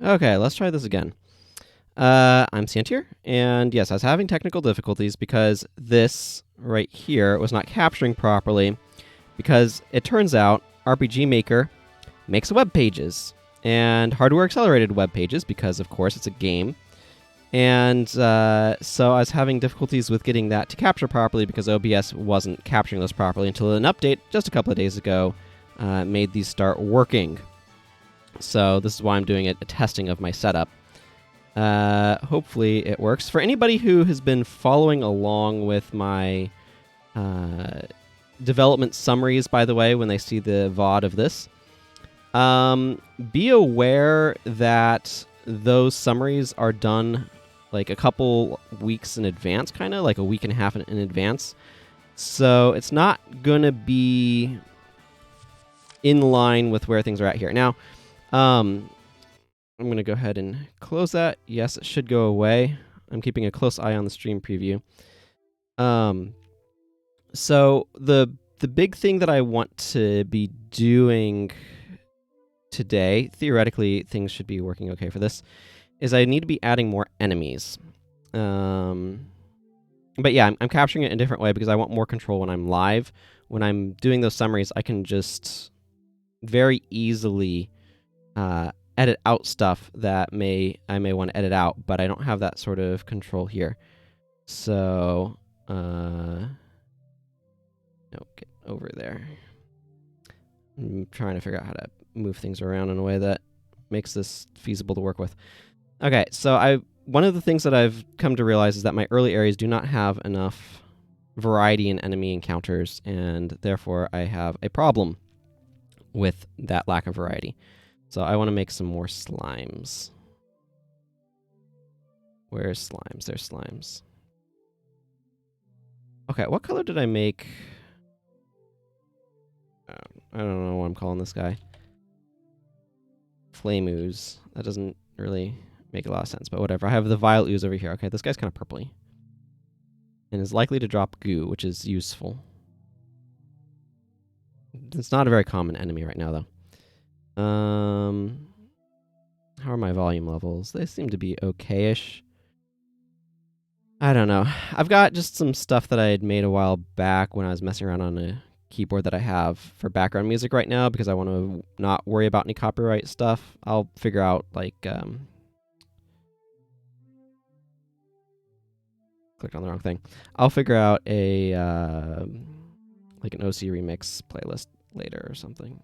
Okay, let's try this again. I'm Santier, and yes, I was having technical difficulties because this right here was not capturing properly, because it turns out RPG Maker makes web pages, and hardware accelerated web pages, because of course it's a game. And so I was having difficulties with getting that to capture properly because OBS wasn't capturing those properly until an update just a couple of days ago made these start working. So this is why I'm doing a testing of my setup. Hopefully it works. For anybody who has been following along with my development summaries, by the way, when they see the VOD of this, be aware that those summaries are done like a couple weeks in advance, kind of like a week and a half in advance. So it's not going to be in line with where things are at here. Now, I'm going to go ahead and close that. Yes, it should go away. I'm keeping a close eye on the stream preview. So the big thing that I want to be doing today, theoretically things should be working okay for this, is I need to be adding more enemies. But yeah, I'm capturing it in a different way because I want more control when I'm live. When I'm doing those summaries, I can just very easily edit out stuff that I may want to edit out, but I don't have that sort of control here. So, no, get over there. I'm trying to figure out how to move things around in a way that makes this feasible to work with. Okay, so one of the things that I've come to realize is that my early areas do not have enough variety in enemy encounters, and therefore I have a problem with that lack of variety. So I want to make some more slimes. Where's slimes? There's slimes. Okay, what color did I make? I don't know what I'm calling this guy. Flame ooze. That doesn't really make a lot of sense, but whatever. I have the violet ooze over here. Okay, this guy's kind of purpley. And is likely to drop goo, which is useful. It's not a very common enemy right now, though. How are my volume levels? They seem to be okay-ish. I don't know. I've got just some stuff that I had made a while back when I was messing around on a keyboard that I have for background music right now because I want to not worry about any copyright stuff. I'll figure out, like, clicked on the wrong thing. I'll figure out a, like an OC remix playlist later or something.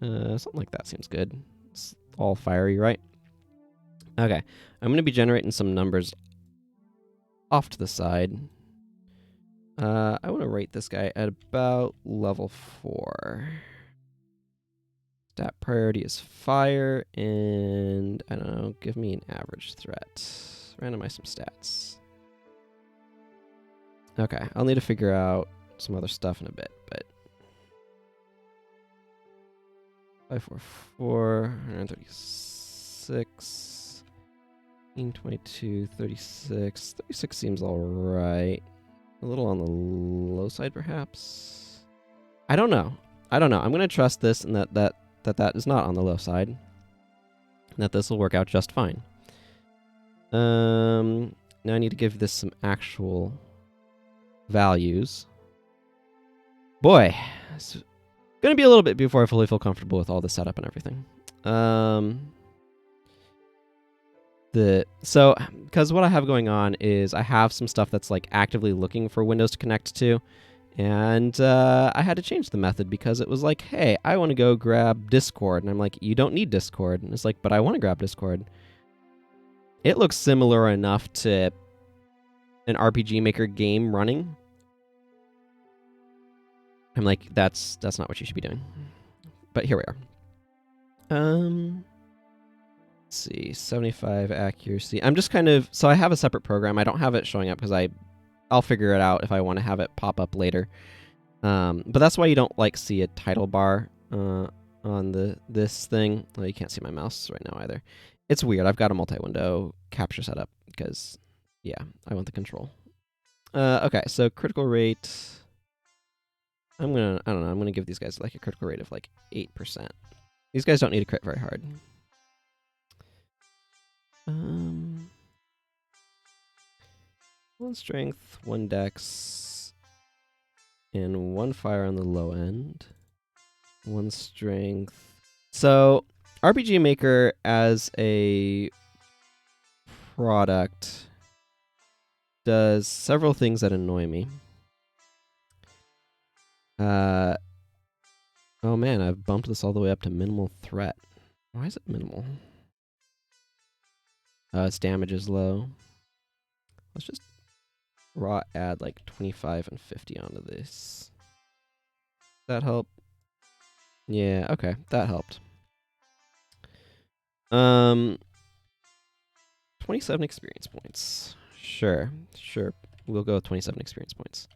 Something like that seems good. It's all fiery, right? Okay. I'm going to be generating some numbers off to the side. I want to rate this guy at about level 4. Stat priority is fire, and I don't know, give me an average threat. Randomize some stats. Okay, I'll need to figure out some other stuff in a bit, but 544, 136, 22, 36. 36 seems alright. A little on the low side, perhaps? I don't know. I'm going to trust this and that is not on the low side. And that this will work out just fine. Now I need to give this some actual values. Boy, it's going to be a little bit before I fully feel comfortable with all the setup and everything. Because what I have going on is I have some stuff that's like actively looking for Windows to connect to, and I had to change the method because it was like, hey, I want to go grab Discord, and I'm like, you don't need Discord, and it's like, but I want to grab Discord. It looks similar enough to an RPG Maker game running. I'm like, that's not what you should be doing. But here we are. Let's see, 75 accuracy. I'm just kind of, so I have a separate program. I don't have it showing up because I'll figure it out if I want to have it pop up later. But that's why you don't like see a title bar on this thing. Well, you can't see my mouse right now either. It's weird. I've got a multi-window capture setup because, yeah, I want the control. Okay, so critical rate. I don't know, I'm gonna give these guys like a critical rate of like 8%. These guys don't need to crit very hard. 1 strength, 1 dex, and 1 fire on the low end. 1 strength. So, RPG Maker as a product does several things that annoy me. Oh man, I've bumped this all the way up to minimal threat. Why is it minimal? Its damage is low. Let's just raw add like 25 and 50 onto this. That help? Yeah, okay, that helped. 27 experience points. Sure. We'll go with 27 experience points.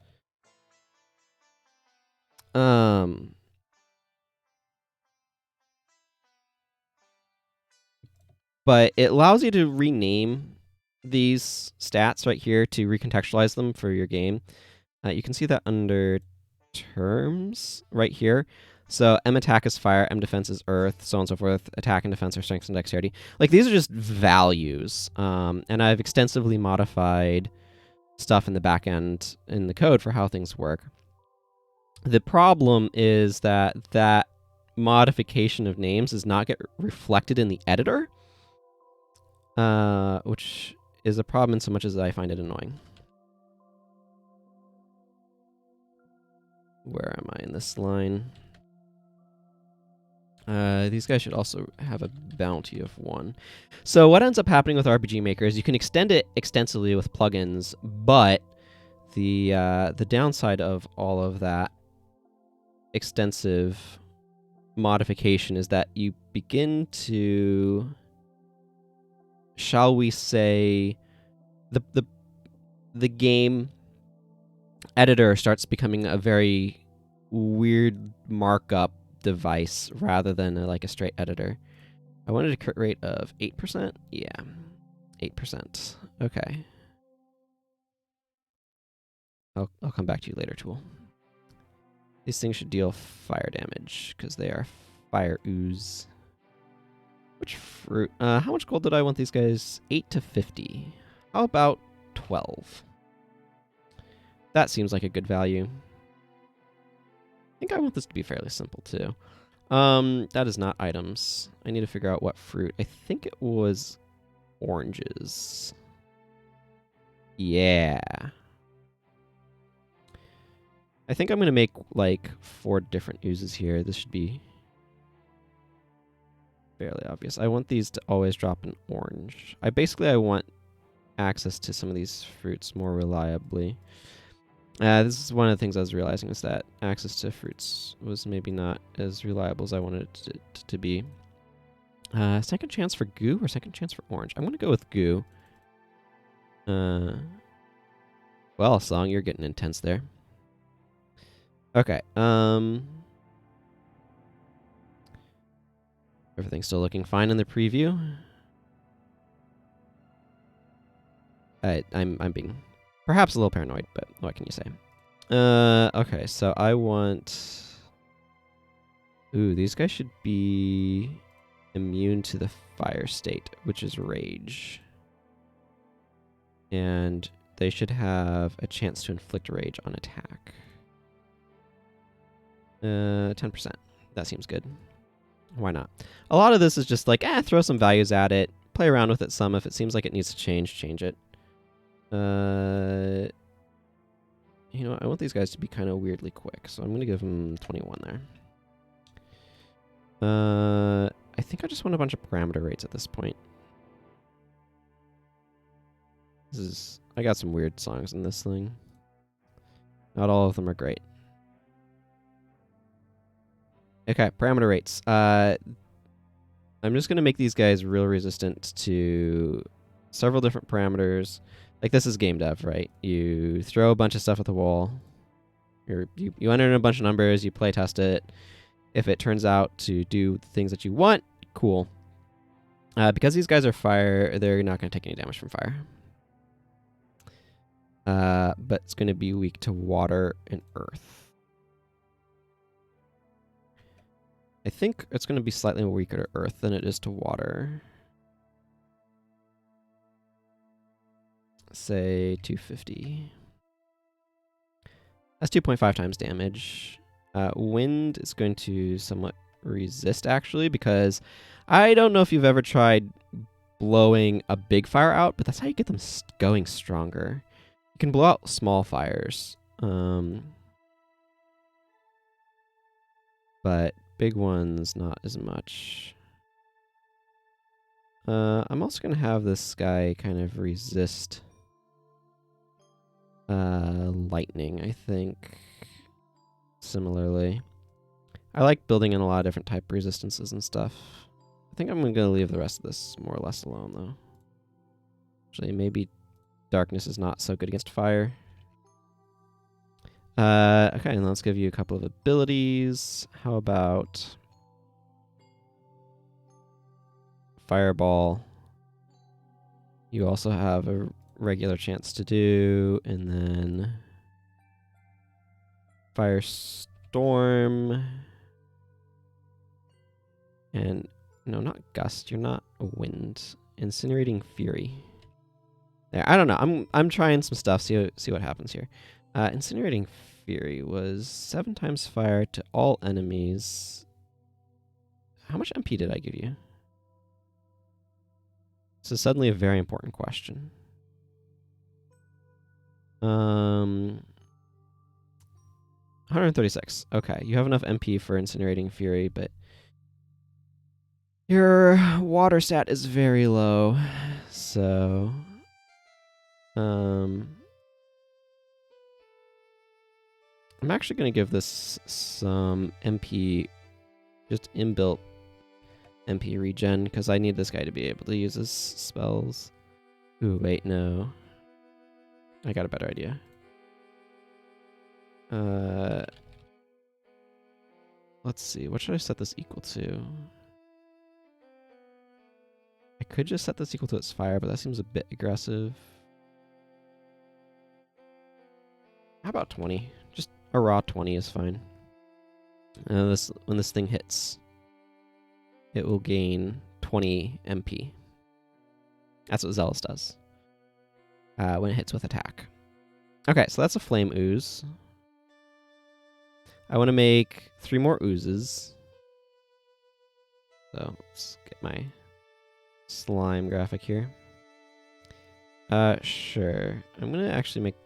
But it allows you to rename these stats right here to recontextualize them for your game. You can see that under terms right here. So M attack is fire, M defense is earth, so on and so forth. Attack and defense are strength and dexterity. Like, these are just values. And I've extensively modified stuff in the back end in the code for how things work. The problem is that that modification of names does not get reflected in the editor, which is a problem in so much as I find it annoying. Where am I in this line? These guys should also have a bounty of 1. So what ends up happening with RPG Maker is you can extend it extensively with plugins, but the downside of all of that extensive modification is that you begin to, shall we say, the game editor starts becoming a very weird markup device rather than like a straight editor. I wanted a crit rate of 8%. Yeah, 8%. Okay. I'll come back to you later, tool. These things should deal fire damage because they are fire ooze. Which fruit? How much gold did I want these guys? 8 to 50. How about 12? That seems like a good value. I think I want this to be fairly simple too. That is not items. I need to figure out what fruit. I think it was oranges. Yeah. I think I'm going to make like 4 different oozes here. This should be fairly obvious. I want these to always drop an orange. I want access to some of these fruits more reliably. This is one of the things I was realizing, is that access to fruits was maybe not as reliable as I wanted it to be. Second chance for goo or second chance for orange? I'm going to go with goo. Well, Song, you're getting intense there. Okay. Everything's still looking fine in the preview. I'm being perhaps a little paranoid, but what can you say? Okay, so I want... Ooh, these guys should be immune to the fire state, which is rage. And they should have a chance to inflict rage on attack. 10%. That seems good. Why not? A lot of this is just like, throw some values at it, play around with it some. If it seems like it needs to change it. You know, I want these guys to be kind of weirdly quick, so I'm going to give them 21 there. I think I just want a bunch of parameter rates at this point. I got some weird songs in this thing. Not all of them are great. Okay, parameter rates. I'm just going to make these guys real resistant to several different parameters. Like, this is game dev, right? You throw a bunch of stuff at the wall. You enter in a bunch of numbers, you play test it. If it turns out to do the things that you want, cool. Because these guys are fire, they're not going to take any damage from fire. But it's going to be weak to water and earth. I think it's going to be slightly weaker to earth than it is to water. say 250. That's 2.5 times damage. Wind is going to somewhat resist, actually, because I don't know if you've ever tried blowing a big fire out, but that's how you get them going stronger. You can blow out small fires, but big ones not as much. I'm also going to have this guy kind of resist lightning, I think, similarly. I like building in a lot of different type resistances and stuff. I think I'm going to leave the rest of this more or less alone, though. Actually, maybe darkness is not so good against fire. Okay, and let's give you a couple of abilities. How about Fireball? You also have a regular chance to do, and then Firestorm. And no, not Gust. You're not a Wind. Incinerating Fury. There, I don't know. I'm trying some stuff. See what happens here. Incinerating Fury was 7 times fire to all enemies. How much MP did I give you? This is suddenly a very important question. 136. Okay, you have enough MP for Incinerating Fury, but your water stat is very low, so I'm actually going to give this some MP, just inbuilt MP regen, because I need this guy to be able to use his spells. Ooh, wait, no. I got a better idea. Let's see. What should I set this equal to? I could just set this equal to its fire, but that seems a bit aggressive. How about 20? Just a raw 20 is fine. When this thing hits, it will gain 20 MP. That's what Zealous does when it hits with attack. Okay, so that's a Flame Ooze. I want to make 3 more oozes. So let's get my slime graphic here. Sure. I'm going to actually make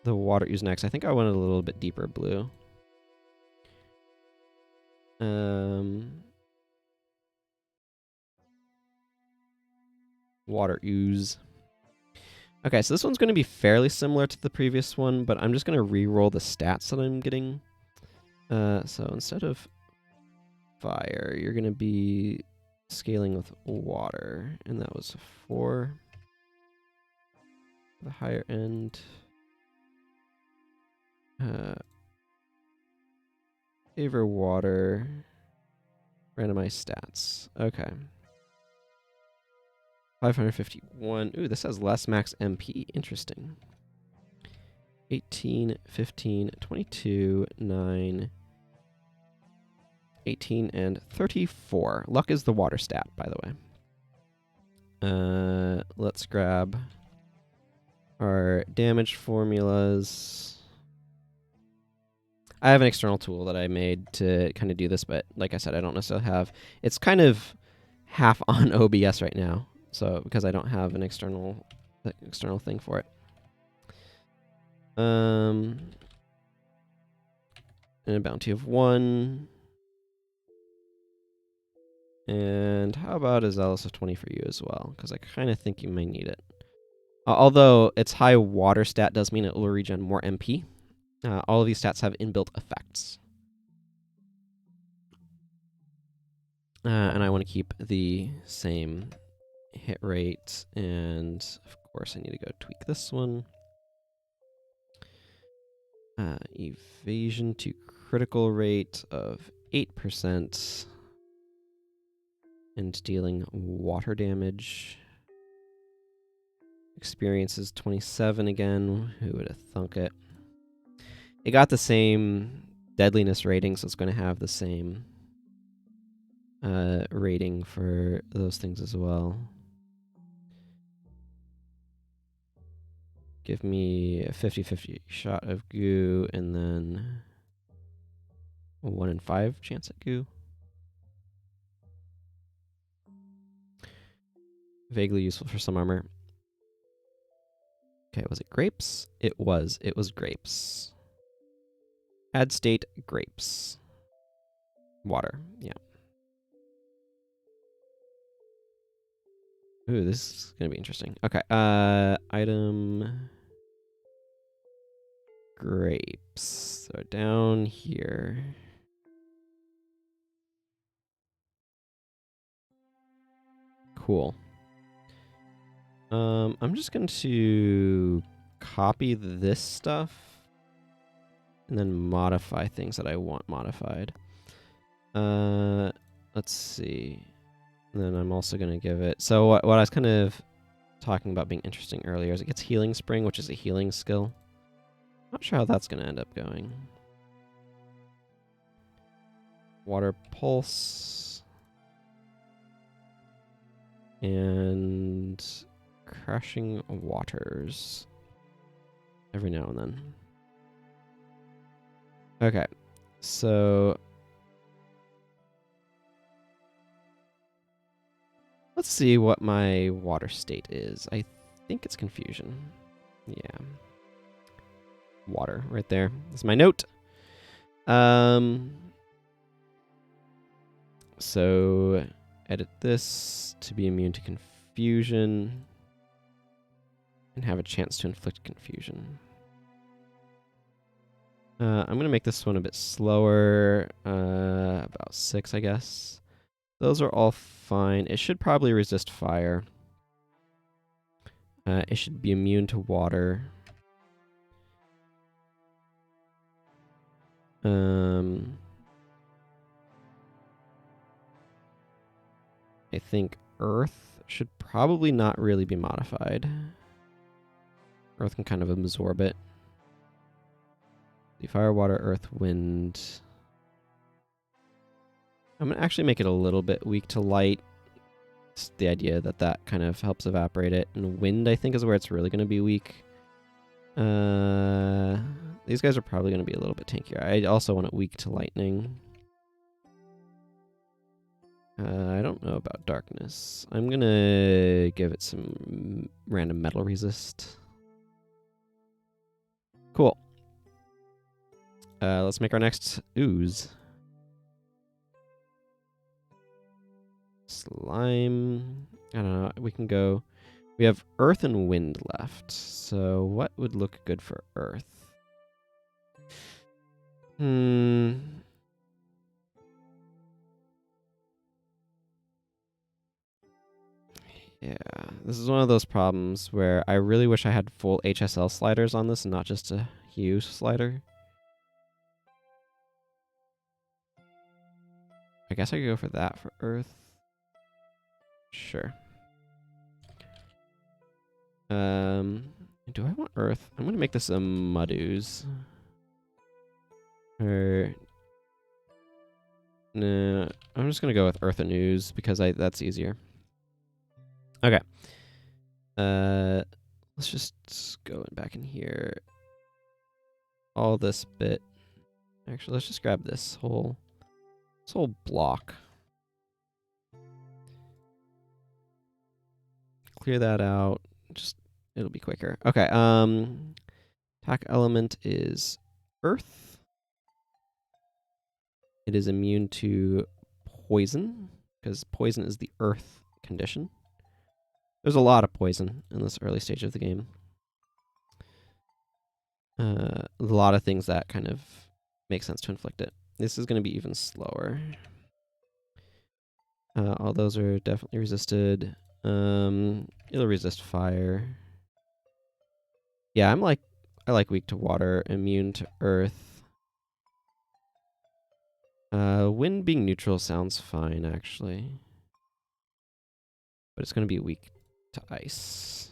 the water ooze next. I think I want it a little bit deeper blue. Water ooze. Okay, so this one's going to be fairly similar to the previous one, but I'm just going to re-roll the stats that I'm getting. So instead of fire, you're going to be scaling with water, and that was 4. The higher end. Favor water. Randomize stats. Okay. 551. Ooh, this has less max MP. Interesting. 18, 15, 22, 9, 18, and 34. Luck is the water stat, by the way. Let's grab our damage formulas. I have an external tool that I made to kind of do this, but like I said, I don't necessarily have... It's kind of half on OBS right now, so because I don't have an external thing for it. And a bounty of 1. And how about a Zealous of 20 for you as well? Because I kind of think you may need it. Although its high water stat does mean it will regen more MP. All of these stats have inbuilt effects. And I want to keep the same hit rate. And of course, I need to go tweak this one. Evasion to critical rate of 8%. And dealing water damage. Experience is 27 again. Who would have thunk it? It got the same deadliness rating, so it's going to have the same rating for those things as well. give me a 50-50 shot of goo, and then a 1 in 5 chance at goo. Vaguely useful for some armor. Okay, was it grapes? It was. It was grapes. Add state, grapes. Water, yeah. Ooh, this is going to be interesting. Okay, item... grapes. So down here. Cool. I'm just going to copy this stuff and then modify things that I want modified. Let's see. And then I'm also going to give it... So what I was kind of talking about being interesting earlier is it gets Healing Spring, which is a healing skill. Not sure how that's going to end up going. Water Pulse. And Crashing Waters. Every now and then. Okay. So... let's see what my water state is. I think it's Confusion. Yeah. Water right there. That's my note. So edit this to be immune to confusion and have a chance to inflict confusion. I'm going to make this one a bit slower, about 6, I guess. Those are all fine. It should probably resist fire. It should be immune to water. I think Earth should probably not really be modified. Earth can kind of absorb it. The fire, water, earth, wind. I'm going to actually make it a little bit weak to light. It's the idea that that kind of helps evaporate it. And wind, I think, is where it's really going to be weak. These guys are probably going to be a little bit tankier. I also want it weak to lightning. I don't know about darkness. I'm going to give it some random metal resist. Cool. Let's make our next ooze. Slime. I don't know. We can go... we have earth and wind left. So what would look good for earth? Yeah, this is one of those problems where I really wish I had full HSL sliders on this and not just a hue slider. I guess I could go for that for earth. Sure. Do I want earth? I'm gonna make this a mud ooze. Or no, I'm just gonna go with earth and ooze because that's easier. Okay. Let's just go back in here. All this bit. Actually, let's just grab this whole block. Clear that out. Just it'll be quicker. Okay. Attack element is earth. It is immune to poison because poison is the earth condition. There's a lot of poison in this early stage of the game. A lot of things that kind of make sense to inflict it. This is going to be even slower. All those are definitely resisted. It'll resist fire. Yeah, I like weak to water, immune to earth. Wind being neutral sounds fine, actually. But it's going to be weak to ice.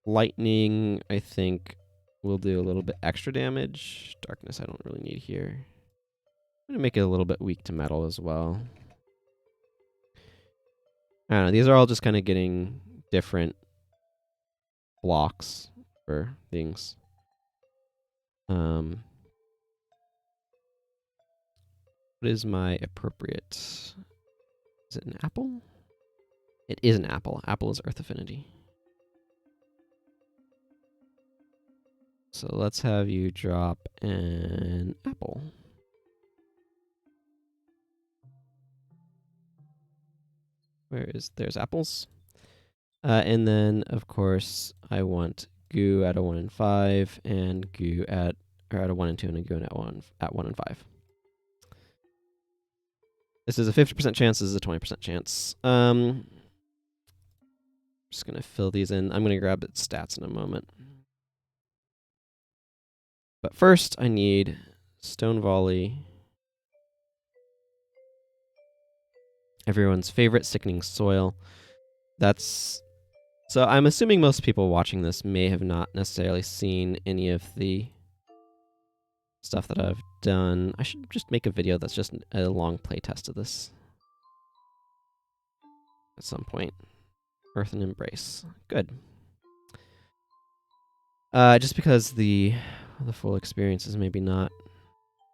Lightning, I think, will do a little bit extra damage. Darkness, I don't really need here. I'm going to make it a little bit weak to metal as well. I don't know, these are all just kind of getting different blocks for things. What is my appropriate? Is it an apple? It is an apple. Apple is Earth Affinity. So let's have you drop an apple. There's apples. And then, of course, I want goo at a 1 and 5, and goo at a 1 and 2, and a goo at 1 and 5. This is a 50% chance. This is a 20% chance. Just gonna fill these in. I'm gonna grab its stats in a moment. But first, I need Stone Volley. Everyone's favorite, Sickening Soil. So I'm assuming most people watching this may have not necessarily seen any of the stuff that I've done. I should just make a video that's just a long playtest of this at some point. Earth and Embrace. Good. Just because the full experience has maybe not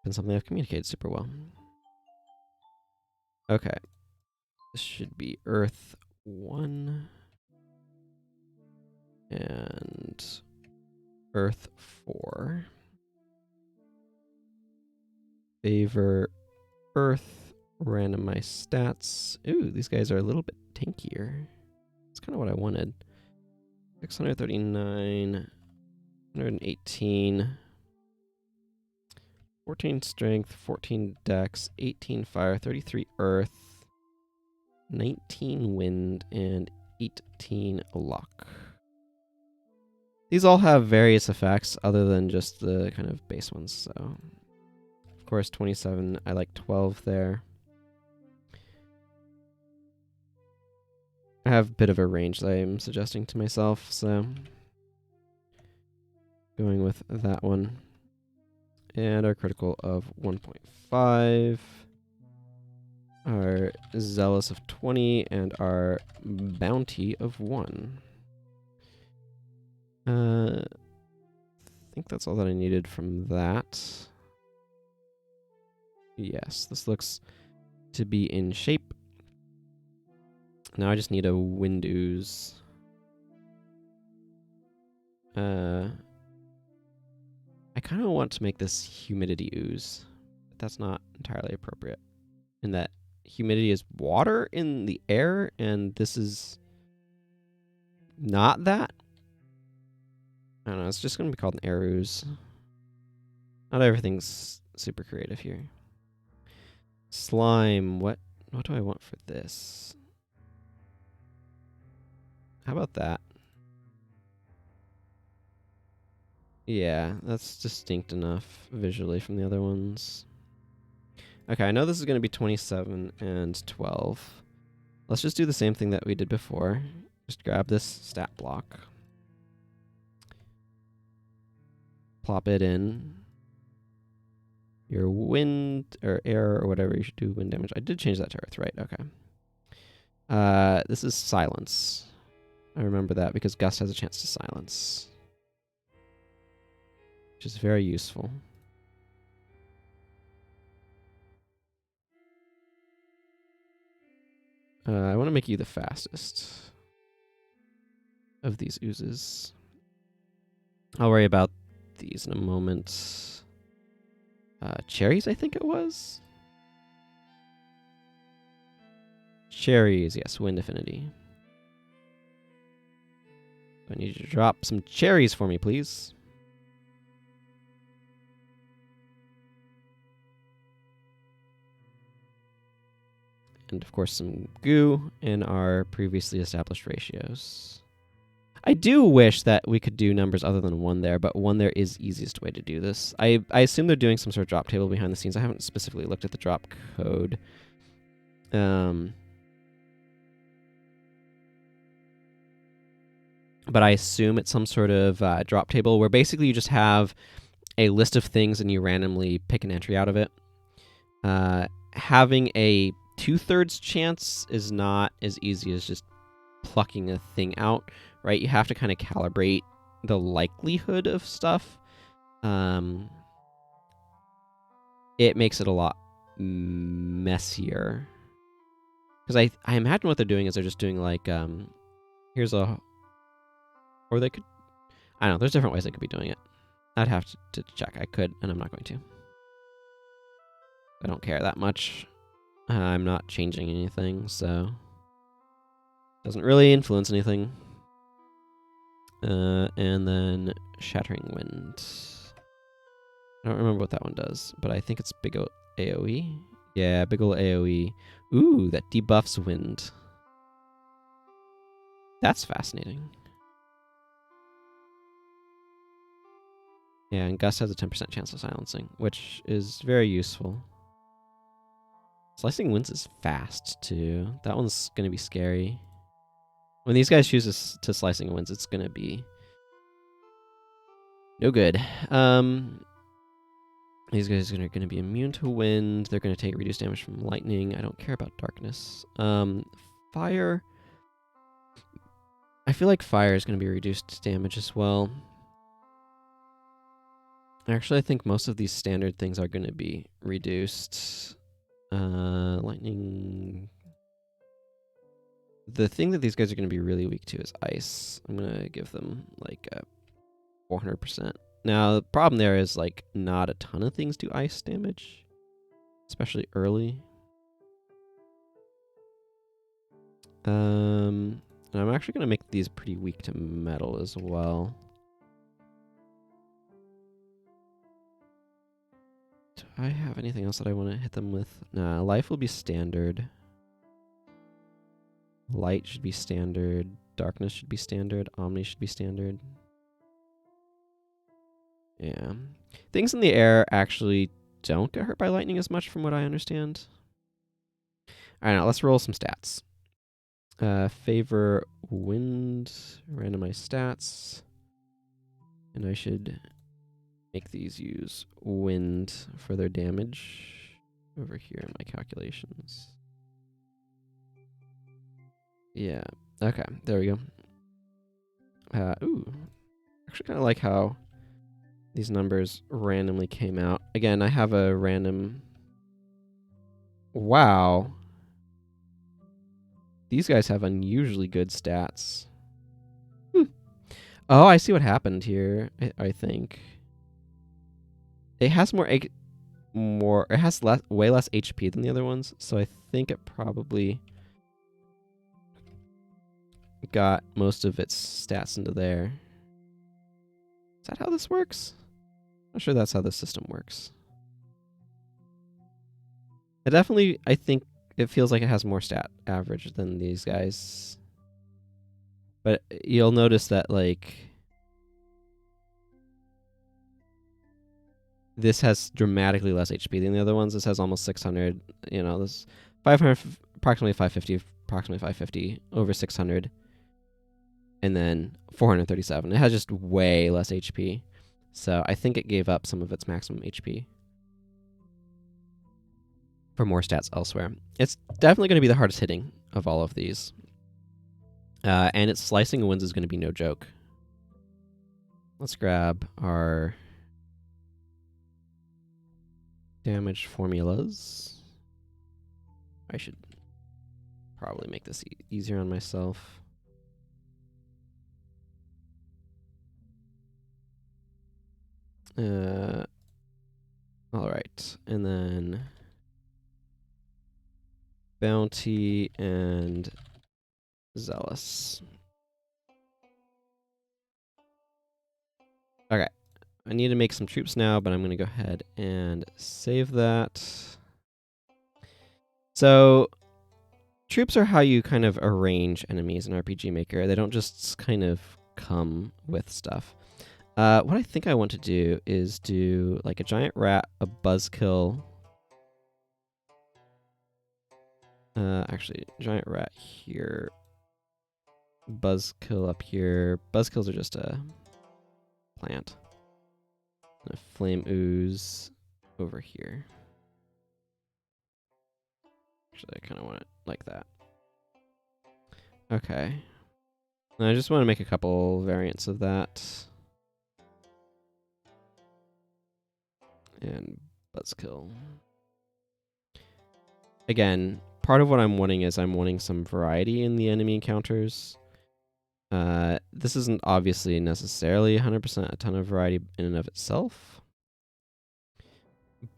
been something I've communicated super well. Okay. This should be Earth 1 and Earth 4. Favor Earth, randomize stats. Ooh, these guys are a little bit tankier. That's kind of what I wanted. 639, 118, 14 strength, 14 dex, 18 fire, 33 earth, 19 wind, and 18 luck. These all have various effects other than just the kind of base ones, so... Of course, 27. I like 12 there. I have a bit of a range that I'm suggesting to myself, so... Going with that one. And our critical of 1.5. Our Zealous of 20, and our Bounty of 1. I think that's all that I needed from that. Yes, this looks to be in shape. Now I just need a wind ooze. I kind of want to make this humidity ooze, but that's not entirely appropriate. In that humidity is water in the air, and this is not that. I don't know, it's just going to be called an air ooze. Not everything's super creative here. Slime, what do I want for this? How about that? Yeah, that's distinct enough visually from the other ones. Okay, I know this is going to be 27 and 12. Let's just do the same thing that we did before. Just grab this stat block. Plop it in. Your wind, or air, or whatever you should do wind damage. I did change that to earth, right? Okay. This is silence. I remember that because Gust has a chance to silence. Which is very useful. I want to make you the fastest of these oozes. I'll worry about these in a moment. Cherries, I think it was? Cherries, yes, wind affinity. I need you to drop some cherries for me, please. And of course some goo in our previously established ratios. I do wish that we could do numbers other than 1 there, but 1 there is easiest way to do this. I assume they're doing some sort of drop table behind the scenes. I haven't specifically looked at the drop code. But I assume it's some sort of drop table where basically you just have a list of things and you randomly pick an entry out of it. Having a 2/3 chance is not as easy as just plucking a thing out, right? You have to kind of calibrate the likelihood of stuff. It makes it a lot messier. Because I imagine what they're doing is they're just doing like, here's a... Or they could... I don't know, there's different ways they could be doing it. I'd have to check. I could, and I'm not going to. I don't care that much. I'm not changing anything, so... Doesn't really influence anything. And then Shattering Wind. I don't remember what that one does, but I think it's big ol' AoE. Yeah, big ol' AoE. Ooh, that debuffs wind. That's fascinating. Yeah, and Gust has a 10% chance of silencing, which is very useful. Slicing Winds is fast, too. That one's going to be scary. When these guys choose to Slicing Winds, it's going to be no good. These guys are going to be immune to wind. They're going to take reduced damage from lightning. I don't care about darkness. Fire. I feel like fire is going to be reduced damage as well. Actually, I think most of these standard things are going to be reduced. Lightning. The thing that these guys are going to be really weak to is ice. I'm going to give them like a 400%. Now, the problem there is like not a ton of things do ice damage, especially early. And I'm actually going to make these pretty weak to metal as well. Do I have anything else that I want to hit them with? Nah, life will be standard. Light should be standard. Darkness should be standard. Omni should be standard. Yeah. Things in the air actually don't get hurt by lightning as much from what I understand. Alright, now let's roll some stats. Favor wind, randomize stats. And I should make these use wind for their damage over here in my calculations. Yeah, okay, there we go. Ooh, actually kind of like how these numbers randomly came out. Again, I have a random... Wow. These guys have unusually good stats. Oh, I see what happened here, I think. It has it has way less HP than the other ones, so I think it probably got most of its stats into there. Is that how this works? I'm not sure that's how the system works. It definitely, I think, it feels like it has more stat average than these guys. But you'll notice that, like, this has dramatically less HP than the other ones. This has almost 600, you know, this 500, approximately 550, over 600. And then 437. It has just way less HP. So I think it gave up some of its maximum HP for more stats elsewhere. It's definitely going to be the hardest hitting of all of these. And its slicing winds is going to be no joke. Let's grab our damage formulas. I should probably make this easier on myself. All right, and then bounty and zealous. Okay, I need to make some troops now, but I'm going to go ahead and save that. So troops are how you kind of arrange enemies in RPG Maker. They don't just kind of come with stuff. What I think I want to do is do like a giant rat, a buzzkill. Actually, giant rat here. Buzzkill up here. Buzzkills are just a plant. And a flame ooze over here. Actually, I kind of want it like that. Okay. I just want to make a couple variants of that. And buzzkill. Again, part of what I'm wanting is I'm wanting some variety in the enemy encounters. This isn't obviously necessarily 100% a ton of variety in and of itself.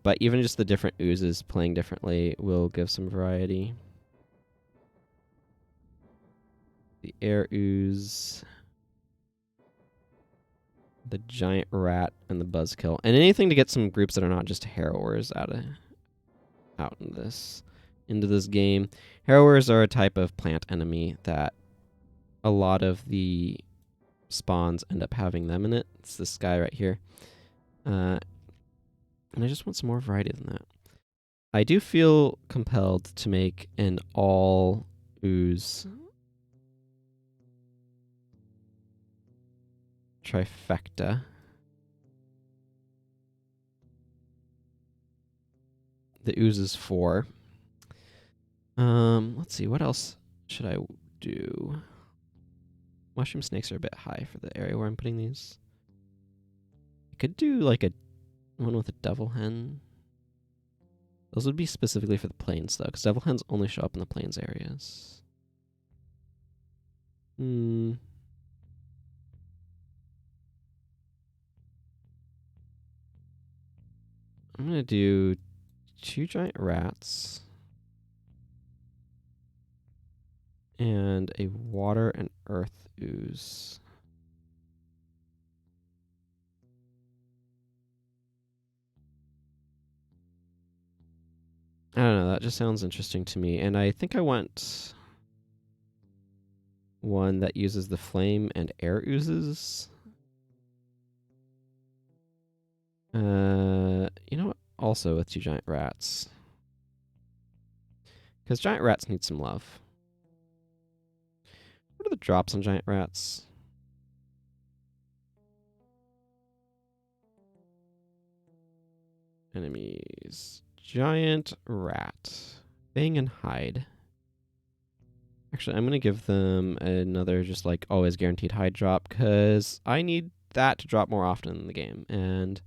But even just the different oozes playing differently will give some variety. The air ooze, the giant rat, and the buzzkill. And anything to get some groups that are not just harrowers out into this game. Harrowers are a type of plant enemy that a lot of the spawns end up having them in it. It's this guy right here. And I just want some more variety than that. I do feel compelled to make an all ooze trifecta. The ooze is 4. Let's see, what else should I do? Mushroom snakes are a bit high for the area where I'm putting these. I could do like a one with a devil hen. Those would be specifically for the plains though, because devil hens only show up in the plains areas. I'm gonna do 2 giant rats and a water and earth ooze. I don't know, that just sounds interesting to me. And I think I want one that uses the flame and air oozes. You know what? Also with 2 giant rats. Because giant rats need some love. What are the drops on giant rats? Enemies. Giant rat. Bang and hide. Actually, I'm going to give them another just like always guaranteed hide drop because I need that to drop more often in the game. And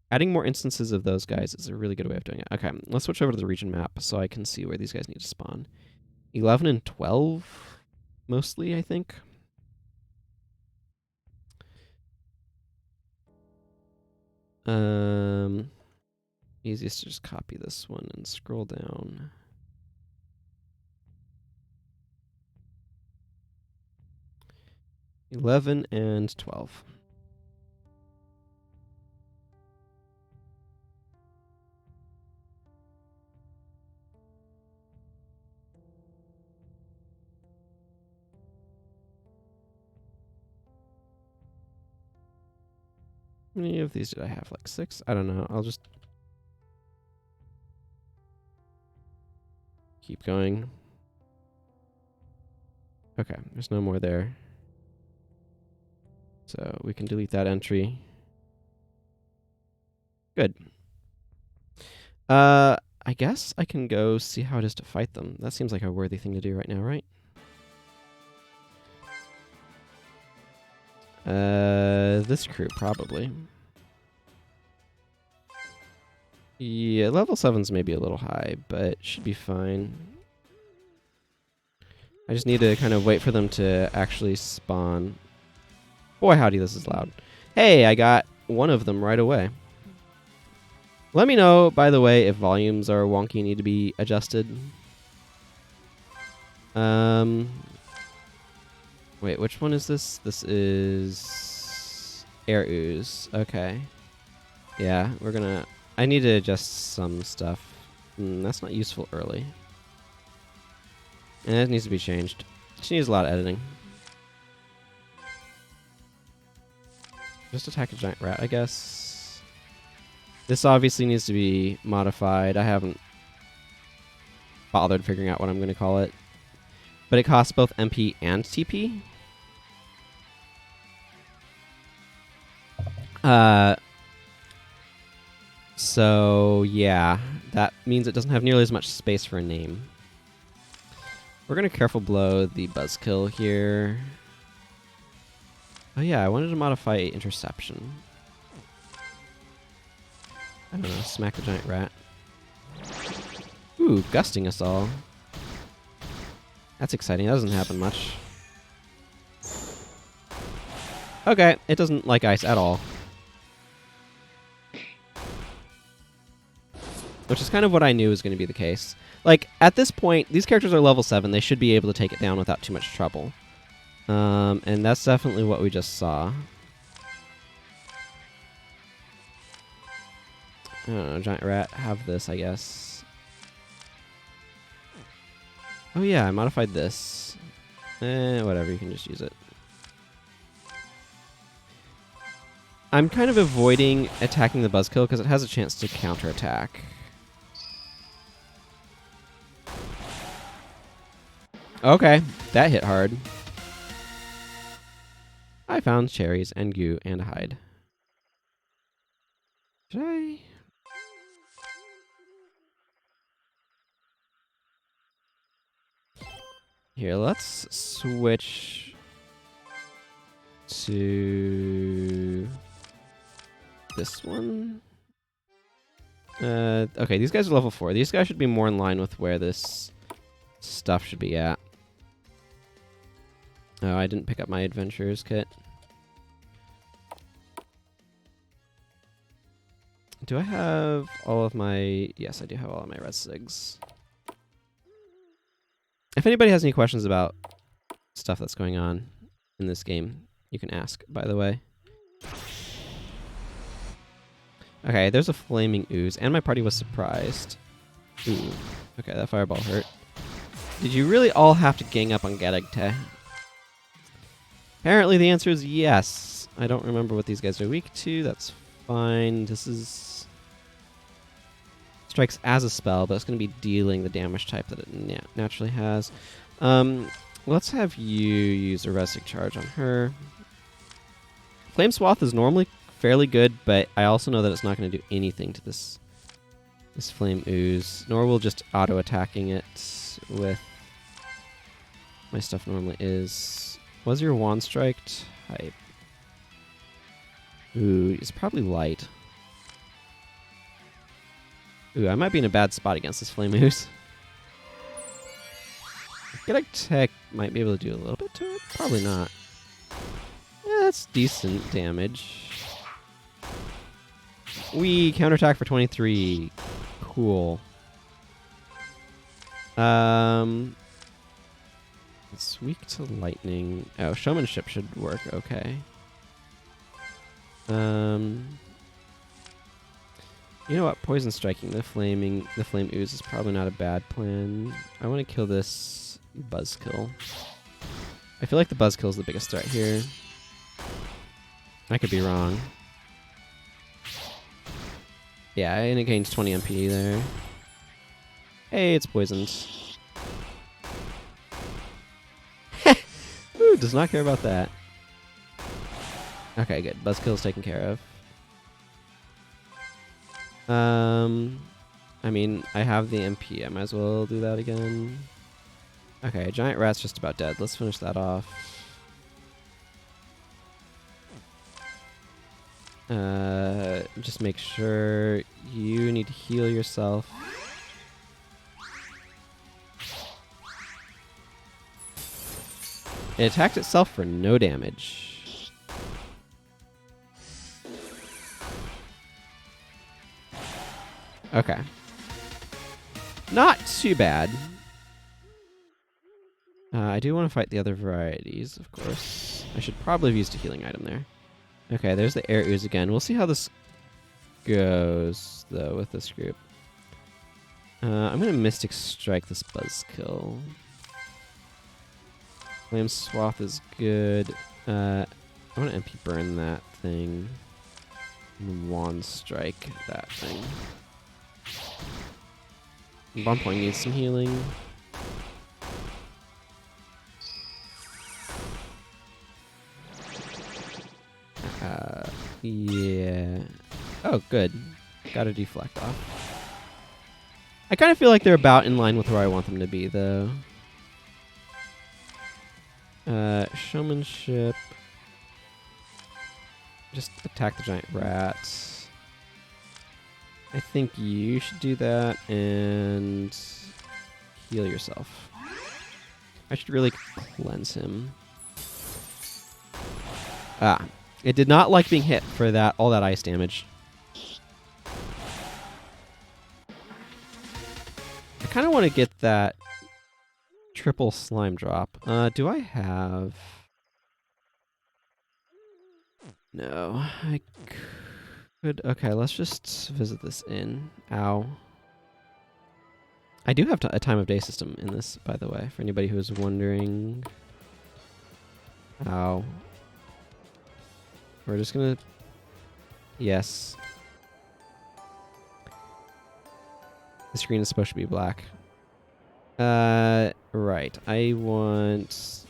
adding more instances of those guys is a really good way of doing it. Okay, let's switch over to the region map so I can see where these guys need to spawn. 11 and 12, mostly, I think. Easiest to just copy this one and scroll down. $11 and $12. How many of these did I have? Like 6? I don't know. I'll just keep going. Okay, there's no more there. So we can delete that entry. Good. I guess I can go see how it is to fight them. That seems like a worthy thing to do right now, right? This crew, probably. Yeah, level 7's maybe a little high, but should be fine. I just need to kind of wait for them to actually spawn. Boy, howdy, this is loud. Hey, I got one of them right away. Let me know, by the way, if volumes are wonky and need to be adjusted. Wait, which one is this? This is Air Ooze. Okay. Yeah, we're gonna... I need to adjust some stuff. That's not useful early. And it needs to be changed. She needs a lot of editing. Just attack a giant rat, I guess. This obviously needs to be modified. I haven't bothered figuring out what I'm going to call it. But it costs both MP and TP. So, yeah. That means it doesn't have nearly as much space for a name. We're going to careful blow the buzzkill here. Oh yeah, I wanted to modify interception. I don't know, smack the giant rat. Ooh, gusting us all. That's exciting. That doesn't happen much. Okay, it doesn't like ice at all. Which is kind of what I knew was going to be the case. Like, at this point, these characters are level 7. They should be able to take it down without too much trouble. And that's definitely what we just saw. I don't know, giant rat, have this, I guess. Oh yeah, I modified this. Whatever, you can just use it. I'm kind of avoiding attacking the buzzkill because it has a chance to counterattack. Okay, that hit hard. I found cherries and goo and a hide. Should I? Here, let's switch to this one. Okay, these guys are level 4. These guys should be more in line with where this stuff should be at. Oh, I didn't pick up my adventurers kit. Do I have all of my... Yes, I do have all of my red sigs. If anybody has any questions about stuff that's going on in this game, you can ask, by the way. Okay, there's a flaming ooze, and my party was surprised. Ooh, okay, that fireball hurt. Did you really all have to gang up on Gadagte? Apparently the answer is yes. I don't remember what these guys are weak to. That's fine. This is... strikes as a spell, but it's going to be dealing the damage type that it naturally has. Let's have you use a Resig charge on her. Flame Swath is normally fairly good, but I also know that it's not going to do anything to this Flame Ooze, nor will just auto-attacking it with my stuff normally is. Was your Wand Strike type? Ooh, it's probably light. Ooh, I might be in a bad spot against this Flame Ooze. Gadagte might be able to do a little bit to it. Probably not. Yeah, that's decent damage. We counterattack for 23. Cool. It's weak to lightning. Oh, showmanship should work okay. You know what? Poison striking the flame ooze is probably not a bad plan. I want to kill this buzzkill. I feel like the buzzkill is the biggest threat here. I could be wrong. Yeah, and it gains 20 MP there. Hey, it's poisoned. Ooh, does not care about that. Okay, good. Buzzkill's taken care of. I mean, I have the MP. I might as well do that again. Okay, giant rat's just about dead. Let's finish that off. Just make sure you need to heal yourself. It attacked itself for no damage. Okay. Not too bad. I do want to fight the other varieties, of course. I should probably have used a healing item there. Okay, there's the air ooze again. We'll see how this goes, though, with this group. I'm going to Mystic Strike this buzzkill. Flame Swath is good. I want to MP burn that thing. And Wand Strike that thing. Bomb Point needs some healing. Yeah. Oh, good. Got a deflect off. I kind of feel like they're about in line with where I want them to be, though. Showmanship. just attack the giant rat. I think you should do that and heal yourself. I should really cleanse him. Ah, it did not like being hit for that all that ice damage. I kind of want to get that triple slime drop. Do I have... No, I could... Okay, let's just visit this inn. Ow. I do have a time of day system in this, by the way, for anybody who is wondering. Ow. We're just gonna... Yes. The screen is supposed to be black. Right. I want...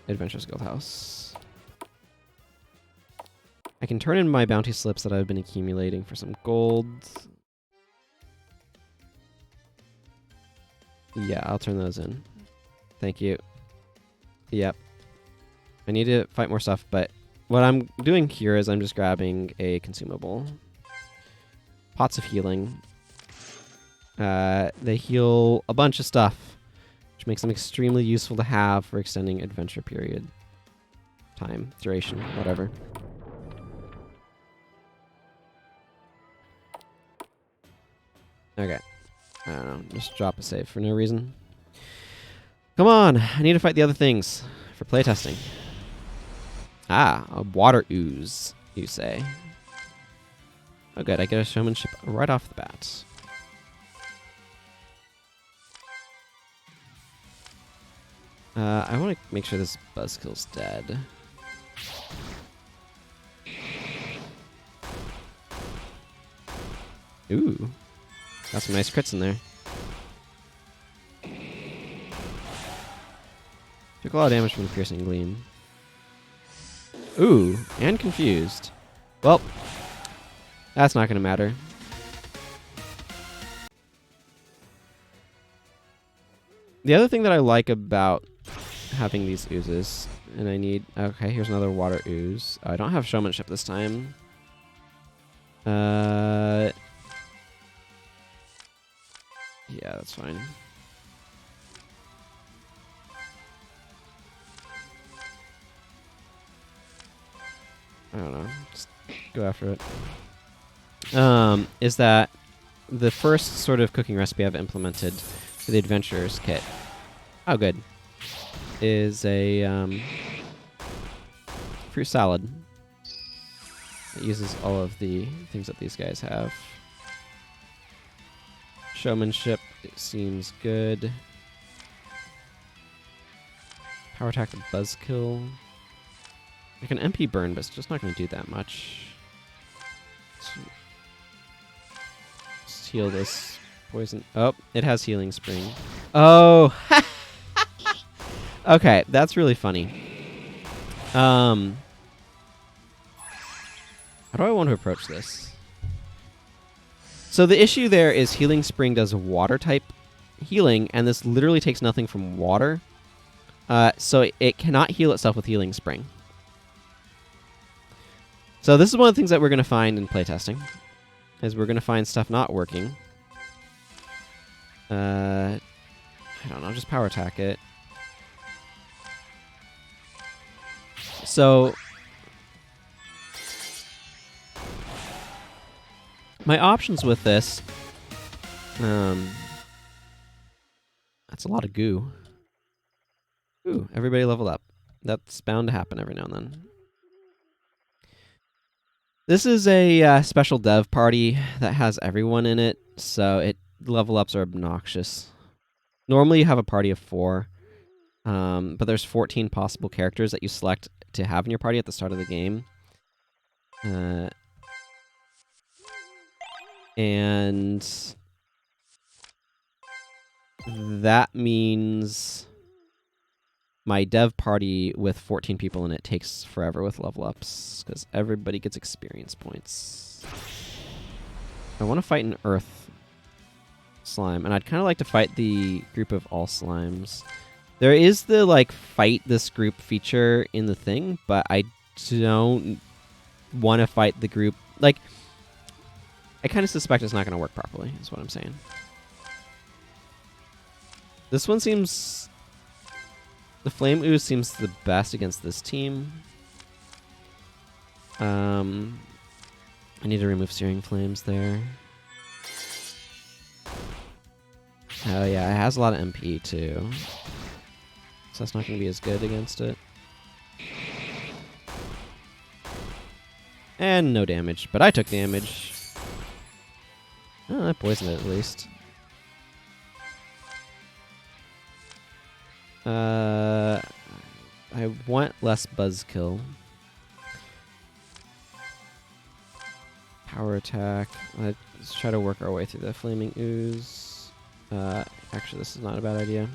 Adventurous Guild House. I can turn in my bounty slips that I've been accumulating for some gold. Yeah, I'll turn those in. Thank you. Yep. I need to fight more stuff, but what I'm doing here is I'm just grabbing a consumable. Pots of healing. They heal a bunch of stuff, which makes them extremely useful to have for extending adventure period. Time, duration, whatever. Okay. I don't know, just drop a save for no reason. Come on, I need to fight the other things for playtesting. Ah, a water ooze, you say. Oh good, I get a showmanship right off the bat. I want to make sure this buzzkill's dead. Ooh. Got some nice crits in there. Took a lot of damage from the piercing gleam. Ooh, and confused. Well, that's not going to matter. The other thing that I like about having these oozes, and I need... Okay, here's another water ooze. I don't have showmanship this time. Yeah, that's fine. I don't know. Just go after it. Is that the first sort of cooking recipe I've implemented for the Adventurers kit. Oh, good. Is a fruit salad. It uses all of the things that these guys have. Showmanship, it seems good. Power attack the buzzkill. Like an MP burn, but it's just not going to do that much. Let's heal this poison. Oh, it has healing spring. Oh! Okay, that's really funny. How do I want to approach this? So the issue there is Healing Spring does water type healing, and this literally takes nothing from water. So it cannot heal itself with Healing Spring. So this is one of the things that we're going to find in playtesting, is we're going to find stuff not working. I don't know, just power attack it. So my options with this, that's a lot of goo. Ooh, everybody leveled up. That's bound to happen every now and then. This is a special dev party that has everyone in it, so level ups are obnoxious. Normally you have a party of 4, but there's 14 possible characters that you select to have in your party at the start of the game. And that means my dev party with 14 people in it takes forever with level ups, because everybody gets experience points. I want to fight an earth slime, and I'd kind of like to fight the group of all slimes. There is the, like, fight this group feature in the thing, but I don't want to fight the group. Like, I kind of suspect it's not going to work properly, is what I'm saying. This one seems... The Flame Ooze seems the best against this team. I need to remove Searing Flames there. Oh yeah, it has a lot of MP too. So that's not going to be as good against it. And no damage, but I took damage. Oh, I poisoned it at least. I want less buzzkill. Power attack. Let's try to work our way through the Flaming Ooze. Actually, this is not a bad idea.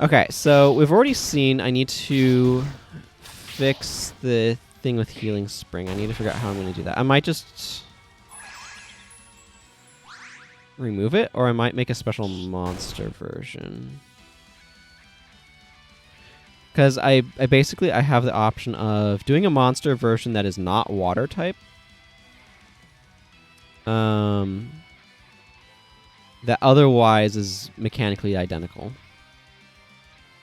Okay, so we've already seen I need to fix the thing with Healing Spring. I need to figure out how I'm going to do that. I might just remove it, or I might make a special monster version. Because I basically have the option of doing a monster version that is not water type. That otherwise is mechanically identical.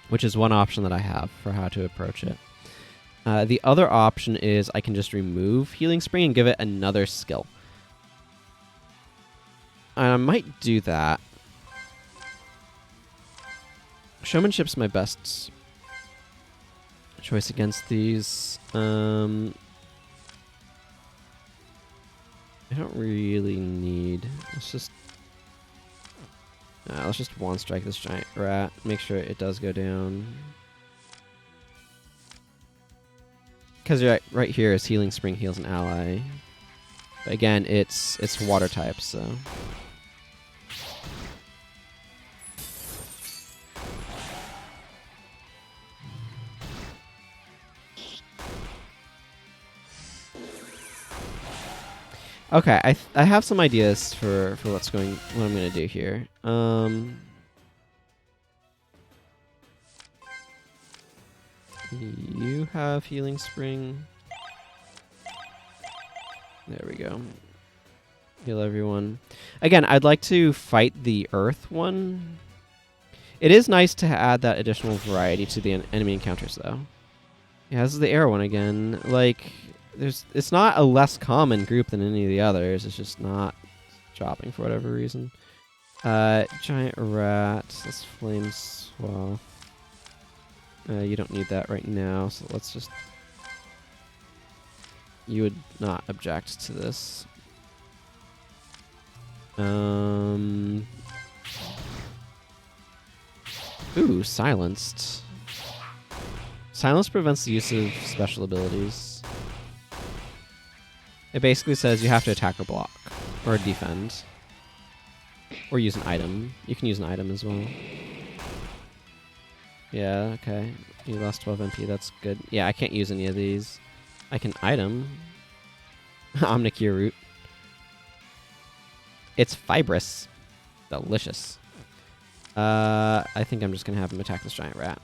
Which is one option that I have for how to approach it. The other option is I can just remove Healing Spring and give it another skill. I might do that. Showmanship's my best choice against these. I don't really need... Let's just one strike this giant rat. Make sure it does go down. Because right here is Healing Spring heals an ally. But again, it's water type, so... Okay, I have some ideas for what I'm gonna do here. You have Healing Spring. There we go. Heal everyone. Again, I'd like to fight the Earth one. It is nice to add that additional variety to the enemy encounters, though. Yeah, this is the air one again. Like, it's not a less common group than any of the others. It's just not dropping for whatever reason. Giant rat. Let's flame swath. You don't need that right now, so let's just... You would not object to this. Ooh, silenced. Silence prevents the use of special abilities. It basically says you have to attack or block, or defend, or use an item. You can use an item as well. Yeah, okay. You lost 12 MP, that's good. Yeah, I can't use any of these. I can item. Omnicure root. It's fibrous. Delicious. I think I'm just going to have him attack this giant rat.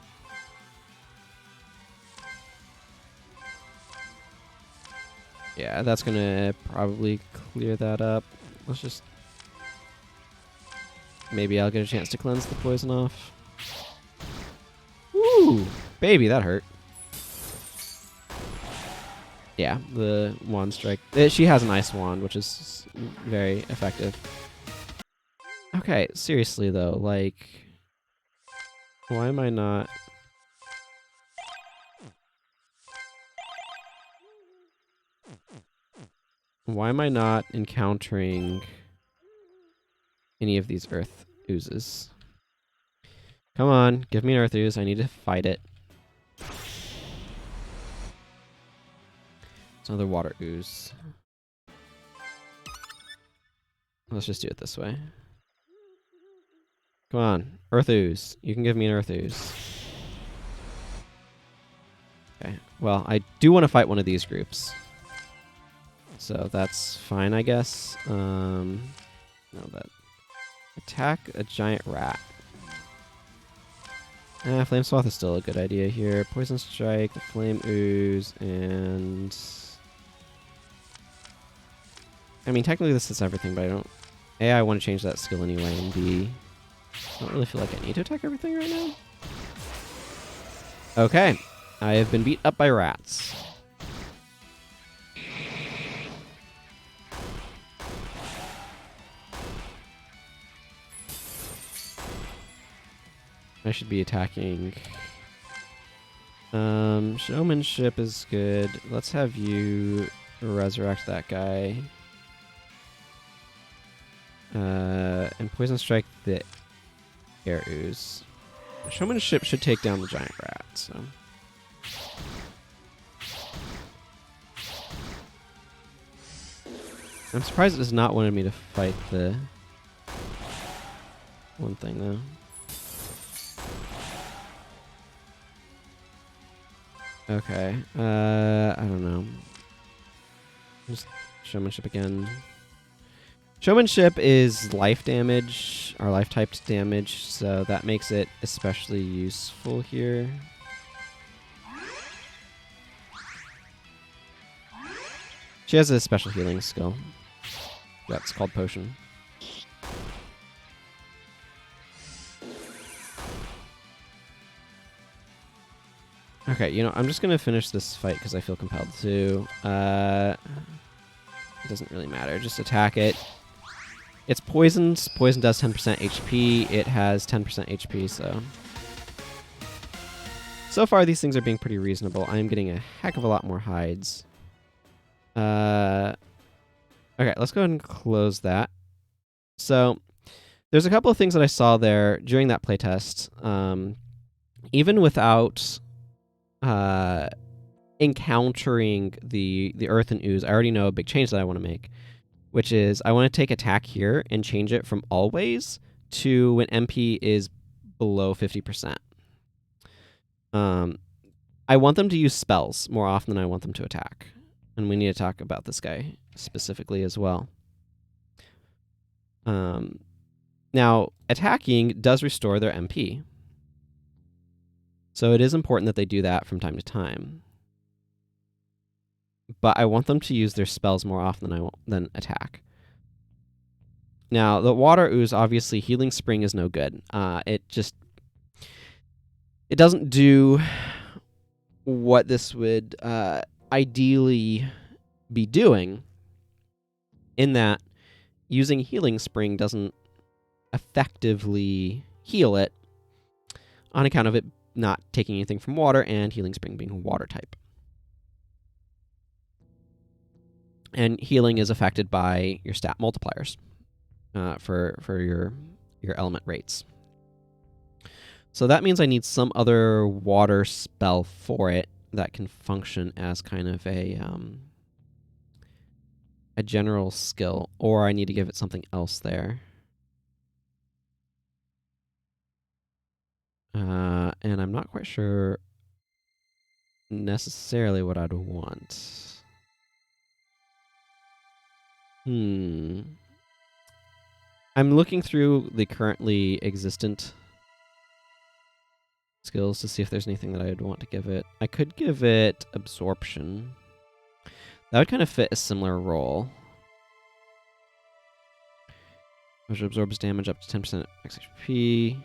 Yeah, that's going to probably clear that up. Let's just... Maybe I'll get a chance to cleanse the poison off. Ooh, baby, that hurt. Yeah, the wand strike. She has an ice wand, which is very effective. Okay, seriously though, like... Why am I not... Why am I not encountering any of these earth oozes? Come on, give me an earth ooze. I need to fight it. It's another water ooze. Let's just do it this way. Come on, earth ooze. You can give me an earth ooze. Okay, well, I do want to fight one of these groups. So that's fine, I guess. No, that... Attack a giant rat. Flame Swath is still a good idea here. Poison Strike, the Flame Ooze, and... I mean, technically this is everything, but I don't... A, I want to change that skill anyway, and B, I don't really feel like I need to attack everything right now. Okay. I have been beat up by rats. I should be attacking. Showmanship is good. Let's have you resurrect that guy. And Poison Strike the Air Ooze. Showmanship should take down the giant rat, so... I'm surprised it has not wanted me to fight the one thing, though. Okay, I don't know. Just Showmanship again. Showmanship is life damage, or life-typed damage, so that makes it especially useful here. She has a special healing skill. That's called Potion. Okay, you know, I'm just going to finish this fight because I feel compelled to. It doesn't really matter. Just attack it. It's poisoned. Poison does 10% HP. It has 10% HP, so... So far, these things are being pretty reasonable. I'm getting a heck of a lot more hides. Okay, let's go ahead and close that. So, there's a couple of things that I saw there during that playtest. Even without encountering the Earthen Ooze, I already know a big change that I want to make, which is I want to take attack here and change it from always to when MP is below 50%. I want them to use spells more often than I want them to attack. And we need to talk about this guy specifically as well. Now, attacking does restore their MP. So it is important that they do that from time to time. But I want them to use their spells more often than attack. Now, the Water Ooze, obviously, Healing Spring is no good. It doesn't do what this would ideally be doing, in that using Healing Spring doesn't effectively heal it on account of it not taking anything from water and Healing Spring being a water type. And healing is affected by your stat multipliers for your element rates. So that means I need some other water spell for it that can function as kind of a general skill, or I need to give it something else there. And I'm not quite sure necessarily what I'd want. I'm looking through the currently existent skills to see if there's anything that I'd want to give it. I could give it Absorption. That would kind of fit a similar role. Which absorbs damage up to 10% max HP.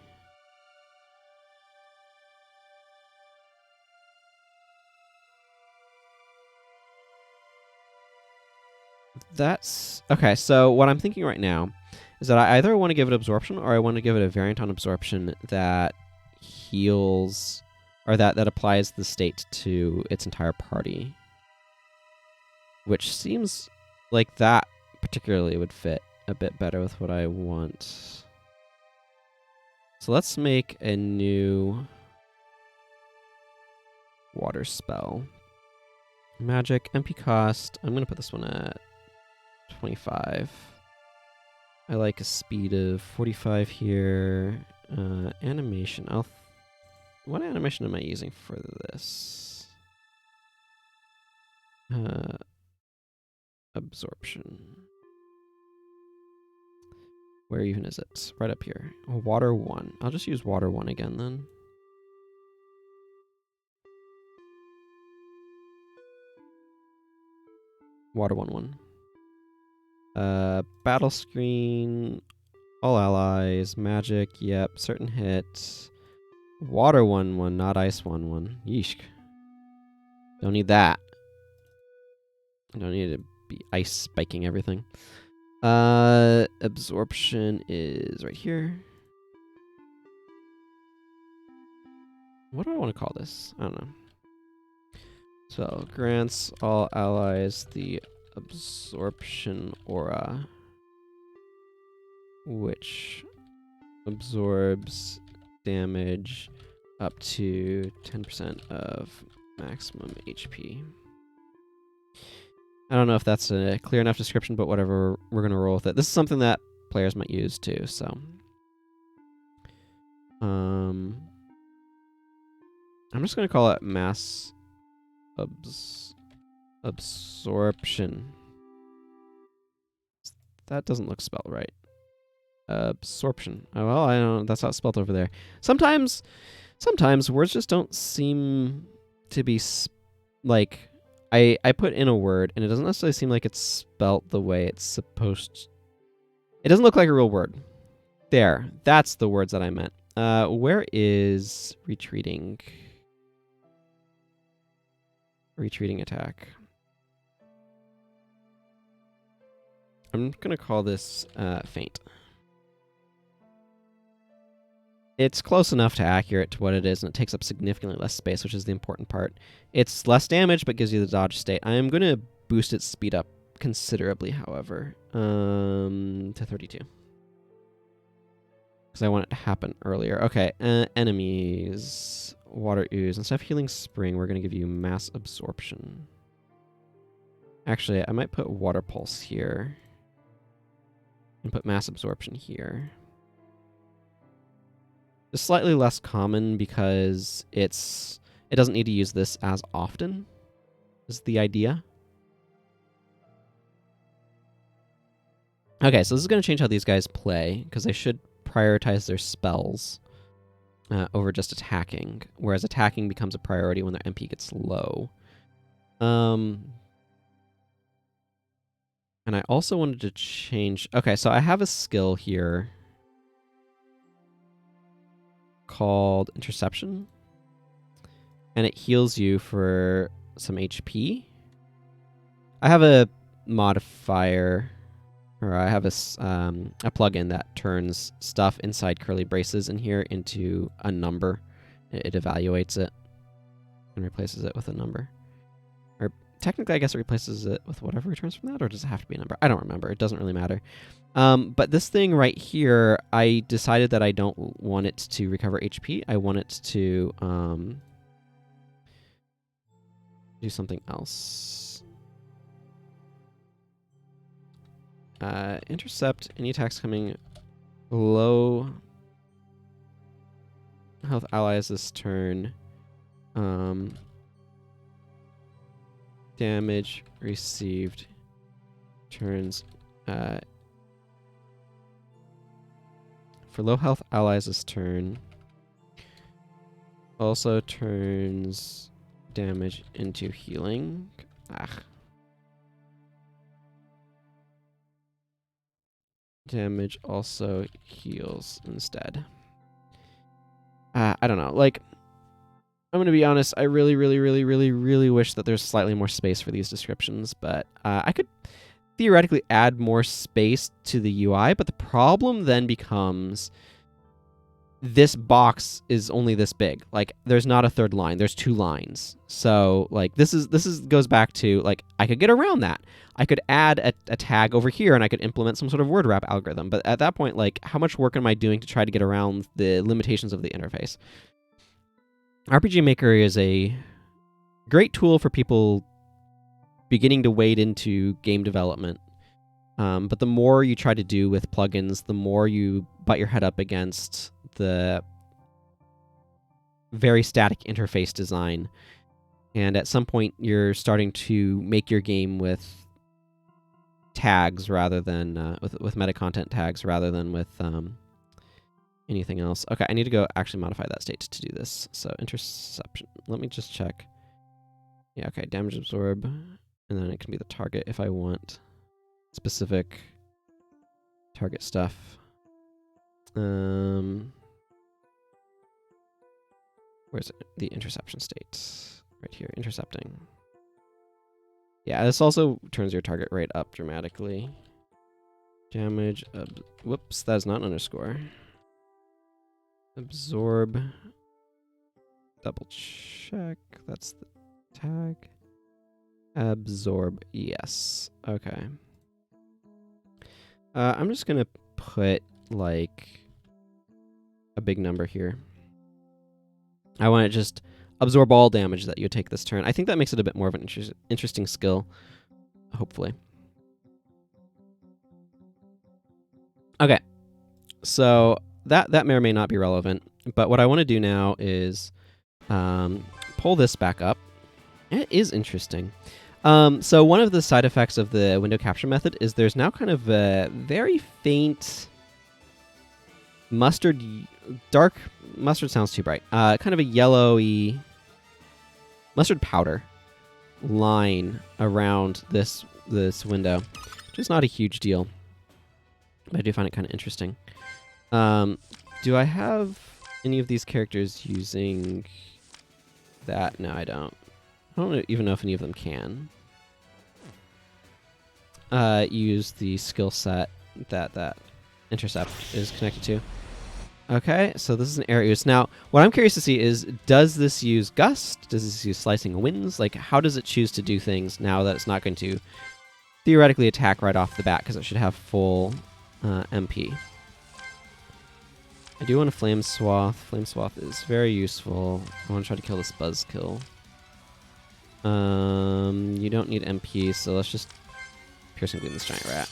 That's... Okay, so what I'm thinking right now is that I either want to give it Absorption or I want to give it a variant on Absorption that heals... or that applies the state to its entire party. Which seems like that particularly would fit a bit better with what I want. So let's make a new water spell. Magic, MP cost. I'm going to put this one at 25. I like a speed of 45 here. Animation. What animation am I using for this? Absorption. Where even is it? Right up here. Water 1. I'll just use Water 1 again then. Water 1/1. Battle screen. All allies. Magic. Yep. Certain hit. Water 1/1, not ice 1/1. Yeesh. Don't need that. I don't need to be ice spiking everything. Absorption is right here. What do I want to call this? I don't know. So, grants all allies the absorption aura, which absorbs damage up to 10% of maximum HP. I don't know if that's a clear enough description, but whatever, we're going to roll with it. This is something that players might use too, so. I'm just going to call it mass absorption. That doesn't look spelled right. Absorption. Oh, well, I don't know. That's not spelled over there. Sometimes words just don't seem to be like... I put in a word, and it doesn't necessarily seem like it's spelt the way it's supposed to. It doesn't look like a real word. There. That's the words that I meant. Where is retreating? Retreating attack. I'm going to call this faint. It's close enough to accurate to what it is, and it takes up significantly less space, which is the important part. It's less damage, but gives you the dodge state. I am going to boost its speed up considerably, however, to 32. Because I want it to happen earlier. Okay, enemies. Water ooze. Instead of healing spring, we're going to give you mass absorption. Actually, I might put water pulse here. And put mass absorption here. It's slightly less common because it doesn't need to use this as often, is the idea. Okay, so this is going to change how these guys play, because they should prioritize their spells over just attacking, whereas attacking becomes a priority when their MP gets low. And I also wanted to change... Okay, so I have a skill here called Interception, and it heals you for some HP. I have a modifier, or I have a plugin that turns stuff inside curly braces in here into a number. It evaluates it and replaces it with a number. Or technically, I guess it replaces it with whatever returns from that, or does it have to be a number? I don't remember. It doesn't really matter. But this thing right here, I decided that I don't want it to recover HP. I want it to do something else. Intercept any attacks coming below health allies this turn. Damage received turns... for low health allies this turn, also turns damage into healing. Damage also heals instead. I don't know. Like, I'm going to be honest, I really, really, really, really, really wish that there's slightly more space for these descriptions, but I could theoretically add more space to the UI, but the problem then becomes this box is only this big. Like, there's not a third line, there's 2 lines. So, like, this goes back to, like, I could get around that. I could add a tag over here and I could implement some sort of word wrap algorithm. But at that point, like, how much work am I doing to try to get around the limitations of the interface? RPG Maker is a great tool for people beginning to wade into game development. But the more you try to do with plugins, the more you butt your head up against the very static interface design. And at some point, you're starting to make your game with tags rather than with meta content tags rather than with anything else. Okay, I need to go actually modify that state to do this. So interception. Let me just check. Yeah, okay, damage absorb. And then it can be the target if I want specific target stuff. Where's it? The interception state? Right here, intercepting. Yeah, this also turns your target rate up dramatically. Damage, whoops, that is not an underscore. Absorb, double check, that's the tag. Absorb, yes, okay. I'm just gonna put, like, a big number here. I want to just absorb all damage that you take this turn. I think that makes it a bit more of an interesting skill, hopefully. Okay, so that may or may not be relevant, but what I want to do now is pull this back up. It is interesting. So one of the side effects of the window capture method is there's now kind of a very faint mustard, dark mustard sounds too bright. Kind of a yellowy mustard powder line around this window, which is not a huge deal, but I do find it kind of interesting. Do I have any of these characters using that? No, I don't. I don't even know if any of them can use the skill set that intercept is connected to. Okay, so this is an air ooze. Now, what I'm curious to see is, does this use Gust? Does this use Slicing Winds? Like, how does it choose to do things now that it's not going to theoretically attack right off the bat, because it should have full MP? I do want a Flame Swath. Flame Swath is very useful. I want to try to kill this Buzzkill. You don't need MP, so let's just Piercing Gleam this Giant Rat.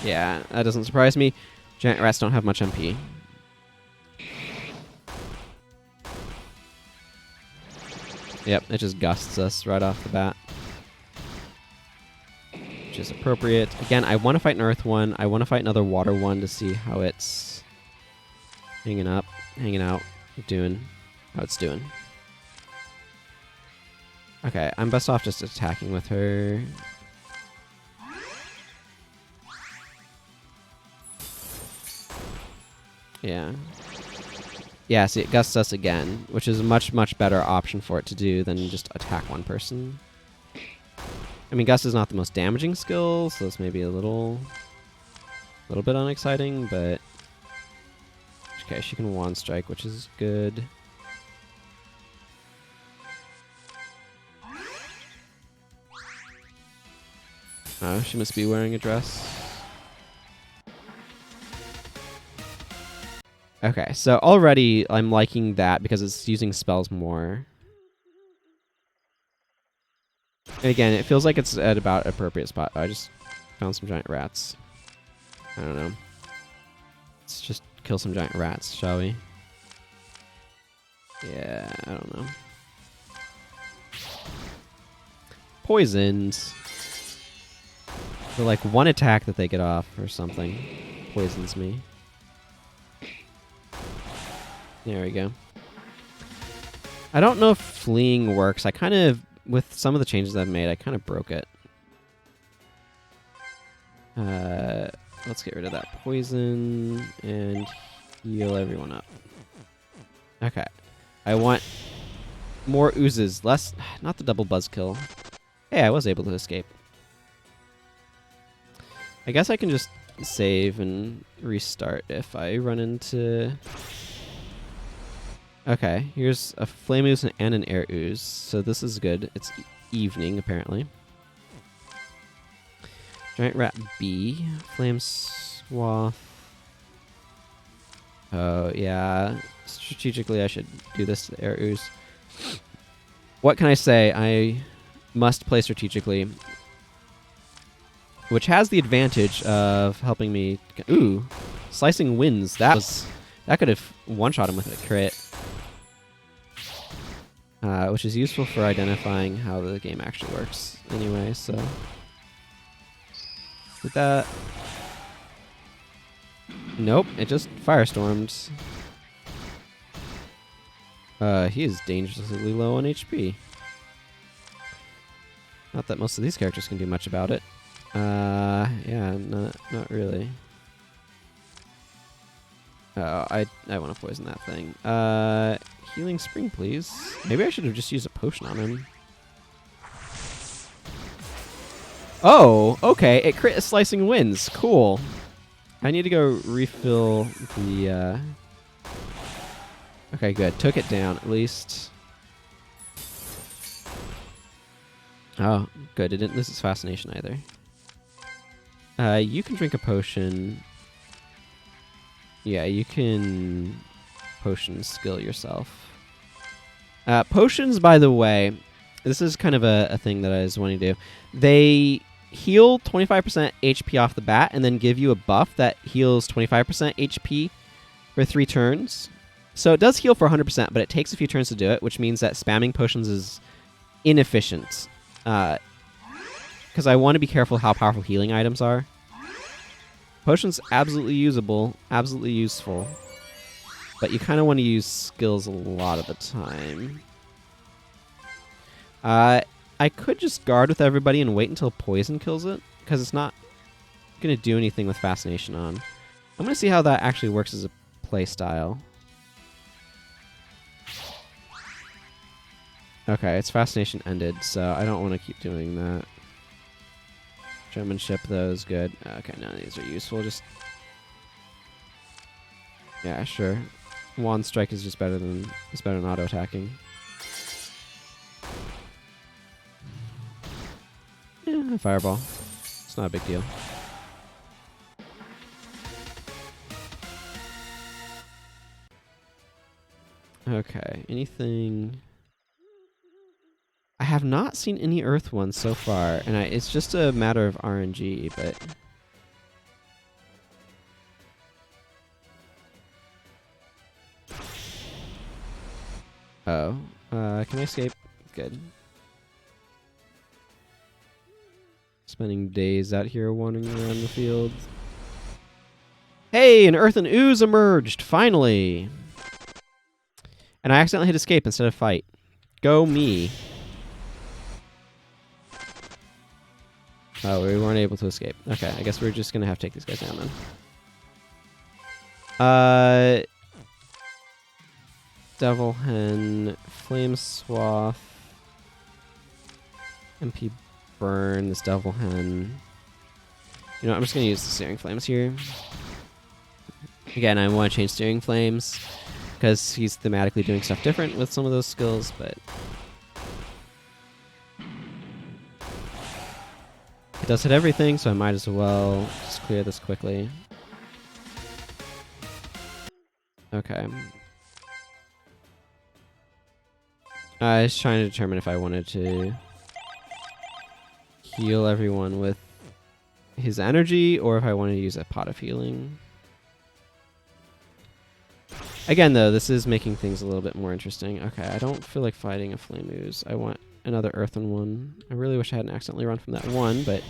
Yeah, that doesn't surprise me. Giant Rats don't have much MP. Yep, it just gusts us right off the bat, which is appropriate. Again, I want to fight an Earth one. I want to fight another Water one to see how it's hanging out, doing how it's doing. Okay, I'm best off just attacking with her. Yeah. Yeah, see, it gusts us again, which is a much, much better option for it to do than just attack one person. I mean, Gust is not the most damaging skill, so it's maybe a little bit unexciting, but... Okay, she can Wand Strike, which is good. Oh, she must be wearing a dress. Okay, so already I'm liking that because it's using spells more. And again, it feels like it's at about appropriate spot. I just found some giant rats. I don't know. Let's just kill some giant rats, shall we? Yeah, I don't know. Poisoned. For like one attack that they get off or something poisons me. There we go. I don't know if fleeing works. I kind of, with some of the changes I've made, I kind of broke it. Let's get rid of that poison and heal everyone up. Okay. I want more oozes. Less, not the double buzzkill. Hey, I was able to escape. I guess I can just save and restart if I run into... Okay, here's a Flame Ooze and an Air Ooze, so this is good. It's evening, apparently. Giant Rat B, Flame Swath. Oh, yeah. Strategically, I should do this to the Air Ooze. What can I say? I must play strategically, which has the advantage of helping me... Ooh, Slicing Winds. That could have one-shot him with a crit. Which is useful for identifying how the game actually works anyway, so... Did that... Nope, it just firestormed. He is dangerously low on HP. Not that most of these characters can do much about it. Yeah, not really. Oh, I want to poison that thing. Healing Spring, please. Maybe I should have just used a potion on him. Oh, okay. It crit slicing wins. Cool. I need to go refill the... Okay, good. Took it down, at least. Oh, good. It didn't lose its fascination either. You can drink a potion. Yeah, you can potion skill yourself. Potions, by the way, this is kind of a thing that I was wanting to do. They heal 25% HP off the bat and then give you a buff that heals 25% HP for 3 turns. So it does heal for 100%, but it takes a few turns to do it, which means that spamming potions is inefficient. Because I want to be careful how powerful healing items are. Potions absolutely usable, absolutely useful, but you kind of want to use skills a lot of the time. I could just guard with everybody and wait until poison kills it, because it's not going to do anything with fascination on. I'm going to see how that actually works as a play style. Okay, its fascination ended, so I don't want to keep doing that. Showmanship, though, is good. Okay, none of these are useful. Just... Yeah, sure. Wand Strike is just better than... It's better than auto-attacking. Yeah, Fireball. It's not a big deal. Okay, anything... I have not seen any Earth ones so far, and it's just a matter of RNG, but... Oh. Can I escape? Good. Spending days out here wandering around the field. Hey, an Earthen Ooze emerged! Finally! And I accidentally hit escape instead of fight. Go me. Oh, we weren't able to escape. Okay, I guess we're just gonna have to take these guys down then. Devil Hen, Flame Swath, MP Burn, this Devil Hen. You know, I'm just gonna use the Searing Flames here. Again, I want to change Searing Flames because he's thematically doing stuff different with some of those skills, but it does hit everything, so I might as well just clear this quickly. Okay. I was trying to determine if I wanted to heal everyone with his energy or if I wanted to use a pot of healing. Again, though, this is making things a little bit more interesting. Okay, I don't feel like fighting a Flame Ooze. I want another Earthen one. I really wish I hadn't accidentally run from that one, but...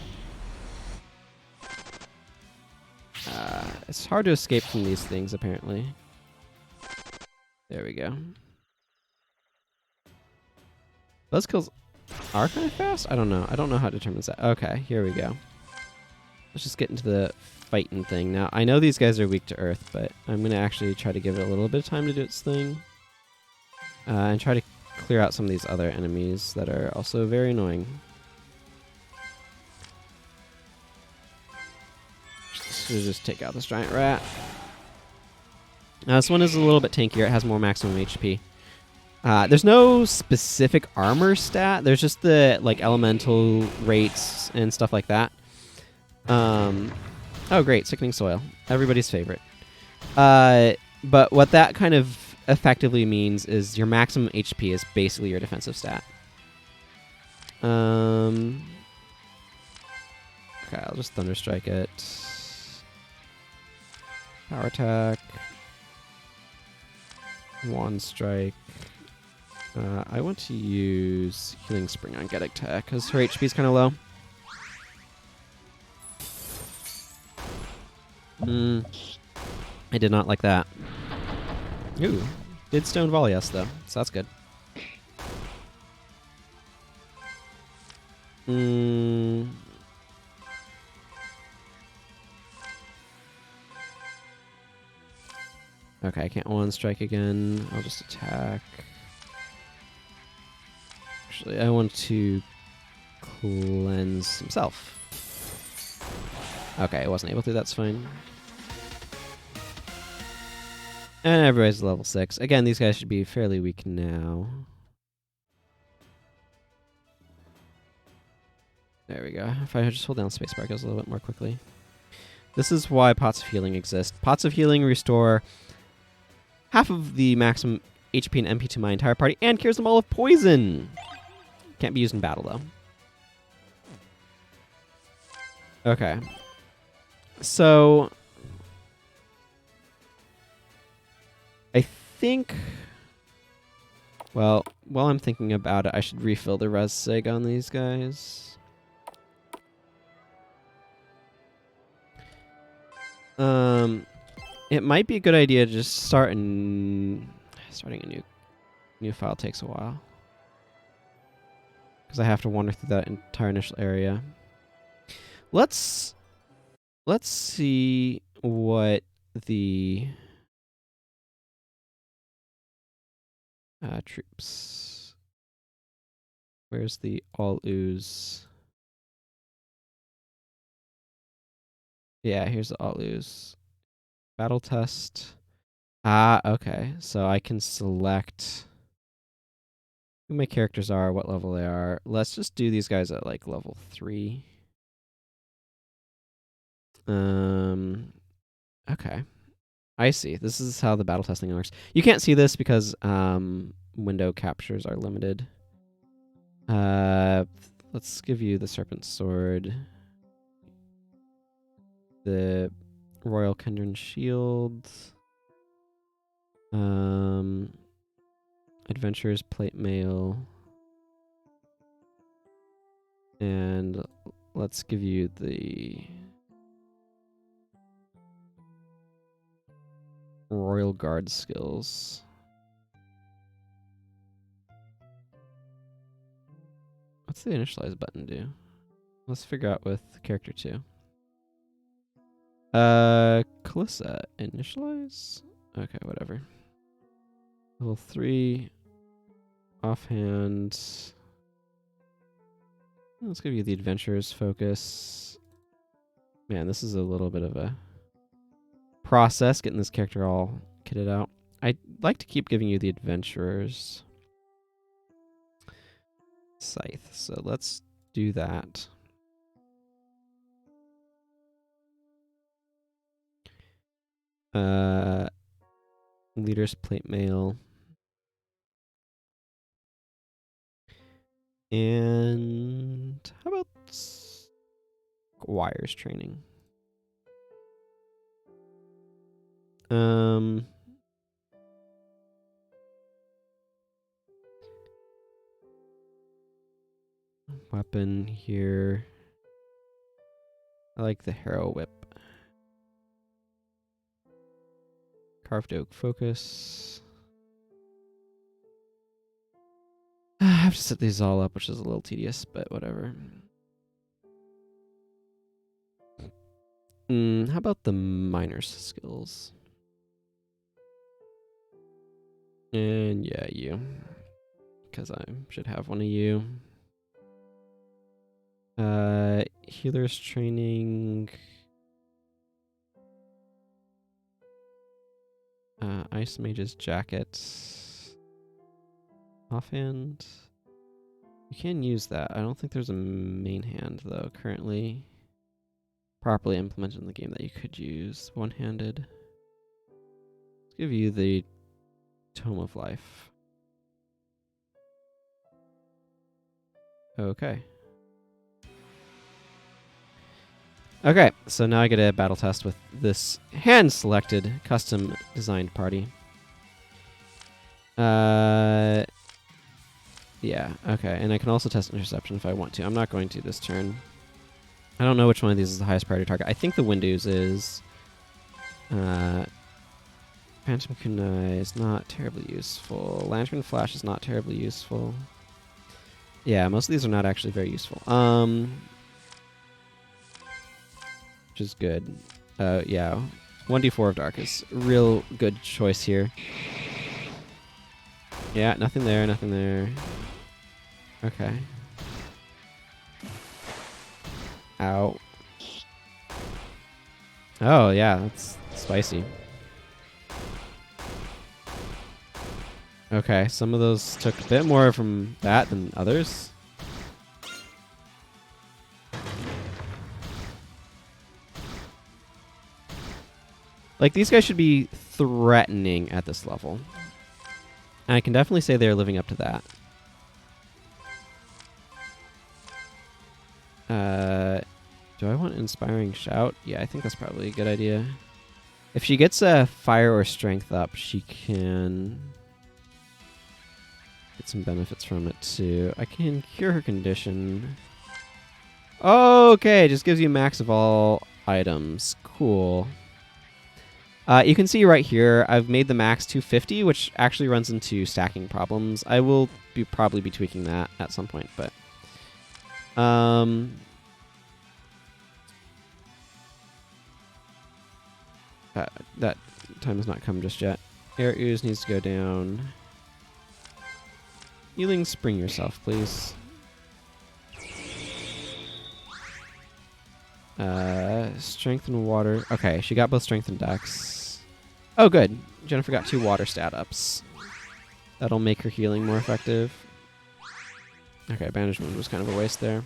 it's hard to escape from these things, apparently. There we go. Those kills are kind of fast? I don't know. I don't know how it determines that. Okay, here we go. Let's just get into the fighting thing. Now, I know these guys are weak to Earth, but I'm going to actually try to give it a little bit of time to do its thing. And try to clear out some of these other enemies that are also very annoying. So just take out this giant rat. Now, this one is a little bit tankier. It has more maximum HP. There's no specific armor stat. There's just the like elemental rates and stuff like that. Oh, great. Sickening Soil. Everybody's favorite. But what that kind of effectively means is your maximum HP is basically your defensive stat. Okay, I'll just Thunderstrike it. Power Attack. Wand Strike. I want to use Healing Spring on Getic Tech because her HP is kind of low. I did not like that. Ooh. Did Stone Volley us, though, so that's good. Mm. Okay, I can't one strike again. I'll just attack. Actually, I want to cleanse himself. Okay, I wasn't able to. That's fine. And everybody's level 6. Again, these guys should be fairly weak now. There we go. If I just hold down spacebar, it goes a little bit more quickly. This is why Pots of Healing exist. Pots of Healing restore half of the maximum HP and MP to my entire party and cures them all of poison. Can't be used in battle, though. Okay. So I think, well, while I'm thinking about it, I should refill the res sig on these guys. It might be a good idea to just starting a new file takes a while, because I have to wander through that entire initial area. Let's see what the troops. Where's the all ooze? Yeah, here's the all ooze. Battle test. Ah, okay. So I can select who my characters are, what level they are. Let's just do these guys at like level 3. Okay. I see. This is how the battle testing works. You can't see this because window captures are limited. Let's give you the Serpent Sword. The Royal Kendron Shield. Adventurers Plate Mail. And let's give you the Royal Guard skills. What's the initialize button do? Let's figure out with character 2. Calissa, initialize? Okay, whatever. Level 3. Offhand. Let's give you the adventurers focus. Man, this is a little bit of a process getting this character all kitted out. I'd like to keep giving you the adventurers. Scythe. So let's do that. Leaders plate mail. And how about Squire's training? Weapon here. I like the Harrow Whip. Carved Oak focus. I have to set these all up, which is a little tedious, but whatever. How about the miner's skills? And yeah, you. Because I should have one of you. Healer's training. Ice Mage's jacket. Offhand. You can use that. I don't think there's a main hand, though, currently properly implemented in the game that you could use one-handed. Let's give you the Tome of Life. Okay. Okay, so now I get a battle test with this hand-selected, custom-designed party. Yeah, okay, and I can also test interception if I want to. I'm not going to this turn. I don't know which one of these is the highest priority target. I think the Windows is. Phantom Kunai is not terribly useful. Lantern Flash is not terribly useful. Yeah, most of these are not actually very useful. Which is good. Yeah. 1d4 of dark is a real good choice here. Yeah, nothing there, nothing there. Okay. Ow. Oh, yeah, that's spicy. Okay, some of those took a bit more from that than others. Like, these guys should be threatening at this level. And I can definitely say they're living up to that. Do I want Inspiring Shout? Yeah, I think that's probably a good idea. If she gets a Fire or Strength up, she can get some benefits from it too. I can cure her condition. Okay, just gives you max of all items. Cool. You can see right here, I've made the max 250, which actually runs into stacking problems. I will probably be tweaking that at some point, but that time has not come just yet. Air Ooze needs to go down. Healing Spring yourself, please. Strength and water. Okay, she got both strength and dex. Oh, good. Jennifer got 2 water stat ups. That'll make her healing more effective. Okay, Bandage Wound was kind of a waste there.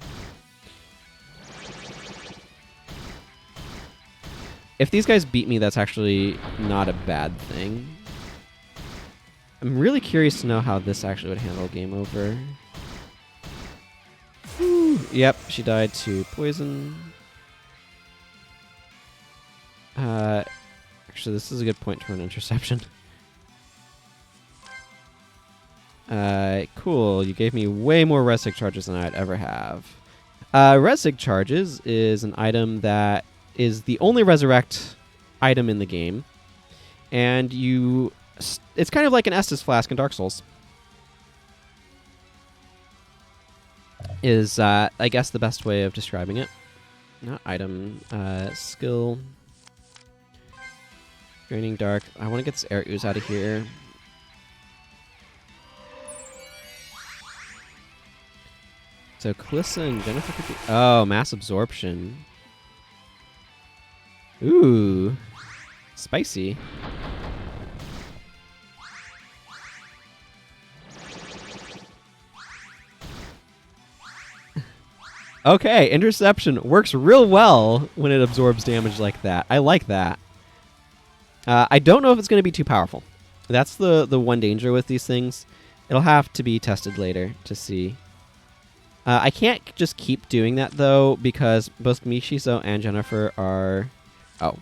If these guys beat me, that's actually not a bad thing. I'm really curious to know how this actually would handle game over. Whew. Yep, she died to poison. Actually, this is a good point for an interception. Cool. You gave me way more Resig charges than I'd ever have. Resig charges is an item that is the only resurrect item in the game. And it's kind of like an Estus Flask in Dark Souls. Is, I guess, the best way of describing it. Not item, skill. Draining Dark. I want to get this Air Ooze out of here. So Kalissa and Jennifer could be... Oh, Mass Absorption. Ooh. Spicy. Okay, Interception works real well when it absorbs damage like that. I like that. I don't know if it's going to be too powerful. That's the one danger with these things. It'll have to be tested later to see. I can't just keep doing that, though, because both Mishizo and Jennifer are... Oh.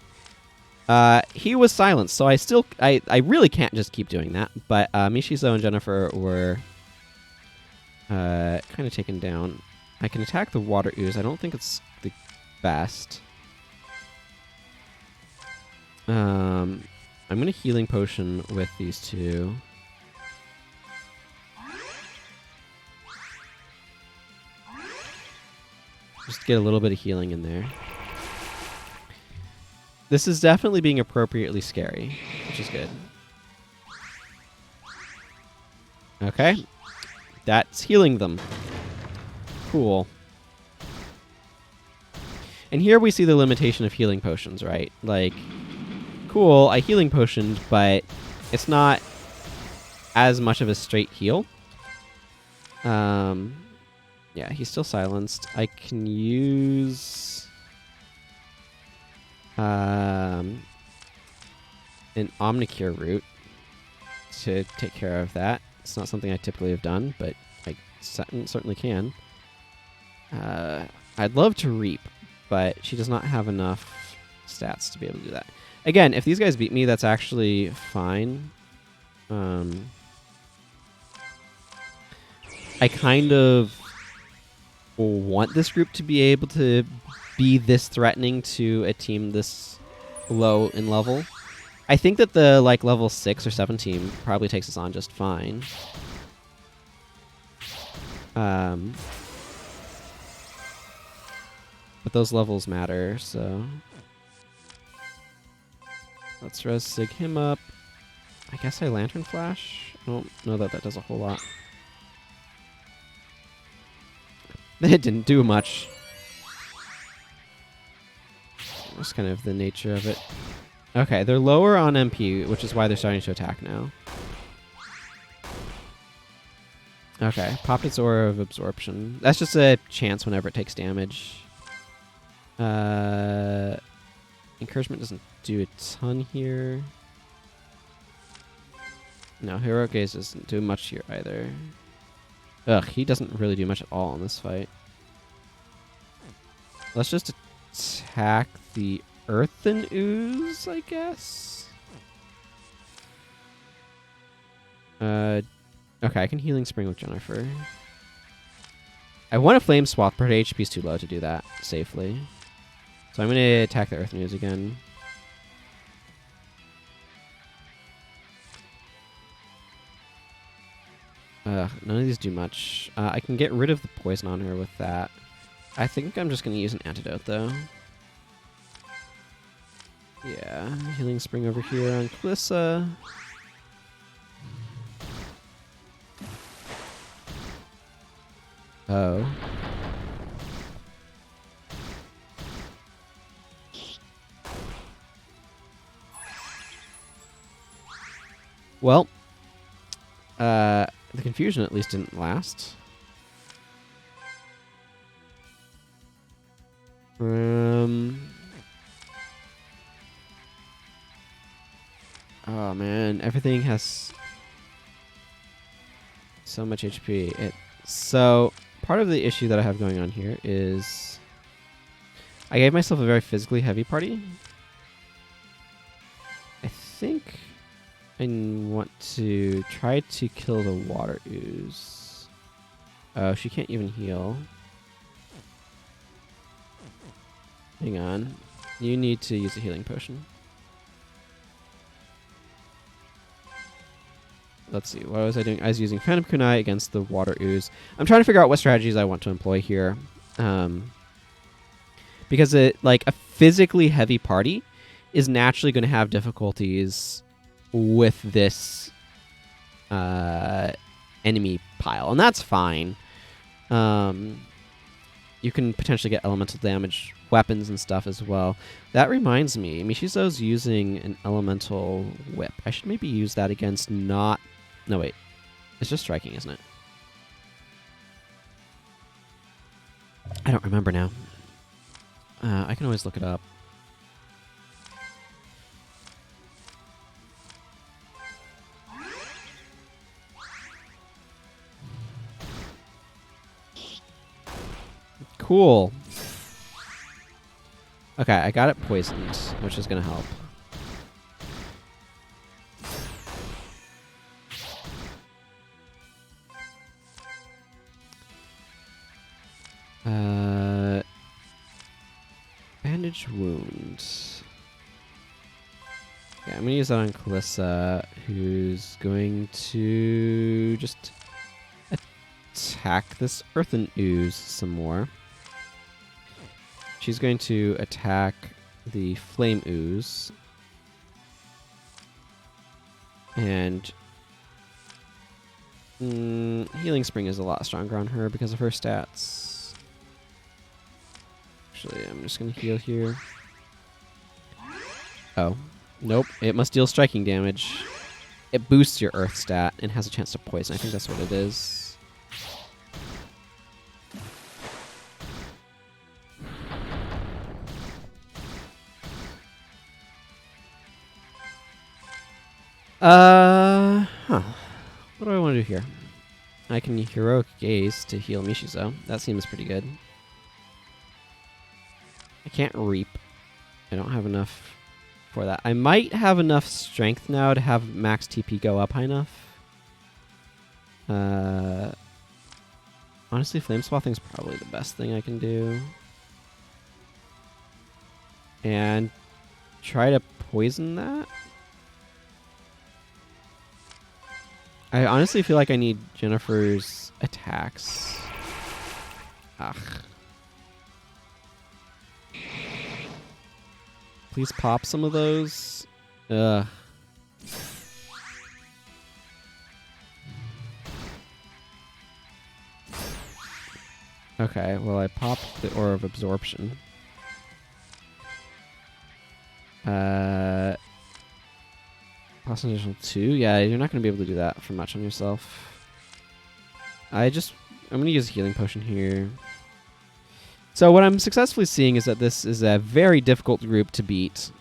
He was silenced, so I really can't just keep doing that. But Mishizo and Jennifer were kind of taken down. I can attack the Water Ooze. I don't think it's the best. I'm going to Healing Potion with these two. Just get a little bit of healing in there. This is definitely being appropriately scary, which is good. Okay. That's healing them. Cool. And here we see the limitation of healing potions, right? Like, cool, I healing potioned, but it's not as much of a straight heal. Yeah, he's still silenced. I can use an Omnicure root to take care of that. It's not something I typically have done, but I certainly can. I'd love to Reap, but she does not have enough stats to be able to do that. Again, if these guys beat me, that's actually fine. I kind of want this group to be able to be this threatening to a team this low in level. I think that the level 6 or 7 team probably takes us on just fine. But those levels matter, so let's res sig him up. I guess I Lantern Flash. I don't know that that does a whole lot. It didn't do much. That's kind of the nature of it. Okay, they're lower on MP, which is why they're starting to attack now. Okay, popped its Aura of Absorption. That's just a chance whenever it takes damage. Encouragement doesn't do a ton here. No, Heroic Gaze doesn't do much here either. Ugh, he doesn't really do much at all in this fight. Let's just attack the Earthen Ooze, I guess. Okay, I can Healing Spring with Jennifer. I want a Flame Swath, but her HP is too low to do that safely. So I'm going to attack the Earthen Ooze again. None of these do much. I can get rid of the poison on her with that. I think I'm just going to use an antidote, though. Yeah, Healing Spring over here on Kalissa. Oh. Well, the confusion at least didn't last. Oh man, everything has so much HP. So part of the issue that I have going on here is I gave myself a very physically heavy party. I think I want to try to kill the Water Ooze. Oh, she can't even heal. Hang on. You need to use a healing potion. Let's see. What was I doing? I was using Phantom Kunai against the Water Ooze. I'm trying to figure out what strategies I want to employ here. Because like a physically heavy party is naturally going to have difficulties with this enemy pile, and that's fine. You can potentially get elemental damage weapons and stuff as well. That reminds me, Mishizo's using an elemental whip. I should maybe use that against not... No, wait. It's just striking, isn't it? I don't remember now. I can always look it up. Cool. Okay, I got it poisoned, which is going to help. Bandage wounds. Yeah, I'm going to use that on Kalissa, who's going to just attack this Earthen Ooze some more. She's going to attack the Flame Ooze. And Healing Spring is a lot stronger on her because of her stats. Actually, I'm just going to heal here. Oh. Nope. It must deal striking damage. It boosts your Earth stat and has a chance to poison. I think that's what it is. What do I want to do here? I can Heroic Gaze to heal Mishizo. That seems pretty good. I can't Reap. I don't have enough for that. I might have enough strength now to have max TP go up high enough. Honestly, Flame Swathing is probably the best thing I can do. And try to poison that. I honestly feel like I need Jennifer's attacks. Ugh. Please pop some of those. Ugh. Okay, well I popped the Aura of Absorption. Plus an additional 2? Yeah, you're not going to be able to do that for much on yourself. I'm going to use a healing potion here. So what I'm successfully seeing is that this is a very difficult group to beat.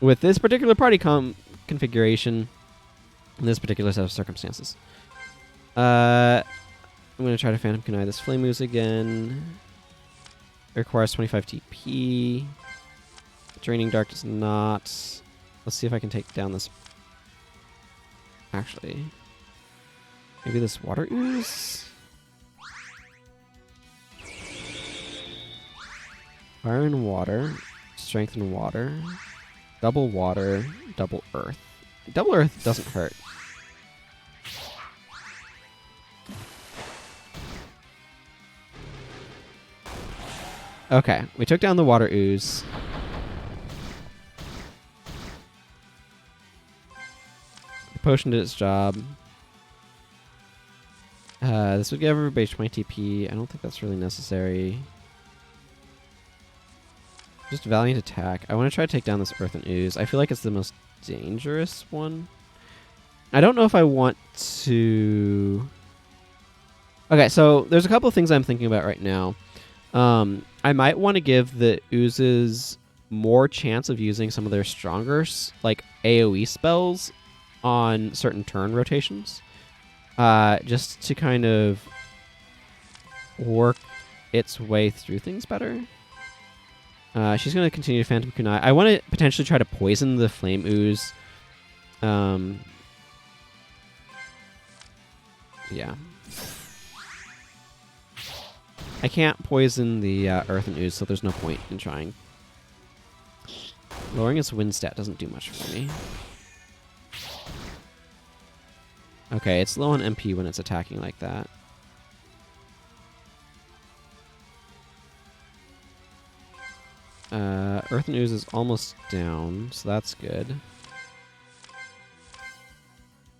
With this particular party configuration, in this particular set of circumstances. I'm going to try to Phantom Kunai this Flame Ooze again. It requires 25 TP. Draining Dark does not. Let's see if I can take down this. Actually, maybe this Water Ooze? Fire and Water. Strength and Water. Double Water. Double Earth. Double Earth doesn't hurt. Okay, we took down the Water Ooze. The potion did its job. This would give everybody 20 TP. I don't think that's really necessary. Just Valiant Attack. I want to try to take down this Earthen Ooze. I feel like it's the most dangerous one. I don't know if I want to... Okay, so there's a couple of things I'm thinking about right now. I might want to give the oozes more chance of using some of their stronger, like AoE spells on certain turn rotations, just to kind of work its way through things better. She's going to continue to Phantom Kunai. I want to potentially try to poison the Flame Ooze. Yeah. I can't poison the Earthen Ooze, so there's no point in trying. Lowering its wind stat doesn't do much for me. Okay, it's low on MP when it's attacking like that. Earthen Ooze is almost down, so that's good.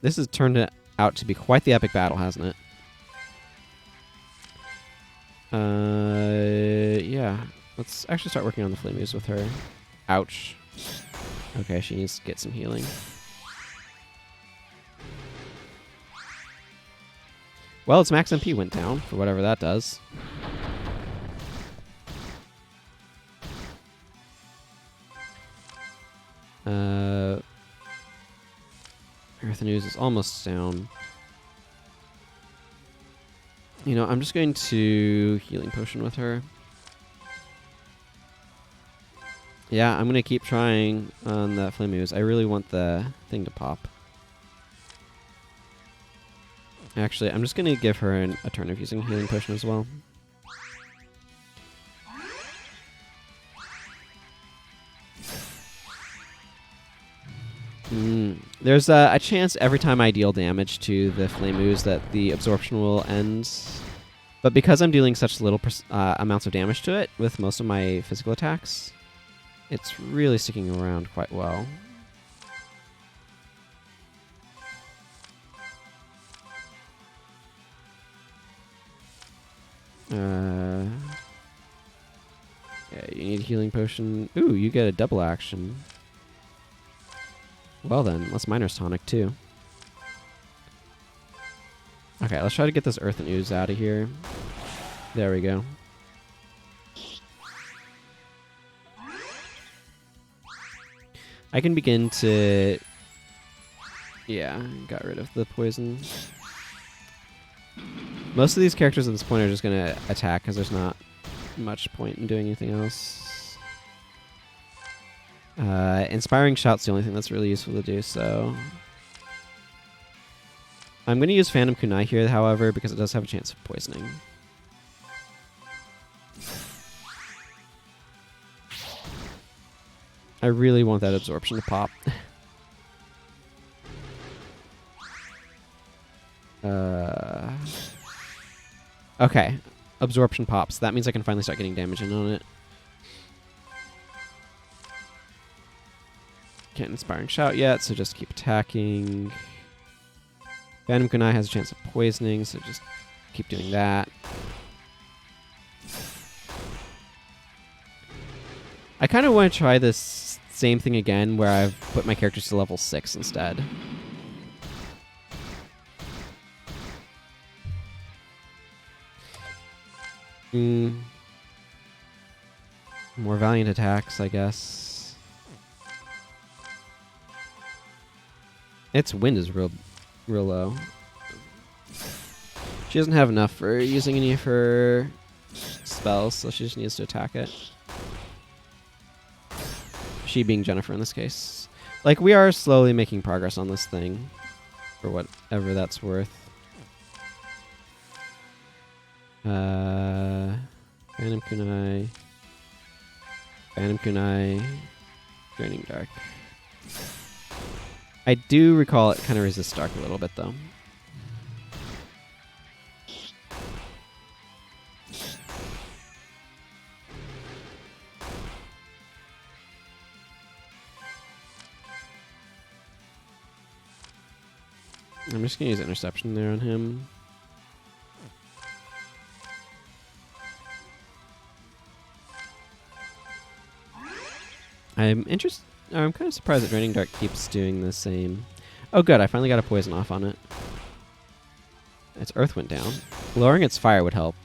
This has turned out to be quite the epic battle, hasn't it? Yeah. Let's actually start working on the Flame Ooze with her. Ouch. Okay, she needs to get some healing. Well, its max MP went down, for whatever that does. Earthen Ooze is almost down. You know, I'm just going to Healing Potion with her. Yeah, I'm going to keep trying on that Flame Ooze. I really want the thing to pop. Actually, I'm just going to give her a turn of using Healing Potion as well. There's a chance every time I deal damage to the Flame Ooze that the absorption will end. But because I'm dealing such little amounts of damage to it with most of my physical attacks, it's really sticking around quite well. Yeah, you need a Healing Potion. Ooh, you get a double action. Well then, let's Miner's Tonic too. Okay, let's try to get this Earthen Ooze out of here. There we go. I can begin to... Yeah, got rid of the poison. Most of these characters at this point are just going to attack because there's not much point in doing anything else. Inspiring Shout's the only thing that's really useful to do, so... I'm going to use Phantom Kunai here, however, because it does have a chance of poisoning. I really want that absorption to pop. Okay. absorption pops. That means I can finally start getting damage in on it. Can't Inspiring Shout yet, so just keep attacking. Phantom Kunai has a chance of poisoning, so just keep doing that. I kind of want to try this same thing again, where I've put my characters to level 6 instead. More Valiant attacks, I guess. Its wind is real low. She doesn't have enough for using any of her spells, so she just needs to attack it. She being Jennifer in this case. Like, we are slowly making progress on this thing, for whatever that's worth. Phantom Kunai. Phantom Kunai. Draining Dark. I do recall it kind of resists Dark a little bit, though. I'm just going to use Interception there on him. I'm kind of surprised that Draining Dark keeps doing the same. Oh, good. I finally got a poison off on it. Its Earth went down. Lowering its fire would help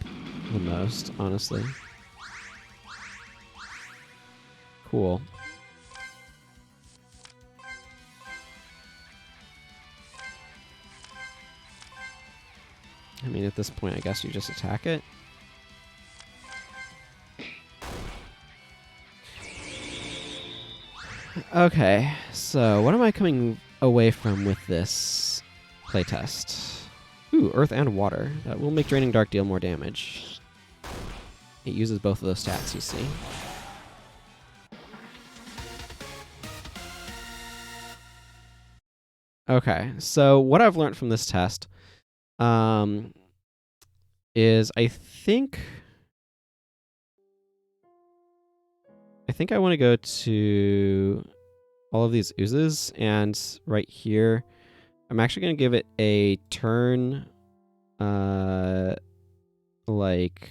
the most, honestly. Cool. I mean, at this point, I guess you just attack it. Okay, so what am I coming away from with this playtest? Ooh, Earth and Water. That will make Draining Dark deal more damage. It uses both of those stats, you see. Okay, so what I've learned from this test is I think I want to go to all of these oozes, and right here, I'm actually going to give it a turn, like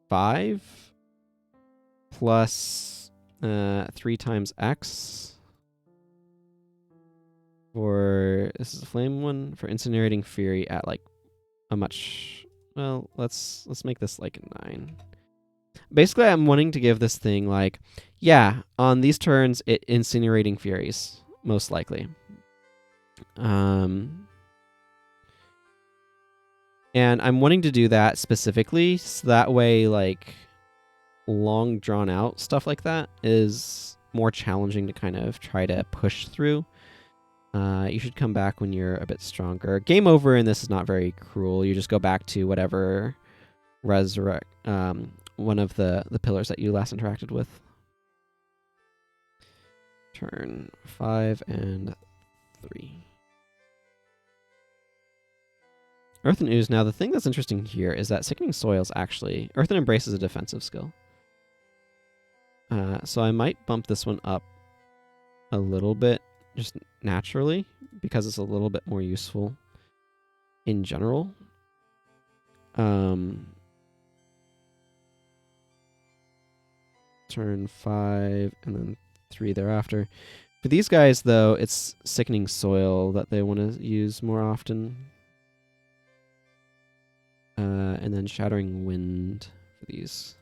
5 plus 3 times X. For this is a flame one for Incinerating Fury at like a much, well, let's make this like a 9. Basically, I'm wanting to give this thing like, yeah, on these turns it Incinerating Furies most likely. And I'm wanting to do that specifically so that way like long drawn out stuff like that is more challenging to kind of try to push through. You should come back when you're a bit stronger. Game over, and this is not very cruel. You just go back to whatever resurrect one of the pillars that you last interacted with. Turn 5 and 3. Earth and Ooze. Now, the thing that's interesting here is that Sickening Soils actually... Earth and Embrace is a defensive skill. So I might bump this one up a little bit, just naturally, because it's a little bit more useful in general. Turn 5 and then 3 thereafter. For these guys, though, it's Sickening Soil that they want to use more often. And then Shattering Wind for these.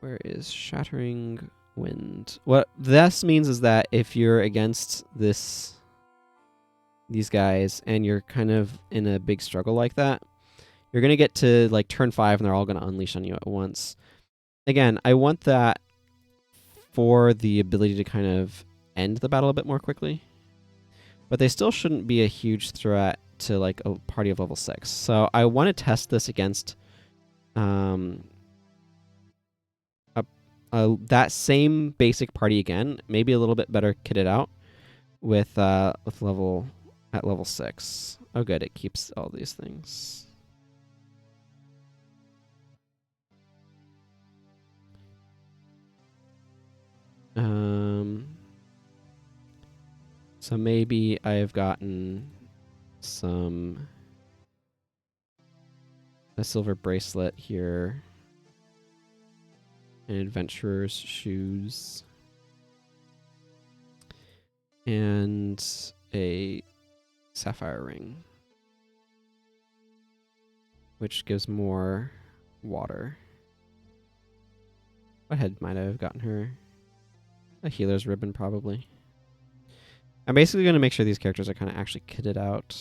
Where is Shattering Wind? What this means is that if you're against these guys and you're kind of in a big struggle like that, you're going to get to like turn 5 and they're all going to unleash on you at once. Again, I want that for the ability to kind of end the battle a bit more quickly. But they still shouldn't be a huge threat to like a party of level 6. So I want to test this against that same basic party again, maybe a little bit better kitted out with level at level 6. Oh good, it keeps all these things. So maybe I've gotten a silver bracelet here, an adventurer's shoes, and a sapphire ring, which gives more water. What head might I have gotten her? A healer's ribbon, probably. I'm basically going to make sure these characters are kind of actually kitted out.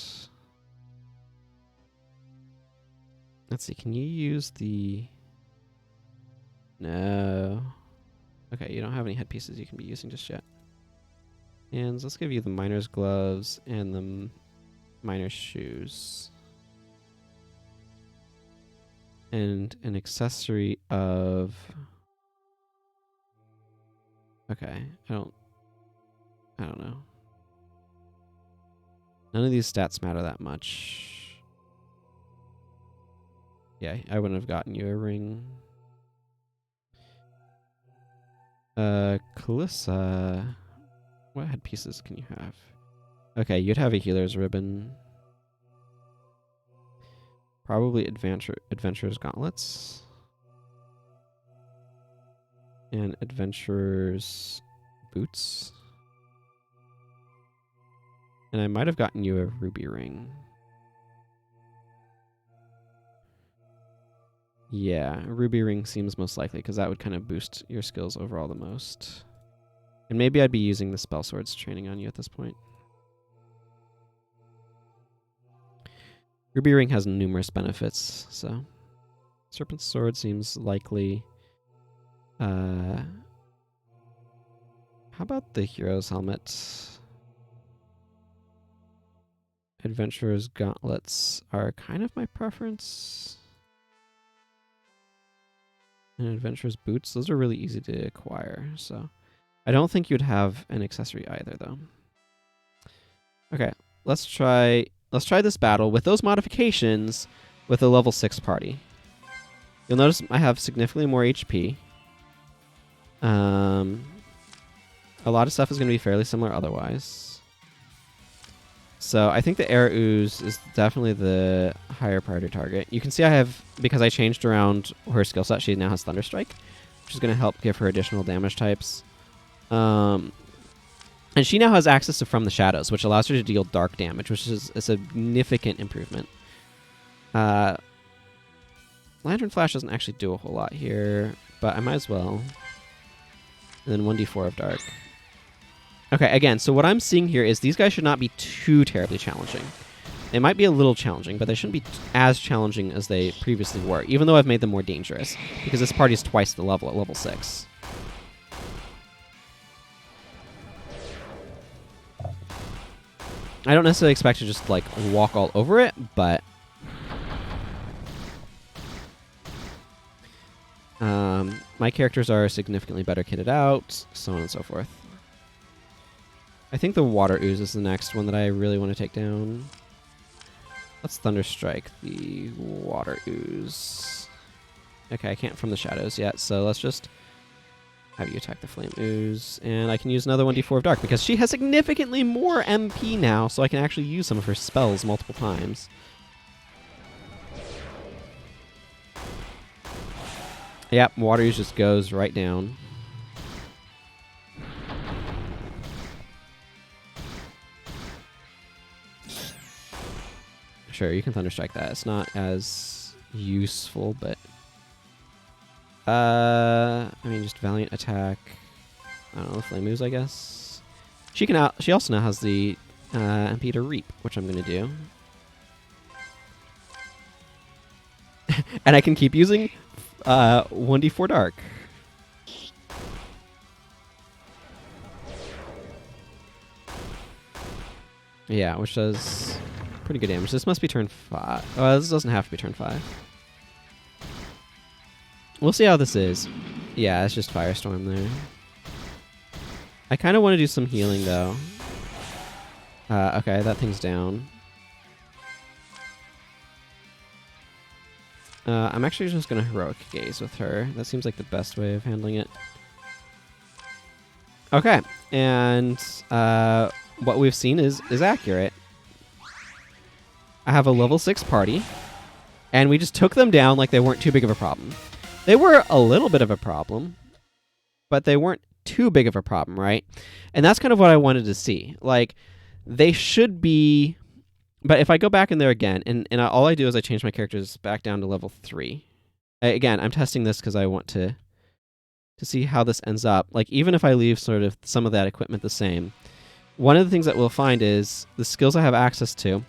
Let's see, can you use the... No. Okay, you don't have any headpieces you can be using just yet. And let's give you the miner's gloves and the miner's shoes. And an accessory of... Okay, I don't know. None of these stats matter that much. Yeah, I wouldn't have gotten you a ring. Kalissa, what headpieces can you have? Okay, you'd have a healer's ribbon. Probably adventurer's gauntlets. And adventurer's boots. And I might have gotten you a ruby ring. Yeah, a ruby ring seems most likely, because that would kind of boost your skills overall the most. And maybe I'd be using the spell swords training on you at this point. Ruby ring has numerous benefits, so... Serpent's sword seems likely. How about the hero's helmet? Adventurer's gauntlets are kind of my preference. And adventurer's boots, those are really easy to acquire, so I don't think you'd have an accessory either though. Okay, let's try this battle with those modifications with a level 6 party. You'll notice I have significantly more HP. A lot of stuff is going to be fairly similar otherwise. So I think the air ooze is definitely the higher priority target. You can see I have, because I changed around her skill set, she now has Thunder Strike, which is going to help give her additional damage types. And she now has access to From the Shadows, which allows her to deal dark damage, which is a significant improvement. Lantern Flash doesn't actually do a whole lot here, but I might as well. And then 1d4 of dark. Okay, again, so what I'm seeing here is these guys should not be too terribly challenging. They might be a little challenging, but they shouldn't be as challenging as they previously were, even though I've made them more dangerous, because this party is twice the level at level 6. I don't necessarily expect to just, like, walk all over it, but... my characters are significantly better kitted out, so on and so forth. I think the water ooze is the next one that I really want to take down. Let's Thunder Strike the water ooze. Okay, I can't From the Shadows yet, so let's just have you attack the flame ooze. And I can use another 1d4 of dark, because she has significantly more MP now, so I can actually use some of her spells multiple times. Yep, water ooze just goes right down. Sure, you can Thunder Strike that. It's not as useful, but... I mean, just Valiant Attack. I don't know, Flame Ooze, I guess. She also now has the MP to Reap, which I'm going to do. And I can keep using 1d4 Dark. Yeah, which does pretty good damage. This must be turn 5. Oh, this doesn't have to be turn 5. We'll see how this is. Yeah, it's just Firestorm there. I kind of want to do some healing, though. Okay, that thing's down. I'm actually just gonna heroic gaze with her. That seems like the best way of handling it. Okay, and what we've seen is accurate. I have a level 6 party, and we just took them down like they weren't too big of a problem. They were a little bit of a problem, but they weren't too big of a problem, right? And that's kind of what I wanted to see. Like, they should be... But if I go back in there again, and all I do is I change my characters back down to level 3. Again, I'm testing this because I want to see how this ends up. Like, even if I leave sort of some of that equipment the same, one of the things that we'll find is the skills I have access to.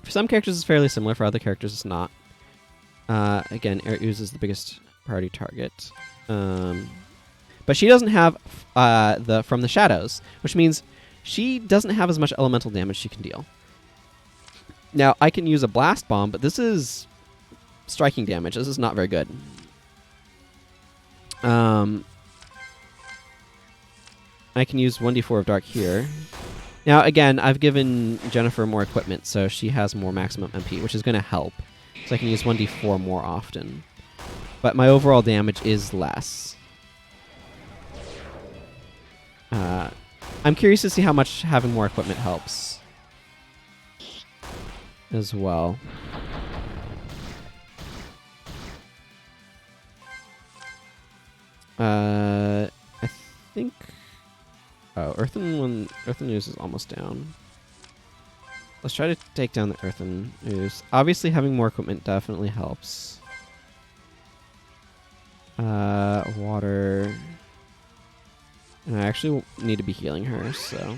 For some characters, it's fairly similar. For other characters, it's not. Again, Air Ooze is the biggest priority target. But she doesn't have the From the Shadows, which means she doesn't have as much elemental damage she can deal. Now, I can use a Blast Bomb, but this is striking damage. This is not very good. I can use 1d4 of Dark here. Now, again, I've given Jennifer more equipment, so she has more maximum MP, which is going to help. So I can use 1d4 more often. But my overall damage is less. I'm curious to see how much having more equipment helps as well. I think... Oh, Earthen Ooze is almost down. Let's try to take down the Earthen Ooze. Obviously, having more equipment definitely helps. Water... And I actually need to be healing her, so...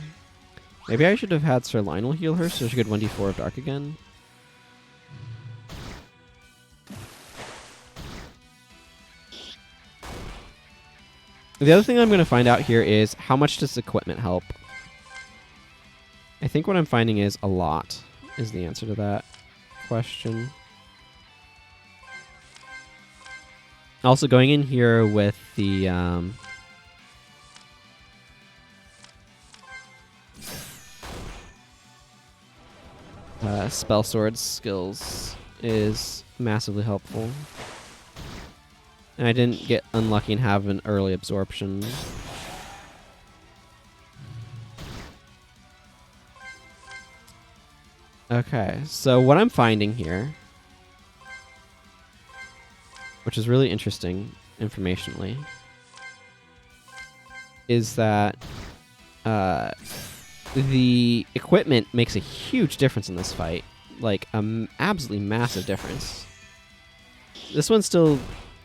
Maybe I should have had Sir Lionel heal her so she could 1d4 of Dark again. The other thing I'm going to find out here is how much does equipment help? I think what I'm finding is a lot is the answer to that question. Also going in here with the... Spell Sword skills is massively helpful. And I didn't get unlucky and have an early absorption. Okay, so what I'm finding here, which is really interesting informationally, is that the equipment makes a huge difference in this fight. Like, an absolutely massive difference. This one's still...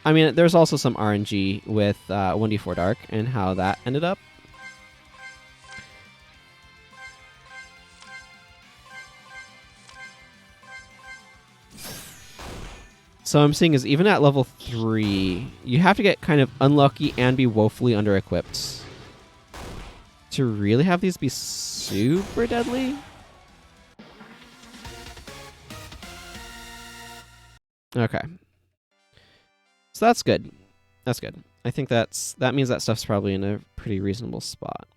I mean, there's also some RNG with 1d4 Dark and how that ended up. So I'm seeing is even at level 3, you have to get kind of unlucky and be woefully under-equipped to really have these be super deadly. Okay. So that's good. That's good. I think that means that stuff's probably in a pretty reasonable spot.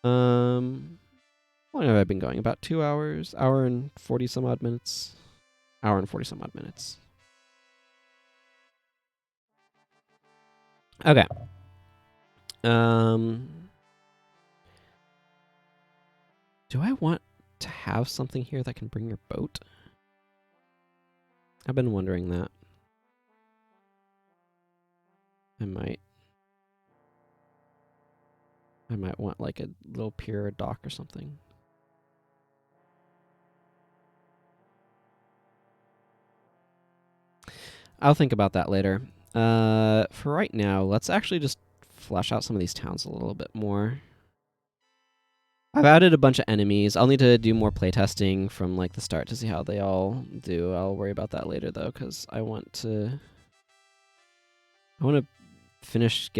How long have I been going? About 2 hours? Hour and 40 some odd minutes? Hour and 40 some odd minutes. Okay. Do I want to have something here that can bring your boat? I've been wondering that. I might want like a little pier or dock or something. I'll think about that later. For right now, let's actually just flesh out some of these towns a little bit more. I've added a bunch of enemies. I'll need to do more playtesting from like the start to see how they all do. I'll worry about that later though, because I want to finish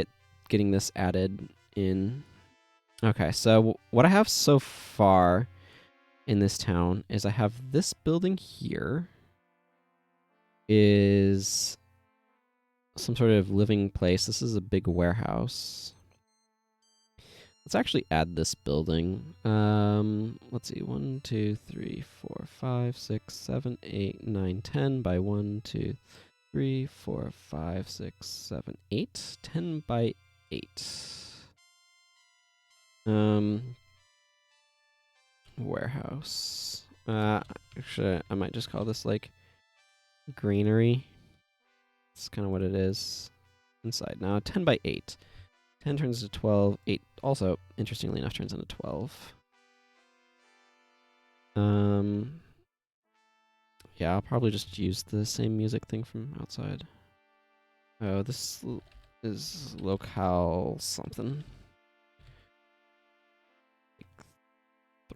getting this added in. Okay, so what I have so far in this town is I have this building here is some sort of living place. This is a big warehouse. Let's actually add this building. let's see, 1, 2, 3, 4, 5, 6, 7, 8, 9, 10 by 1, 2, 3, 4, 5, 6, 7, 8. 10 by 8. Warehouse. Actually, I might just call this like greenery. That's kind of what it is inside now. 10 by 8. 10 turns into 12. 8 also, interestingly enough, turns into 12. Yeah, I'll probably just use the same music thing from outside. Oh, this is locale something. Like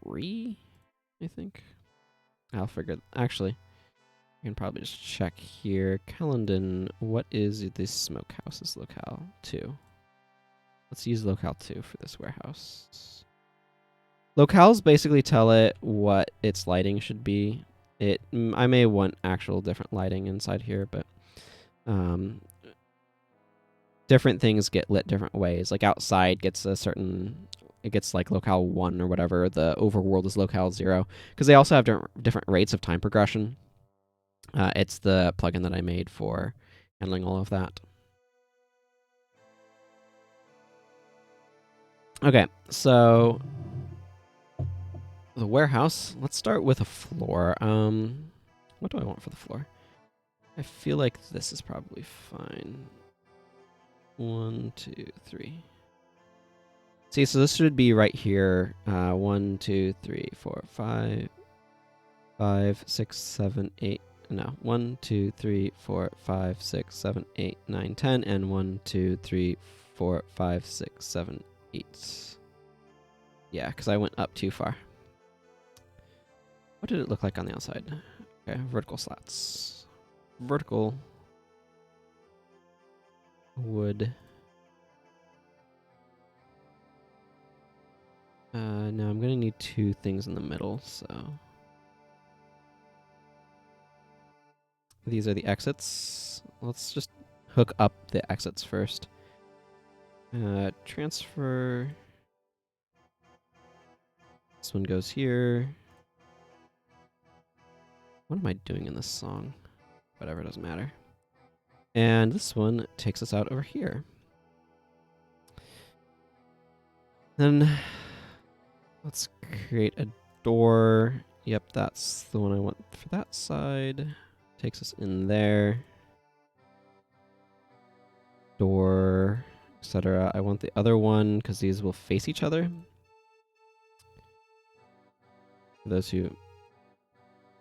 3, I think. I'll figure. Actually, I can probably just check here. Calendon, what is this smokehouse's locale 2? Let's use locale 2 for this warehouse. Locales basically tell it what its lighting should be. I may want actual different lighting inside here, but different things get lit different ways. Like outside gets it gets like locale 1 or whatever. The overworld is locale 0 because they also have different rates of time progression. It's the plugin that I made for handling all of that. Okay, so the warehouse. Let's start with a floor. What do I want for the floor? I feel like this is probably fine. 1, 2, 3. See, so this should be right here. 1, 2, 3, 4, 5, 5, 6, 7, 8. No, 1, 2, 3, 4, 5, 6, 7, 8, 9, 10, and 1, 2, 3, 4, 5, 6, 7, 8. Yeah, because I went up too far. What did it look like on the outside? Okay, vertical slats. Vertical wood. No, I'm gonna need 2 things in the middle, so these are the exits. Let's just hook up the exits first. Transfer. This one goes here. What am I doing in this song? Whatever, doesn't matter. And this one takes us out over here. Then let's create a door. Yep, that's the one I want for that side. Takes us in there. Door, etc. I want the other one because these will face each other. For those who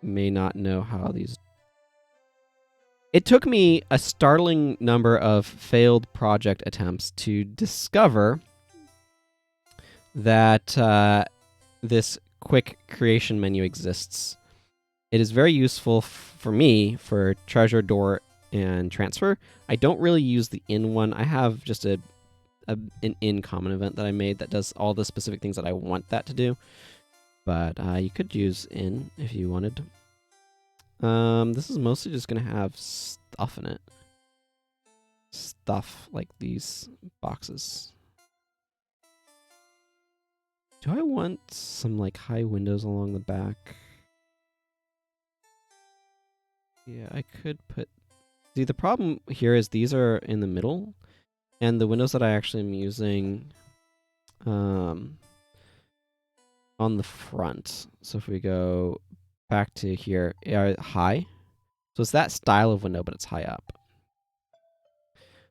may not know how these... It took me a startling number of failed project attempts to discover that this quick creation menu exists. It is very useful for me for treasure, door, and transfer. I don't really use the in one. I have just an in common event that I made that does all the specific things that I want that to do. But you could use in if you wanted. This is mostly just going to have stuff in it. Stuff like these boxes. Do I want some like high windows along the back? Yeah, I could put... See, the problem here is these are in the middle, and the windows that I actually am using on the front. So if we go back to here, are high. So it's that style of window, but it's high up.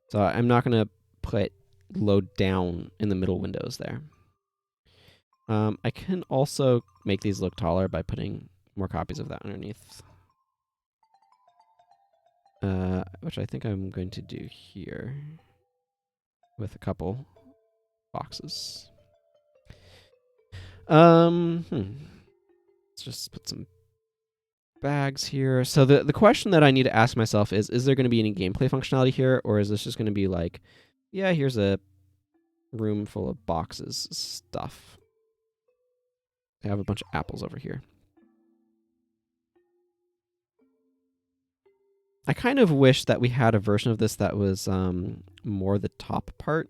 So I'm not going to put low down in the middle windows there. I can also make these look taller by putting more copies of that underneath. Which I think I'm going to do here with a couple boxes. Let's just put some bags here. So the question that I need to ask myself is there going to be any gameplay functionality here, or is this just going to be like, yeah, here's a room full of boxes stuff. I have a bunch of apples over here. I kind of wish that we had a version of this that was more the top part.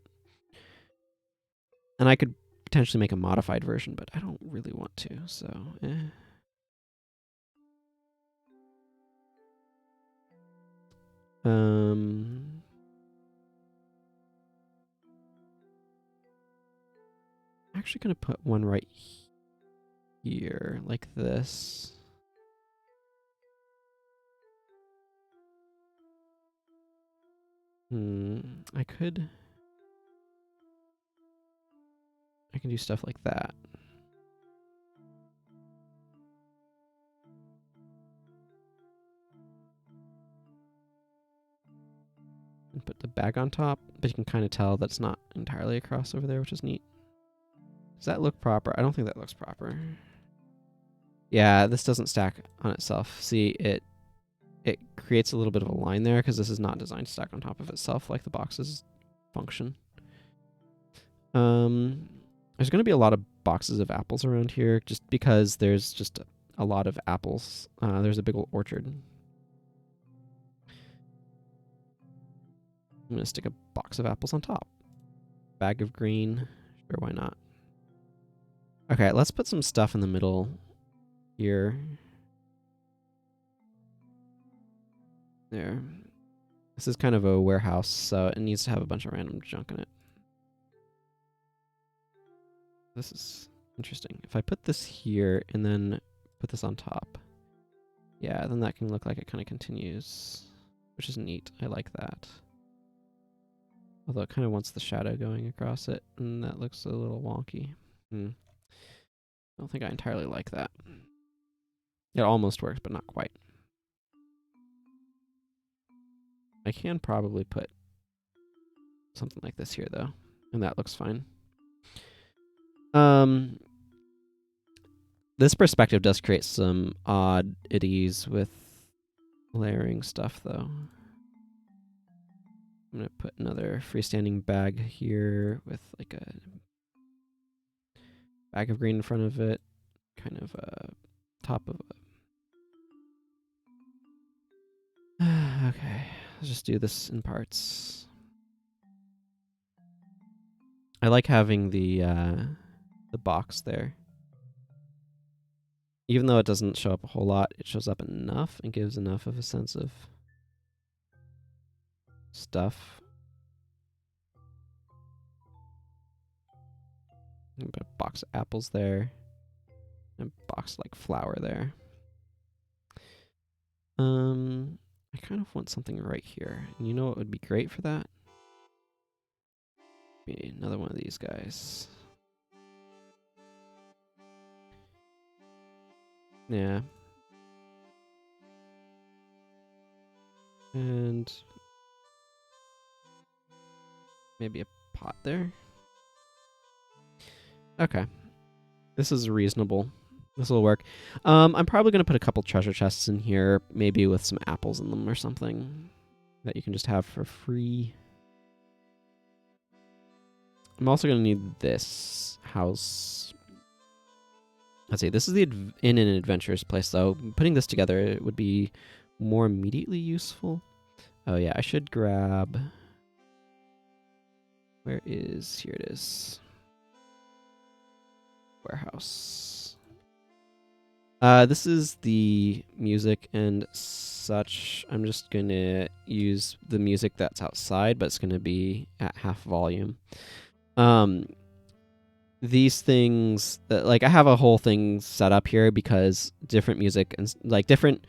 And I could potentially make a modified version, but I don't really want to, so I'm actually going to put one right here, like this. I can do stuff like that. And put the bag on top, but you can kind of tell that's not entirely across over there, which is neat. Does that look proper? I don't think that looks proper. Yeah, this doesn't stack on itself. See, it creates a little bit of a line there because this is not designed to stack on top of itself like the boxes function. There's going to be a lot of boxes of apples around here just because there's just a lot of apples. There's a big old orchard. I'm going to stick a box of apples on top. Bag of green. Sure, why not? Okay, let's put some stuff in the middle here. There. This is kind of a warehouse, so it needs to have a bunch of random junk in it. This is interesting. If I put this here and then put this on top, yeah, then that can look like it kind of continues, which is neat. I like that. Although it kind of wants the shadow going across it, and that looks a little wonky. I don't think I entirely like that. It almost works, but not quite. I can probably put something like this here, though, and that looks fine. This perspective does create some oddities with layering stuff, though. I'm going to put another freestanding bag here with like a bag of green in front of it, kind of a top of a... Okay, let's just do this in parts. I like having the box there. Even though it doesn't show up a whole lot, it shows up enough and gives enough of a sense of stuff. Put a box of apples there. And a box like flour there. I kind of want something right here. And you know what would be great for that? Be another one of these guys. Yeah. And maybe a pot there. Okay. This is reasonable. This will work. I'm probably going to put a couple treasure chests in here, maybe with some apples in them or something that you can just have for free. I'm also going to need this house. Let's see. This is the Inn and Adventurers place, though. Putting this together, it would be more immediately useful. Oh, yeah. I should grab... Where is... Here it is. Warehouse. This is the music and such. I'm just going to use the music that's outside, but it's going to be at half volume. These things, like I have a whole thing set up here because different music and like different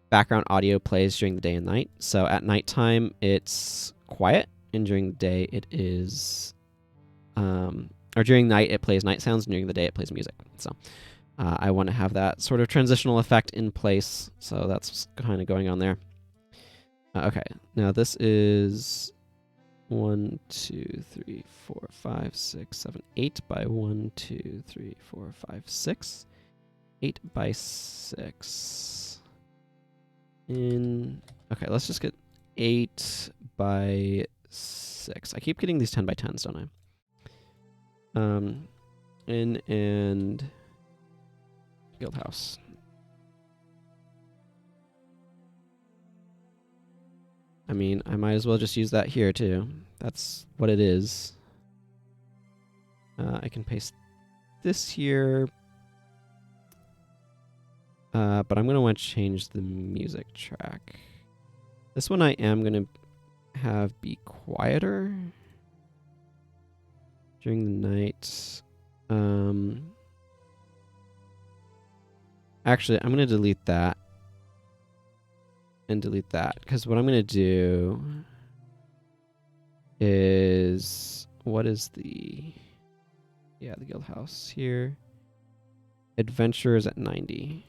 background audio plays during the day and night. So at nighttime, it's quiet, and during the day, it is, or during night, it plays night sounds, and during the day, it plays music. So I want to have that sort of transitional effect in place. So that's kind of going on there. Okay, now this is 1, 2, 3, 4, 5, 6, 7, 8 by 1, 2, 3, 4, 5, 6. 8 by 6. Okay, let's just get 8 by 6. I keep getting these 10 by 10s, don't I? In and guild house. I mean, I might as well just use that here, too. That's what it is. I can paste this here. But I'm going to want to change the music track. This one I am going to have be quieter during the night. Actually, I'm going to delete that. And delete that. Because what I'm going to do is... What is the... Yeah, the guild house here. Adventurers at 90.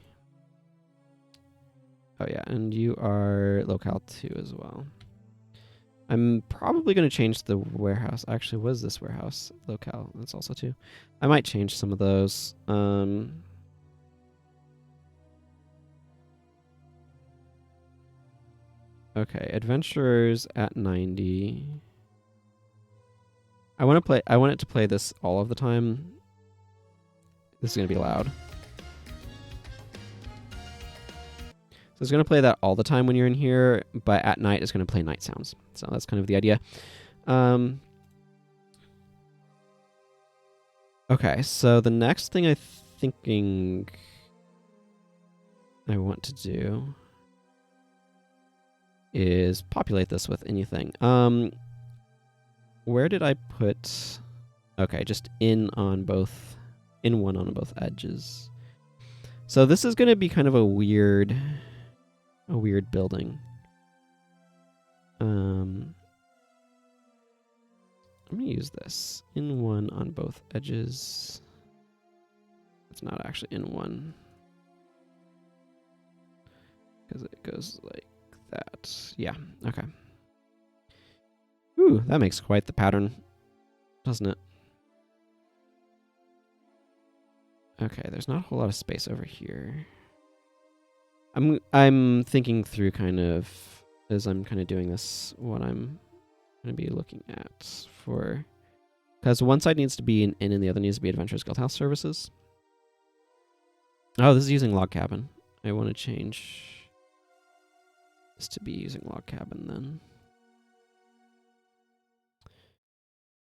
Oh yeah, and you are locale 2 as well. I'm probably going to change the warehouse. Actually, what is this warehouse? Locale, that's also 2. I might change some of those. Okay, adventurers at 90. I want it to play this all of the time. This is going to be loud. So it's going to play that all the time when you're in here, but at night it's going to play night sounds. So that's kind of the idea. Okay, so the next thing I'm thinking I want to do is populate this with anything. Where did I put... Okay, just in one on both edges. So this is going to be kind of a weird building. I'm going to use this. In one on both edges. It's not actually in one. Because it goes like that. Yeah, okay. Ooh, that makes quite the pattern, doesn't it? Okay, there's not a whole lot of space over here. I'm thinking through kind of, as I'm kind of doing this, what I'm going to be looking at for... Because one side needs to be an inn and the other needs to be Adventurers Guild House Services. Oh, this is using Log Cabin. I want to change this to be using Log Cabin then.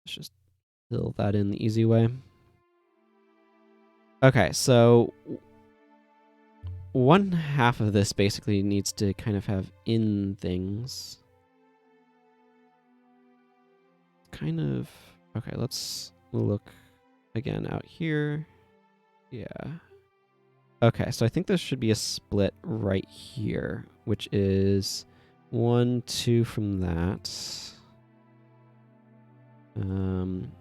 Let's just fill that in the easy way. Okay, so one half of this basically needs to kind of have in things. Kind of... Okay, let's look again out here. Yeah. Okay, so I think there should be a split right here, which is 1, 2 from that. 1,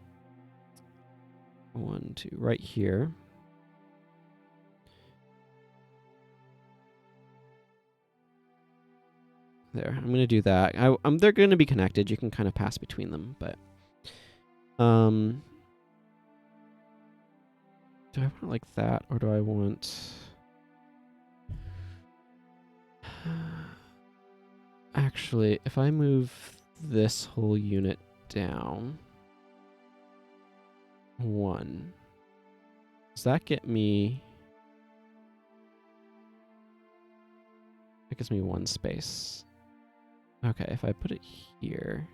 2, right here. There, I'm going to do that. They're going to be connected. You can kind of pass between them, but... do I want it like that, or do I want... Actually, if I move this whole unit down... 1... Does that get me... That gives me 1 space. Okay, if I put it here...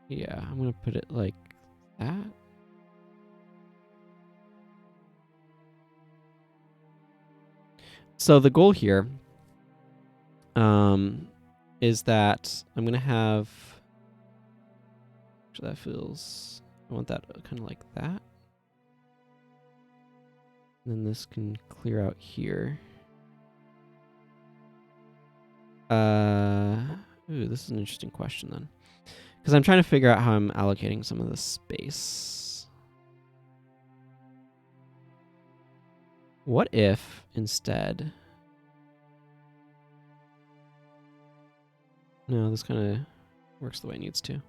Yeah, I'm going to put it like that. So the goal here is that I'm going to have... Actually, that feels... I want that kind of like that. And then this can clear out here. Ooh, this is an interesting question then. Because I'm trying to figure out how I'm allocating some of the space. What if, instead... No, this kind of works the way it needs to.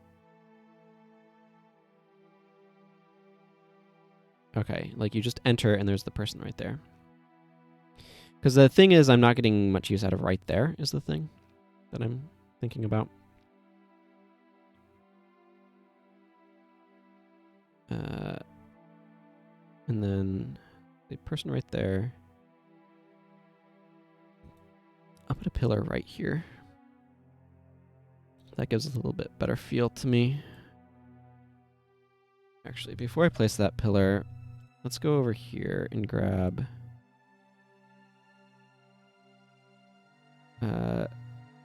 Okay, like you just enter and there's the person right there. Because the thing is, I'm not getting much use out of right there, is the thing that I'm thinking about. And then the person right there. I'll put a pillar right here. That gives a little bit better feel to me. Actually, before I place that pillar, let's go over here and grab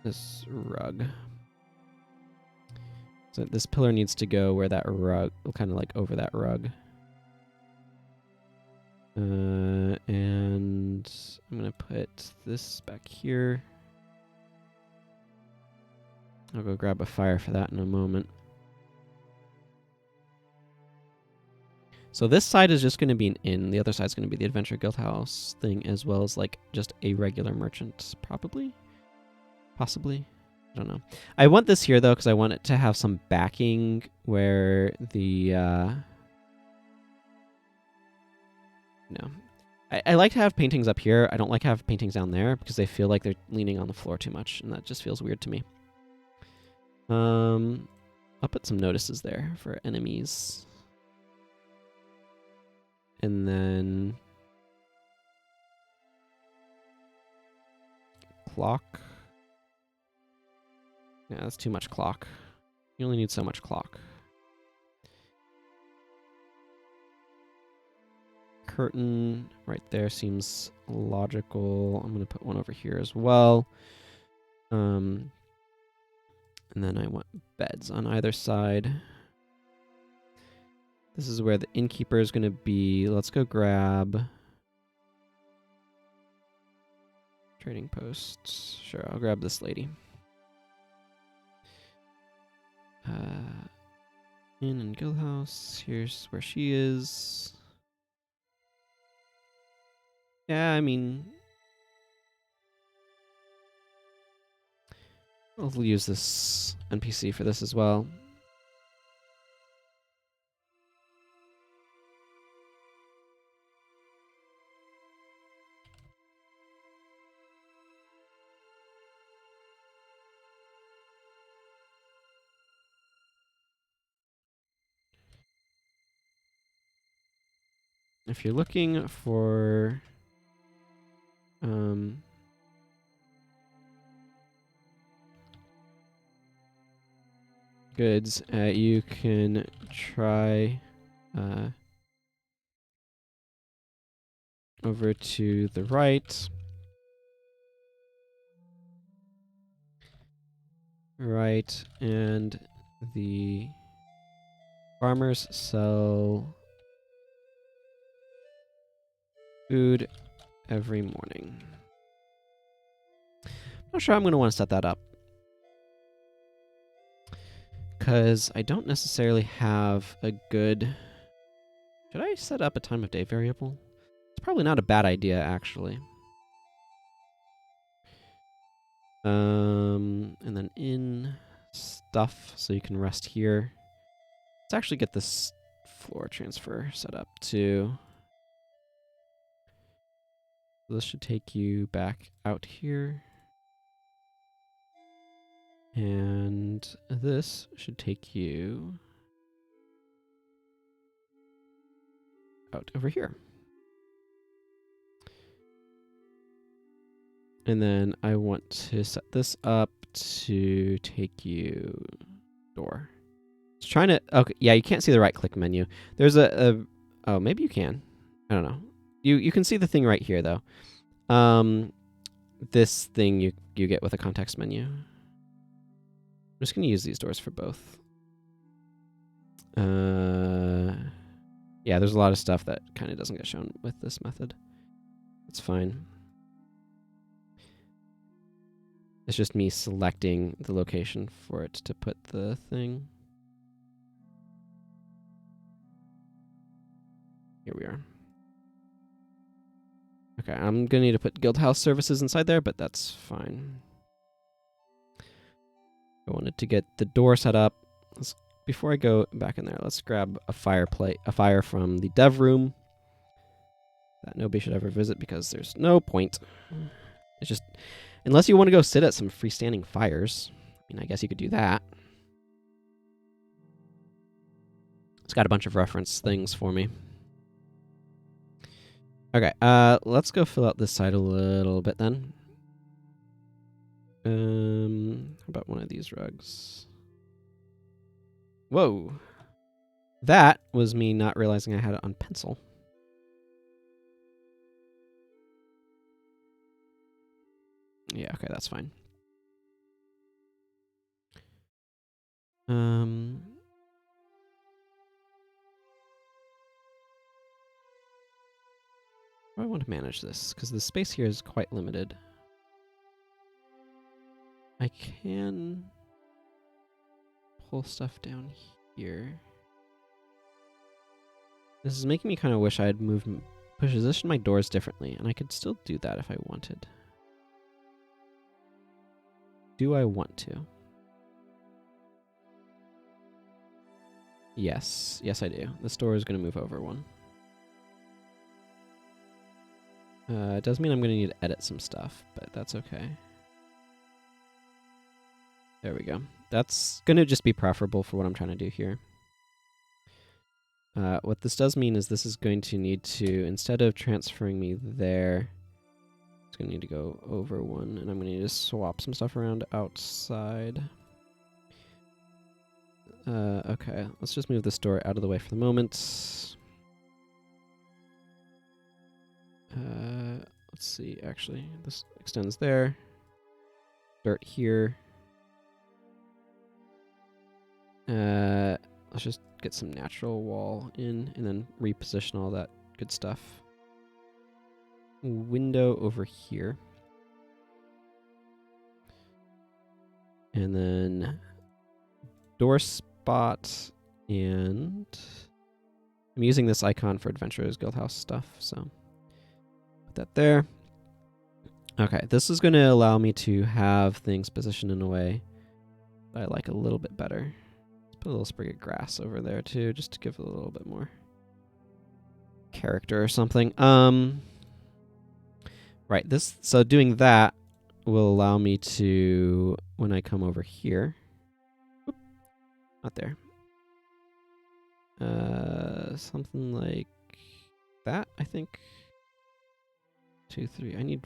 this rug. So this pillar needs to go where that rug, kind of like over that rug. And I'm going to put this back here. I'll go grab a fire for that in a moment. So this side is just going to be an inn. The other side is going to be the Adventure Guild House thing, as well as like just a regular merchant, probably. Possibly. I don't know. I want this here, though, because I want it to have some backing where the... I like to have paintings up here. I don't like to have paintings down there because they feel like they're leaning on the floor too much, and that just feels weird to me. I'll put some notices there for enemies. And then... clock. Yeah, that's too much clock. You only need so much clock. Curtain right there seems logical. I'm going to put one over here as well. And then I want beds on either side. This is where the innkeeper is going to be. Let's go grab trading posts. Sure, I'll grab this lady. Inn and guild house. Here's where she is. Yeah, I mean, I'll use this NPC for this as well. If you're looking for goods, you can try over to the right. Right, and the farmers sell food every morning. I'm not sure I'm going to want to set that up, because I don't necessarily have a good... Should I set up a time of day variable? It's probably not a bad idea, actually. And then in stuff, so you can rest here. Let's actually get this floor transfer set up too. This should take you back out here. And this should take you out over here. And then I want to set this up to take you door. It's trying to... Okay, yeah, you can't see the right-click menu. There's a... Oh, maybe you can. I don't know. You can see the thing right here, though. This thing you get with a context menu. I'm just going to use these doors for both. Yeah, there's a lot of stuff that kind of doesn't get shown with this method. It's fine. It's just me selecting the location for it to put the thing. Here we are. Okay, I'm going to need to put guild house services inside there, but that's fine. I wanted to get the door set up. Before I go back in there, let's grab a fire from the dev room that nobody should ever visit because there's no point. It's just... Unless you want to go sit at some freestanding fires. I mean, I guess you could do that. It's got a bunch of reference things for me. Okay, let's go fill out this side a little bit then. How about one of these rugs? Whoa. That was me not realizing I had it on pencil. Yeah, okay, that's fine. How do I want to manage this? Because the space here is quite limited. I can pull stuff down here. This is making me kind of wish I had positioned my doors differently, and I could still do that if I wanted. Do I want to? Yes. Yes, I do. This door is going to move over one. It does mean I'm going to need to edit some stuff, but that's okay. There we go. That's going to just be preferable for what I'm trying to do here. What this does mean is this is going to need to, instead of transferring me there, it's going to need to go over one, and I'm going to need to swap some stuff around outside. Okay, let's just move this door out of the way for the moment. Let's see, actually, this extends there. Start here. Let's just get some natural wall in and then reposition all that good stuff. Window over here. And then door spot, and I'm using this icon for Adventurers Guildhouse stuff, so put that there. Okay, this is going to allow me to have things positioned in a way that I like a little bit better. Let's put a little sprig of grass over there too, just to give it a little bit more character or something. Right, so doing that will allow me to, when I come over here, whoop, not there, something like that, I think. 2, 3, I need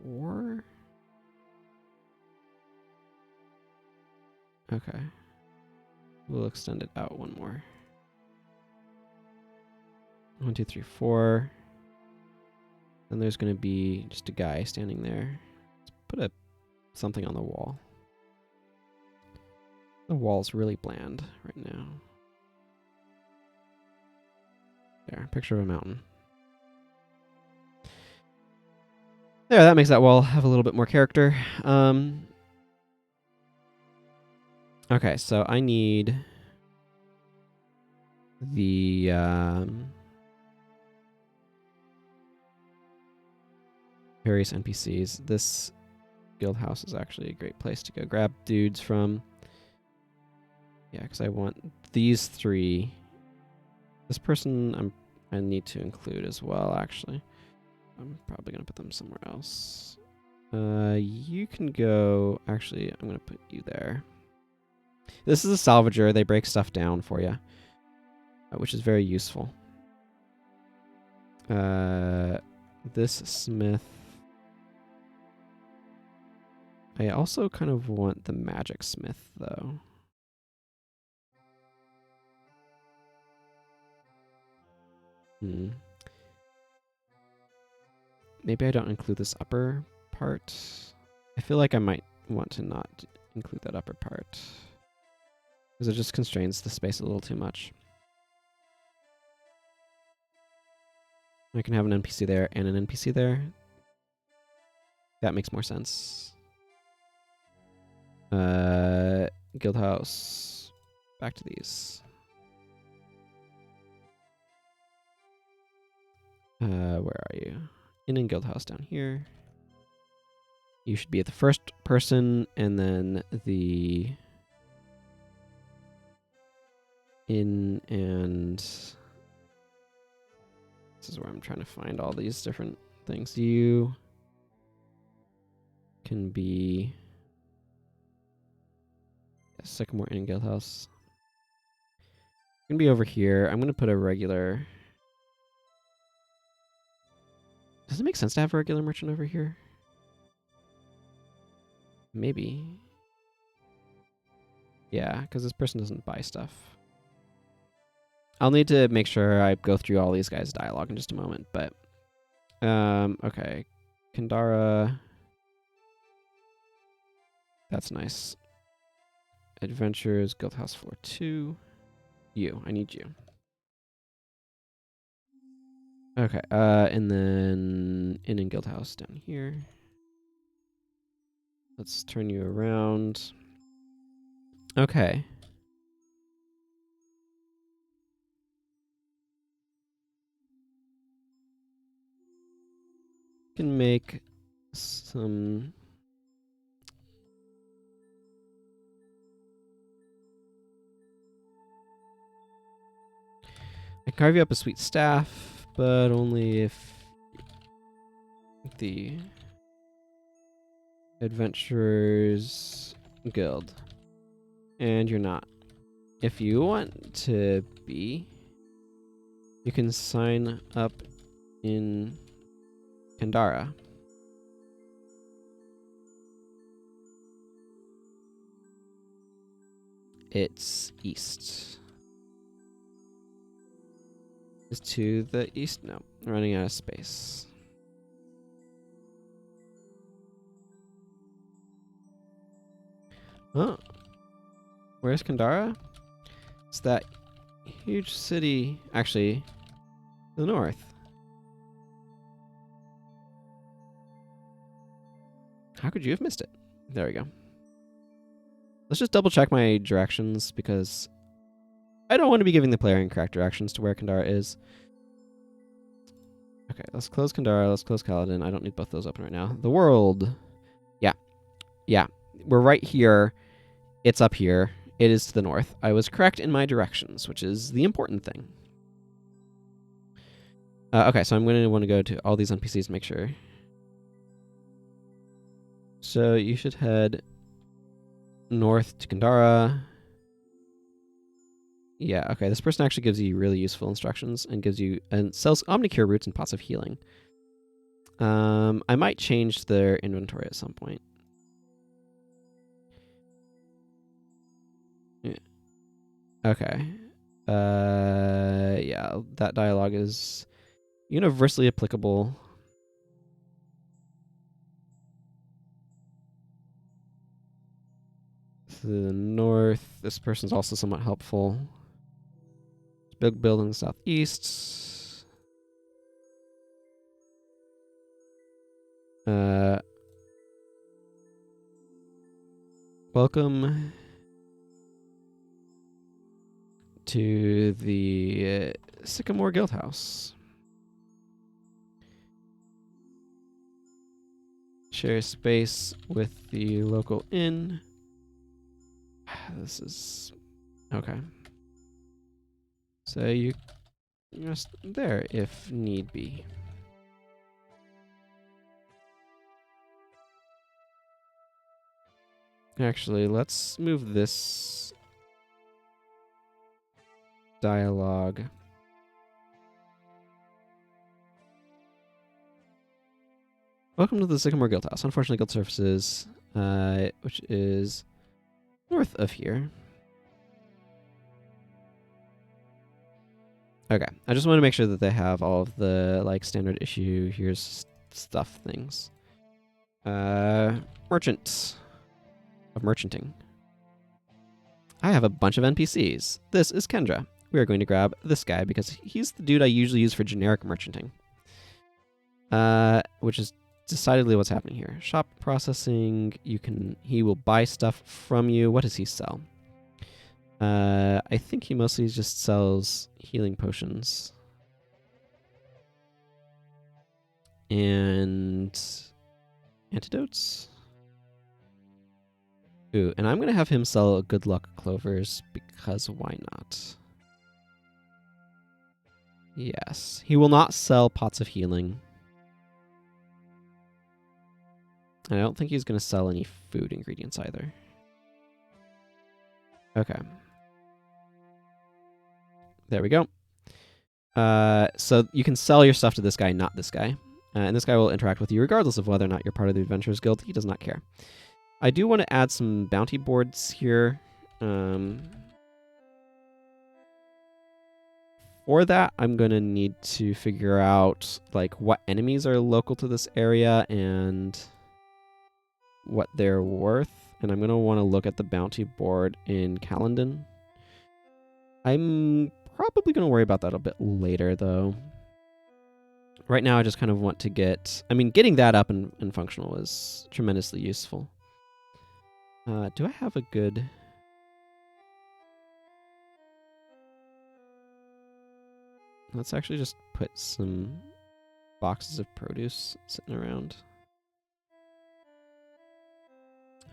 4? Okay. We'll extend it out one more. 1, 2, 3, 4. Then there's going to be just a guy standing there. Let's put something on the wall. The wall's really bland right now. There, picture of a mountain. There, that makes that wall have a little bit more character. Okay, so I need the various NPCs. This guild house is actually a great place to go grab dudes from. Yeah, because I want these 3. This person I need to include as well, actually. I'm probably going to put them somewhere else. You can go... Actually, I'm going to put you there. This is a salvager. They break stuff down for you, which is very useful. This smith... I also kind of want the magic smith, though. Maybe I don't include this upper part. I feel like I might want to not include that upper part, because it just constrains the space a little too much. I can have an NPC there and an NPC there. That makes more sense. Guild house. Back to these. Where are you? In guild house down here. You should be at the first person, and then the in, and this is where I'm trying to find all these different things. You can be Sycamore in guild house. You can be over here. I'm gonna put a regular. Does it make sense to have a regular merchant over here? Maybe. Yeah, because this person doesn't buy stuff. I'll need to make sure I go through all these guys' dialogue in just a moment, but... okay. Kandara... That's nice. Adventures, Guildhouse Floor 2. You, I need you. Okay, and then Inn and Guildhouse down here. Let's turn you around. Okay. Can make some... I can carve you up a sweet staff, but only if the Adventurers Guild. And you're not. If you want to be, you can sign up in Kandara. It's east. Is to the east? No. Running out of space. Oh. Where's Kandara? It's that huge city, actually, to the north. How could you have missed it? There we go. Let's just double check my directions because I don't want to be giving the player incorrect directions to where Kandara is. Okay, let's close Kandara, let's close Kaladin. I don't need both those open right now. The world. Yeah. Yeah. We're right here. It's up here. It is to the north. I was correct in my directions, which is the important thing. Okay, so I'm going to want to go to all these NPCs to make sure. So you should head north to Kandara. Yeah, okay. This person actually gives you really useful instructions and gives you and sells Omnicure roots and pots of healing. I might change their inventory at some point. Yeah. Okay. Yeah, that dialogue is universally applicable. To the north, this person's also somewhat helpful. Big building southeast. Welcome to the Sycamore Guildhouse. Share space with the local inn. This is okay. So you're just there if need be. Actually, let's move this dialogue. Welcome to the Sycamore Guildhouse. Unfortunately, guild services, which is north of here. Okay, I just want to make sure that they have all of the like standard issue here's stuff things. Merchant of merchanting. I have a bunch of NPCs. This is Kendra. We are going to grab this guy because he's the dude I usually use for generic merchanting. Which is decidedly what's happening here. Shop processing. He will buy stuff from you. What does he sell? I think he mostly just sells healing potions. And antidotes. Ooh, and I'm going to have him sell good luck clovers because why not? Yes. He will not sell pots of healing. And I don't think he's going to sell any food ingredients either. Okay. There we go. So you can sell your stuff to this guy, not this guy. And this guy will interact with you regardless of whether or not you're part of the Adventurers Guild. He does not care. I do want to add some bounty boards here. For that, I'm going to need to figure out like what enemies are local to this area and what they're worth. And I'm going to want to look at the bounty board in Caledon. I'm probably going to worry about that a bit later, though. Right now, I just kind of want to get... I mean, getting that up and functional is tremendously useful. Do I have a good... Let's actually just put some boxes of produce sitting around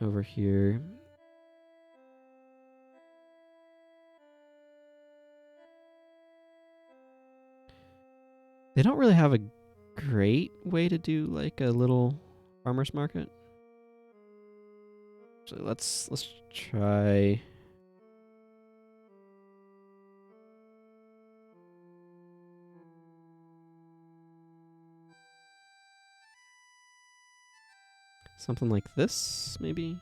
over here. They don't really have a great way to do like a little farmer's market. So let's try... something like this, maybe?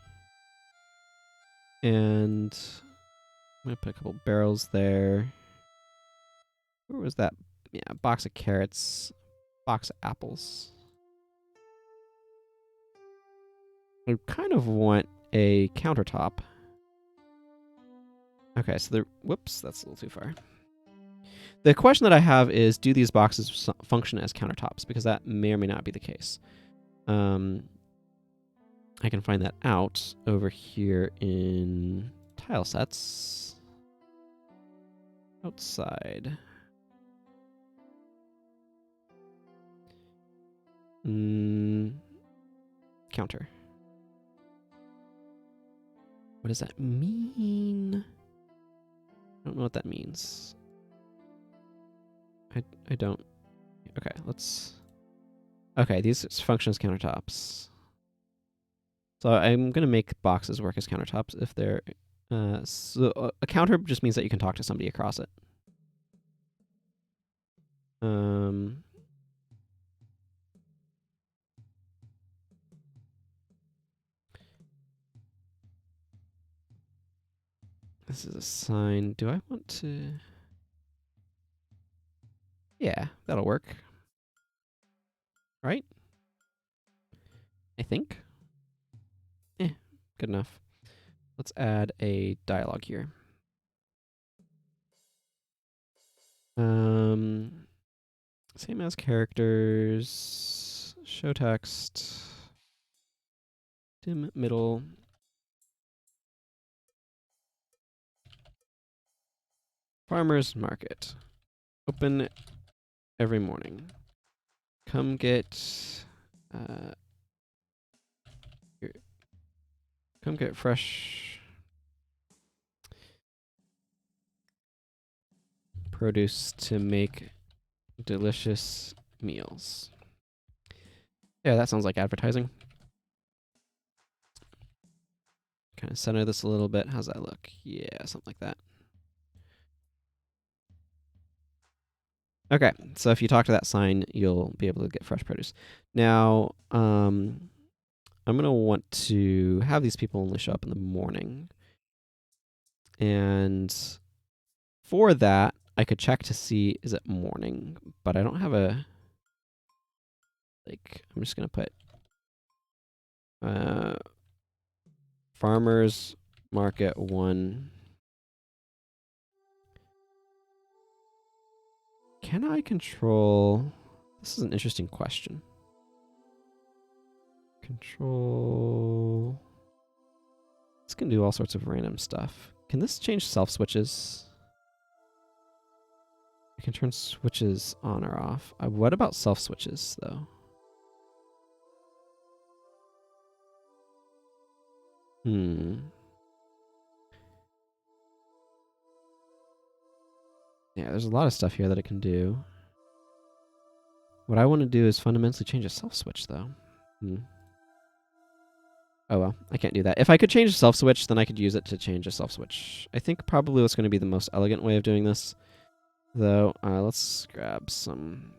And I'm going to put a couple barrels there. Where was that? Yeah, a box of carrots, box of apples. I kind of want a countertop. Okay, so whoops, that's a little too far. The question that I have is, do these boxes function as countertops? Because that may or may not be the case. I can find that out over here in tile sets. Outside. Counter. What does that mean? I don't know what that means. I don't. Okay, let's... Okay, these function as countertops. So I'm going to make boxes work as countertops if they're... so a counter just means that you can talk to somebody across it. This is a sign. Do I want to... Yeah, that'll work. Right? I think. Good enough. Let's add a dialogue here. Same as characters. Show text. Dim middle. Farmer's market. Open every morning. Come get fresh produce to make delicious meals. Yeah, that sounds like advertising. Kind of center this a little bit. How's that look? Yeah, something like that. Okay, so if you talk to that sign, you'll be able to get fresh produce. Now, I'm going to want to have these people only show up in the morning. And for that, I could check to see, is it morning? But I don't have a... Like, I'm just going to put... Farmers Market 1. Can I control... This is an interesting question. Control... This can do all sorts of random stuff. Can this change self-switches? I can turn switches on or off. What about self-switches, though? Yeah, there's a lot of stuff here that it can do. What I want to do is fundamentally change a self-switch, though. Oh well, I can't do that. If I could change a self-switch, then I could use it to change a self-switch. I think probably what's going to be the most elegant way of doing this, though. Let's grab some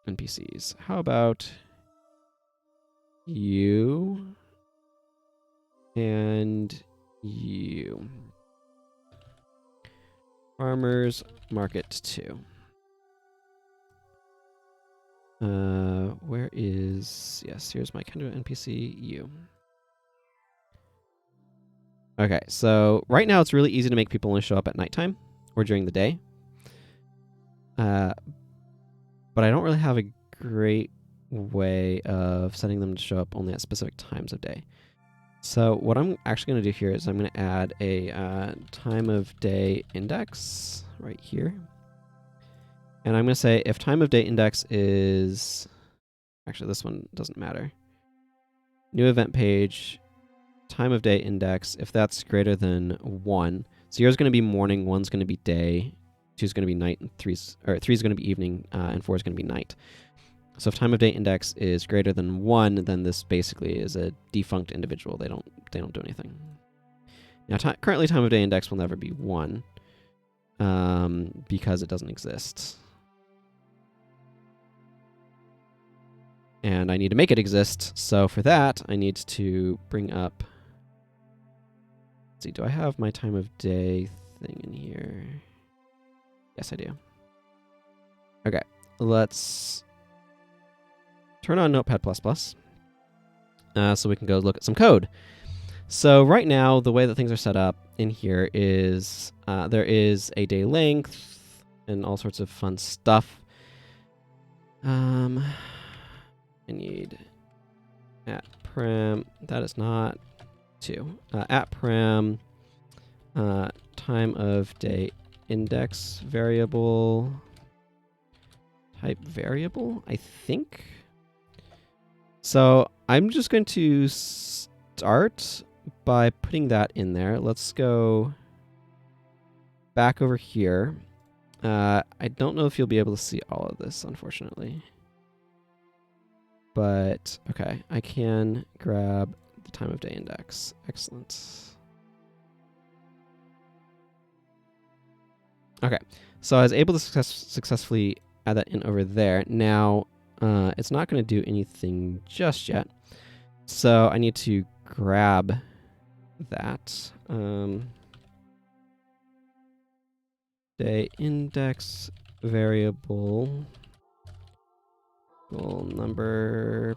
NPCs. How about you? And you. Farmers Market 2. Where is... Yes, here's my kind of NPC, you. Okay, so right now it's really easy to make people only show up at nighttime or during the day. But I don't really have a great way of setting them to show up only at specific times of day. So what I'm actually going to do here is I'm going to add a time of day index right here. And I'm going to say if time of day index is... Actually, this one doesn't matter. New event page, time of day index, if that's greater than 1. 0 is going to be morning, 1's going to be day, 2 is going to be night, and 3 is going to be evening, and 4 is going to be night. So if time of day index is greater than 1, then this basically is a defunct individual. They don't do anything. Now, currently time of day index will never be 1 because it doesn't exist. And I need to make it exist. So for that, I need to bring up... Let's see, do I have my time of day thing in here? Yes, I do. Okay, let's turn on Notepad++, so we can go look at some code. So right now, the way that things are set up in here is there is a day length and all sorts of fun stuff. I need @prem, that is not 2. @prem, time of day index variable, type variable, I think. So I'm just going to start by putting that in there. Let's go back over here. I don't know if you'll be able to see all of this, unfortunately. But, okay, I can grab the time of day index. Excellent. Okay, so I was able to successfully add that in over there. Now, it's not going to do anything just yet. So I need to grab that. Day index variable number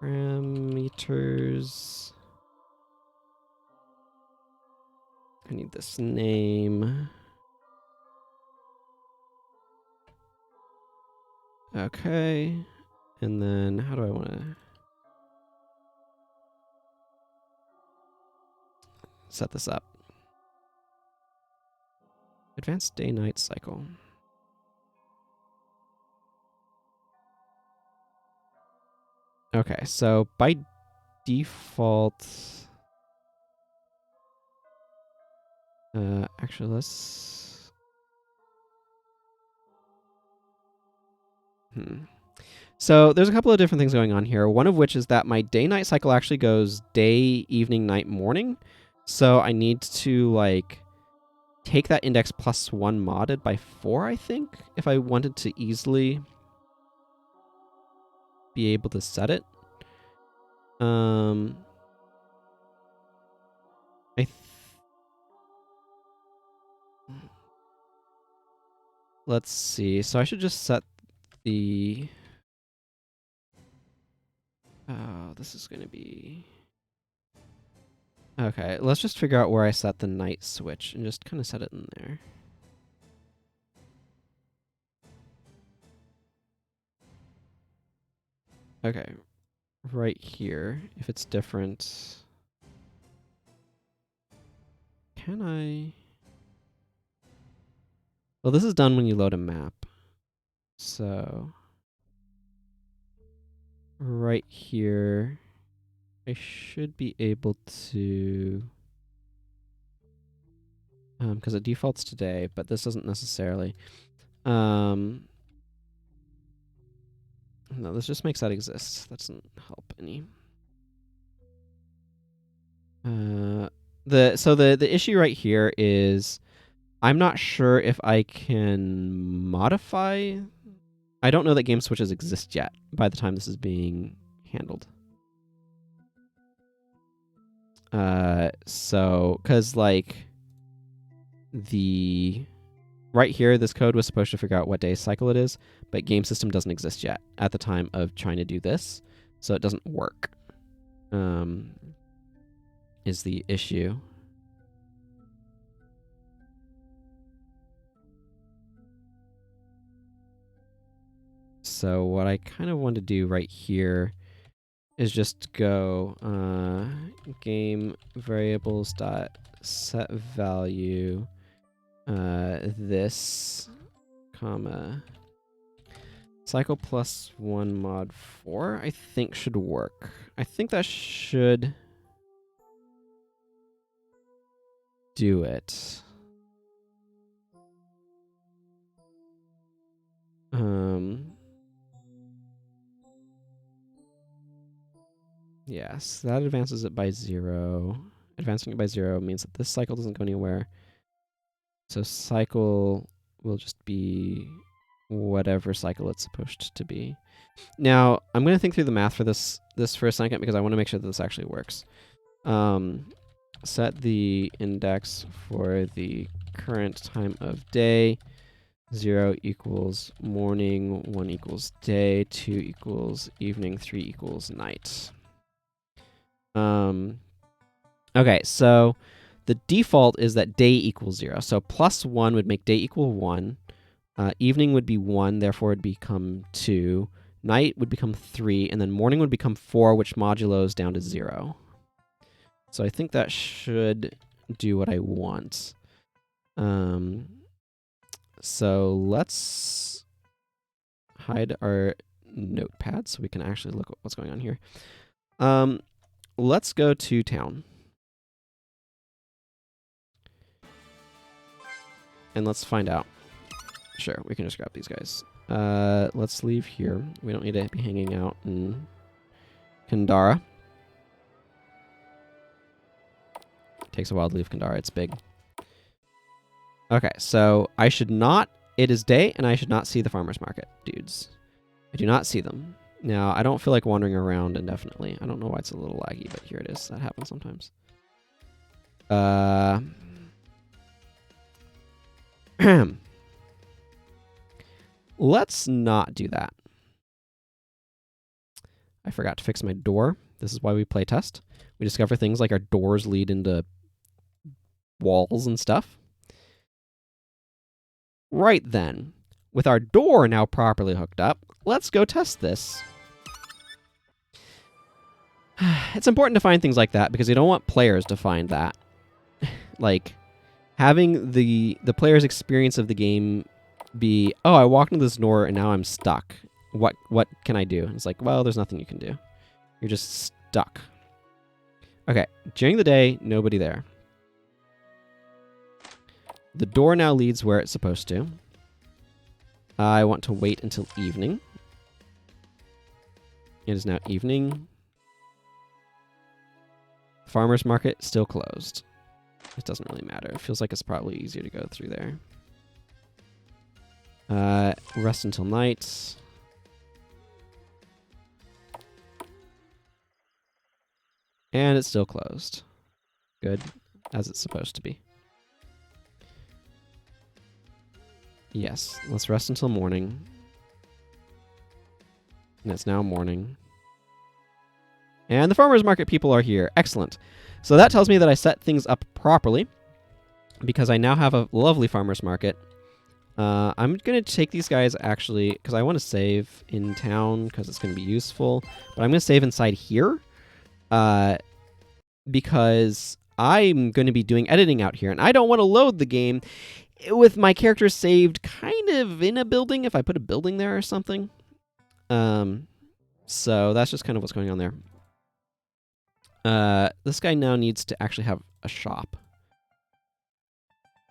parameters. I need this name. Okay. And then how do I want to set this up? Advanced day-night cycle. Okay, so by default... actually, let's... So there's a couple of different things going on here. One of which is that my day-night cycle actually goes day, evening, night, morning. So I need to, like, take that index +1 modded by 4, I think, if I wanted to easily be able to set it. Let's see. So I should just set the... Oh, this is going to be... Okay, let's just figure out where I set the night switch and just kind of set it in there. Okay, right here, if it's different... Can I... Well, this is done when you load a map. So... Right here... I should be able to... because it defaults today, but this doesn't necessarily. No, this just makes that exist. That doesn't help any. The issue right here is I'm not sure if I can modify. I don't know that game switches exist yet by the time this is being handled. So, because like right here, this code was supposed to figure out what day cycle it is, but game system doesn't exist yet at the time of trying to do this, so it doesn't work. Is the issue. So what I kind of want to do right here is just go game variables dot set value this comma cycle plus 1 mod 4 I think should work. I think that should do it. Yes, that advances it by 0. Advancing it by 0 means that this cycle doesn't go anywhere. So cycle will just be whatever cycle it's supposed to be. Now, I'm going to think through the math for this for a second because I want to make sure that this actually works. Set the index for the current time of day. 0 equals morning, 1 equals day, 2 equals evening, 3 equals night. Okay, so the default is that day equals 0. So plus 1 would make day equal 1. Evening would be 1, therefore it would become 2. Night would become 3, and then morning would become 4, which modulos down to 0. So I think that should do what I want. So let's hide our notepad so we can actually look at what's going on here. Let's go to town. And let's find out. Sure, we can just grab these guys. Let's leave here. We don't need to be hanging out in Kandara. Takes a while to leave Kandara. It's big. Okay, so I should not... It is day, and I should not see the farmer's market dudes. I do not see them. Now, I don't feel like wandering around indefinitely. I don't know why it's a little laggy, but here it is. That happens sometimes. Let's not do that. I forgot to fix my door. This is why we play test. We discover things like our doors lead into walls and stuff. Right then, with our door now properly hooked up, let's go test this. It's important to find things like that because you don't want players to find that. Like, having the player's experience of the game be, oh, I walked into this door and now I'm stuck. What can I do? It's like, well, there's nothing you can do. You're just stuck. Okay, during the day, nobody there. The door now leads where it's supposed to. I want to wait until evening. It is now evening. Farmer's market still closed. It doesn't really matter. It feels like it's probably easier to go through there. Rest until night. And it's still closed. Good, as it's supposed to be. Yes, let's rest until morning. And it's now morning. And the farmer's market people are here. Excellent. So that tells me that I set things up properly because I now have a lovely farmer's market. I'm going to take these guys actually because I want to save in town because it's going to be useful. But I'm going to save inside here because I'm going to be doing editing out here. And I don't want to load the game with my character saved kind of in a building if I put a building there or something. So that's just kind of what's going on there. This guy now needs to actually have a shop.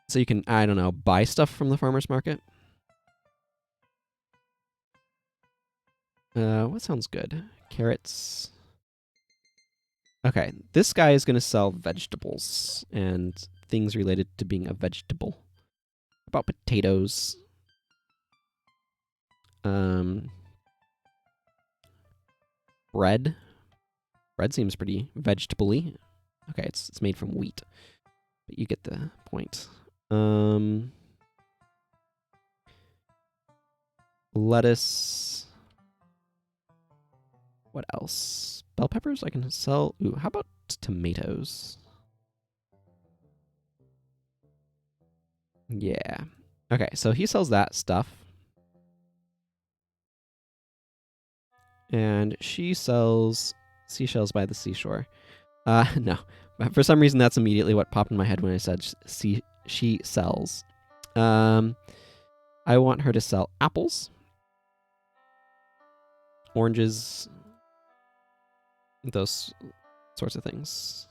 So you can, I don't know, buy stuff from the farmer's market. What sounds good? Carrots. Okay, this guy is going to sell vegetables and things related to being a vegetable. About potatoes. Bread. Bread seems pretty vegetable-y. Okay, it's made from wheat, but you get the point. Lettuce. What else? Bell peppers I can sell. Ooh, how about tomatoes? Yeah. Okay, so he sells that stuff. And she sells seashells by the seashore. No. For some reason, that's immediately what popped in my head when I said she sells. I want her to sell apples, oranges, those sorts of things.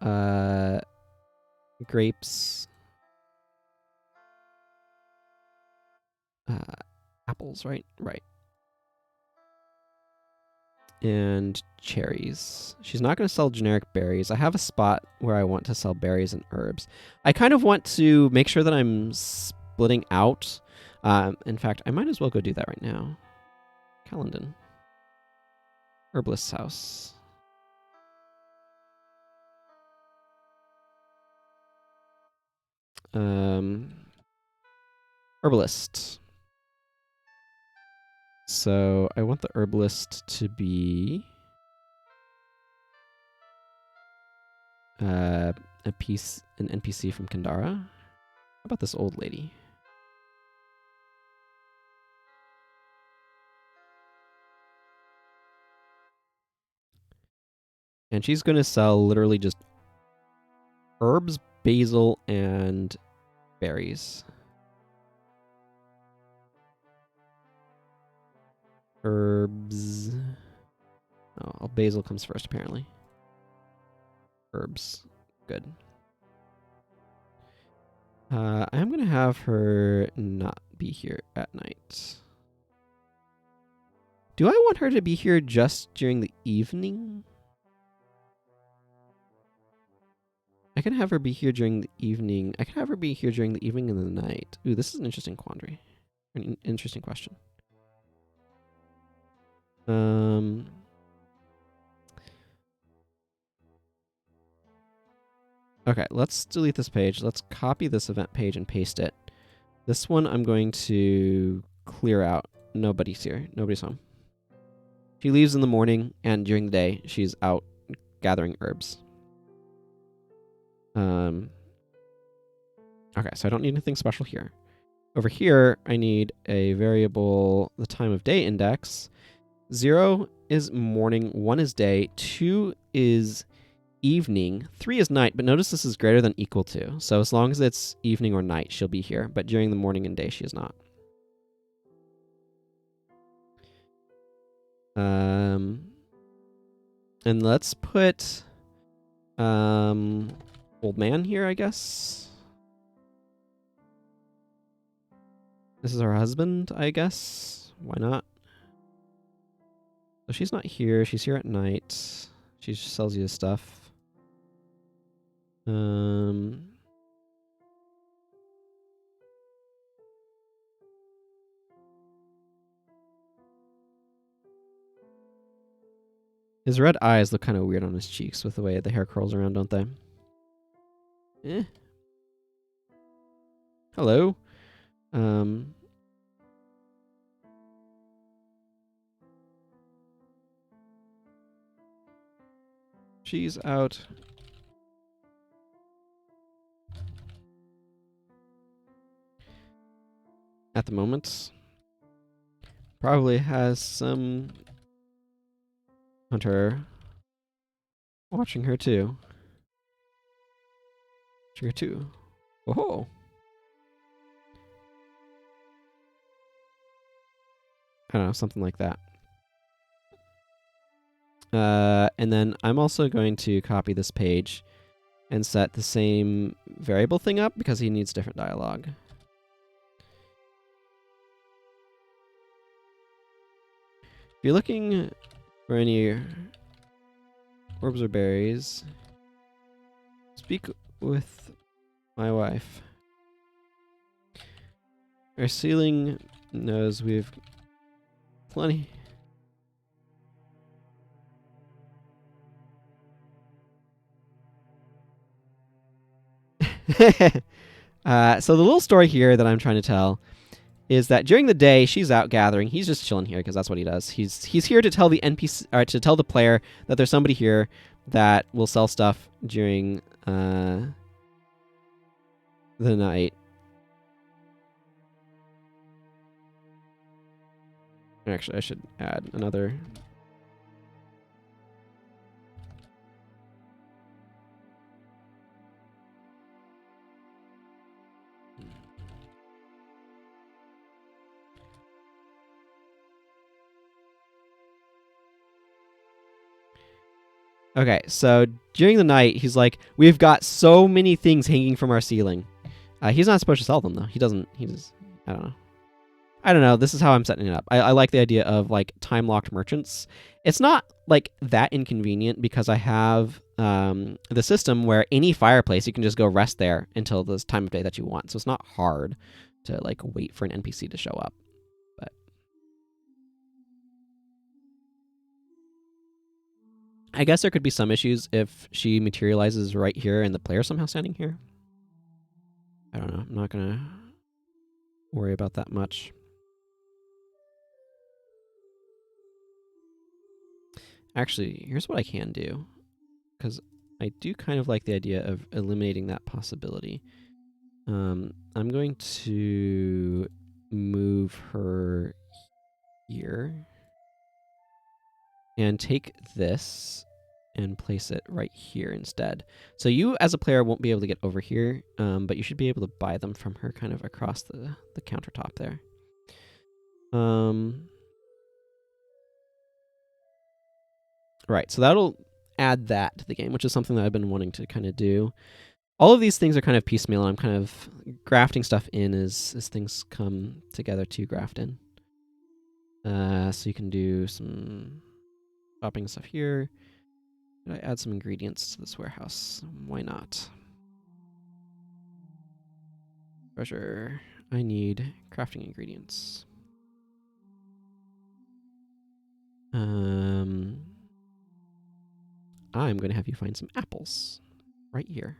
Oh, grapes, apples, right? Right. And cherries. She's not going to sell generic berries. I have a spot where I want to sell berries and herbs. I kind of want to make sure that I'm splitting out. In fact, I might as well go do that right now. Calendon. Herbalist's house. Herbalist. So I want the herbalist to be an NPC from Kandara. How about this old lady? And she's going to sell literally just herbs, basil, and berries. Herbs. Oh, basil comes first, apparently. Herbs. Good. I'm going to have her not be here at night. Do I want her to be here just during the evening? I can have her be here during the evening. I can have her be here during the evening and the night. Ooh, this is an interesting quandary. An interesting question. Okay, let's delete this page. Let's copy this event page and paste it. This one I'm going to clear out. Nobody's here. Nobody's home. She leaves in the morning, and during the day, she's out gathering herbs. Okay, so I don't need anything special here. Over here, I need a variable, the time of day index. 0 is morning, 1 is day, 2 is evening, 3 is night, but notice this is greater than equal to. So as long as it's evening or night, she'll be here, but during the morning and day, she is not. And let's put old man here, I guess. This is her husband, I guess. Why not? So she's not here. She's here at night. She just sells you stuff. His red eyes look kind of weird on his cheeks with the way the hair curls around, don't they? Eh. Hello. She's out. At the moment. Probably has some hunter watching her too. Watching her too. Whoa. I don't know, something like that. And then I'm also going to copy this page and set the same variable thing up because he needs different dialogue. If you're looking for any herbs or berries, speak with my wife. Our ceiling knows we've plenty. So the little story here that I'm trying to tell is that during the day she's out gathering. He's just chilling here because that's what he does. He's here to tell the NPC or to tell the player that there's somebody here that will sell stuff during the night. Actually, I should add another. Okay, so during the night, he's like, we've got so many things hanging from our ceiling. He's not supposed to sell them, though. He doesn't. He just, I don't know. I don't know. This is how I'm setting it up. I like the idea of like time-locked merchants. It's not like that inconvenient because I have the system where any fireplace, you can just go rest there until the time of day that you want. So it's not hard to like wait for an NPC to show up. But I guess there could be some issues if she materializes right here and the player somehow standing here. I don't know. I'm not going to worry about that much. Actually, here's what I can do, because I do kind of like the idea of eliminating that possibility. I'm going to move her here and take this and place it right here instead. So you, as a player, won't be able to get over here, but you should be able to buy them from her kind of across the countertop there. Right, so that'll add that to the game, which is something that I've been wanting to kind of do. All of these things are kind of piecemeal, and I'm kind of grafting stuff in as things come together to graft in. So you can do some shopping stuff here. Could I add some ingredients to this warehouse? Why not? Treasure. I need crafting ingredients. I'm going to have you find some apples right here.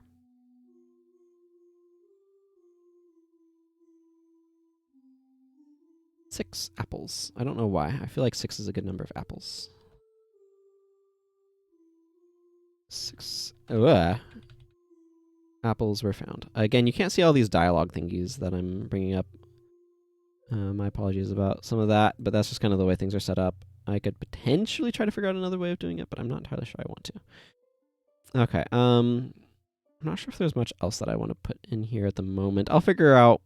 Six apples. I don't know why. I feel like 6 is a good number of apples. 6. Apples were found. Again, you can't see all these dialogue thingies that I'm bringing up. My apologies about some of that, but that's just kind of the way things are set up. I could potentially try to figure out another way of doing it, but I'm not entirely sure I want to. Okay, I'm not sure if there's much else that I want to put in here at the moment. I'll figure out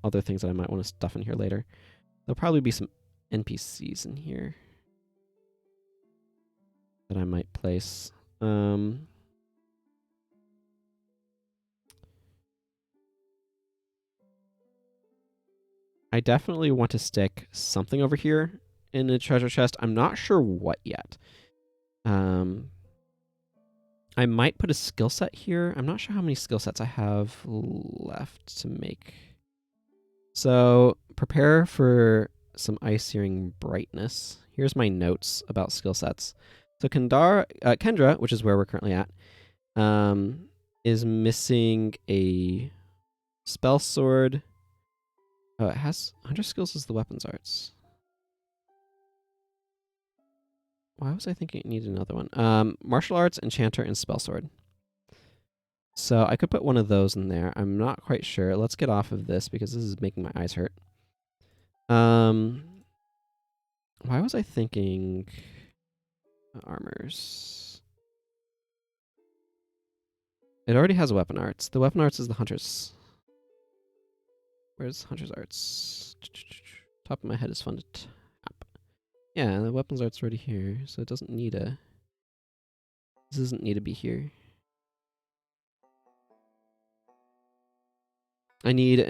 other things that I might want to stuff in here later. There'll probably be some NPCs in here that I might place. I definitely want to stick something over here in the treasure chest. I'm not sure what yet. I might put a skill set here. I'm not sure how many skill sets I have left to make. So prepare for some ice searing brightness. Here's my notes about skill sets. So Kendra, which is where we're currently at, is missing a spell sword. Oh, it has 100 skills as the weapons arts. Why was I thinking it needed another one? Martial arts, enchanter, and spell sword. So I could put one of those in there. I'm not quite sure. Let's get off of this because this is making my eyes hurt. Why was I thinking armors? It already has a weapon arts. The weapon arts is the hunter's. Where's hunter's arts? Top of my head is fun to tap. Yeah, the weapons art's already here, so it doesn't need a... This doesn't need to be here. I need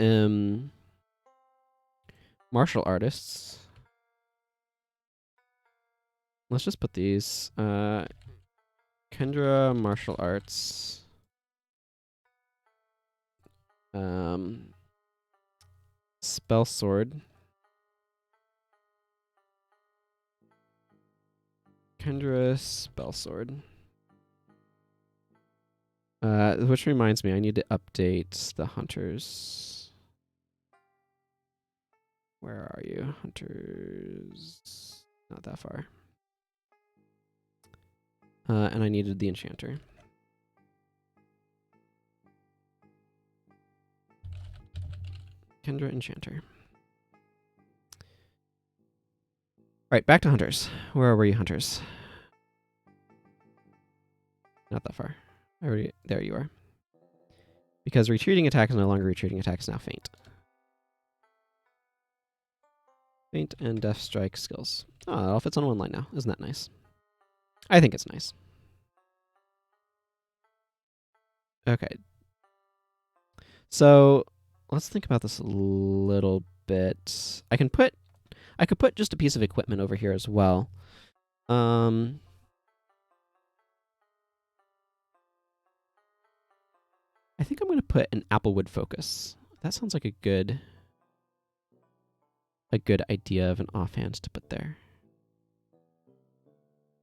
martial artists. Let's just put these. Kendra martial arts. Spell sword. Kendra spell sword. Which reminds me, I need to update the hunters. Where are you? Hunters. Not that far. And I needed the enchanter. Kendra enchanter. Alright, back to hunters. Where were you, hunters? Not that far. There you are. Because retreating attack is no longer retreating attack, is now feint. Feint and death strike skills. Oh, it all fits on one line now. Isn't that nice? I think it's nice. Okay. So let's think about this a little bit. I could put just a piece of equipment over here as well. I think I'm going to put an applewood focus. That sounds like a good idea of an offhand to put there.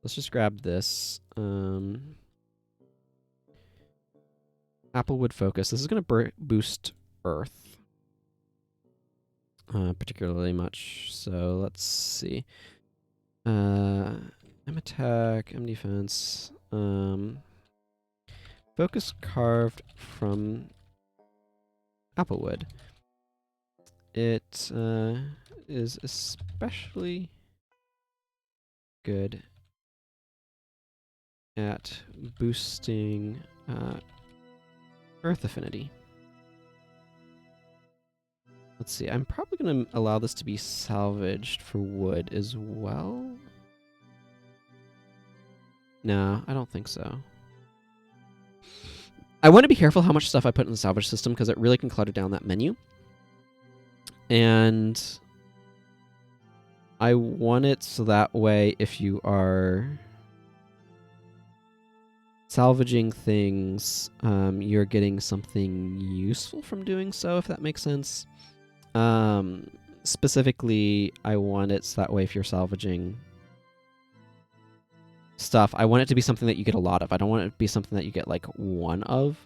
Let's just grab this. Applewood focus. This is going to boost Earth. Particularly much. So let's see. M attack, M defense. Focus carved from applewood. It is especially good at boosting Earth affinity. Let's see, I'm probably going to allow this to be salvaged for wood as well. No, I don't think so. I want to be careful how much stuff I put in the salvage system because it really can clutter down that menu. And I want it so that way if you are salvaging things, you're getting something useful from doing so, if that makes sense. Specifically, I want it so that way if you're salvaging stuff, I want it to be something that you get a lot of. I don't want it to be something that you get like one of.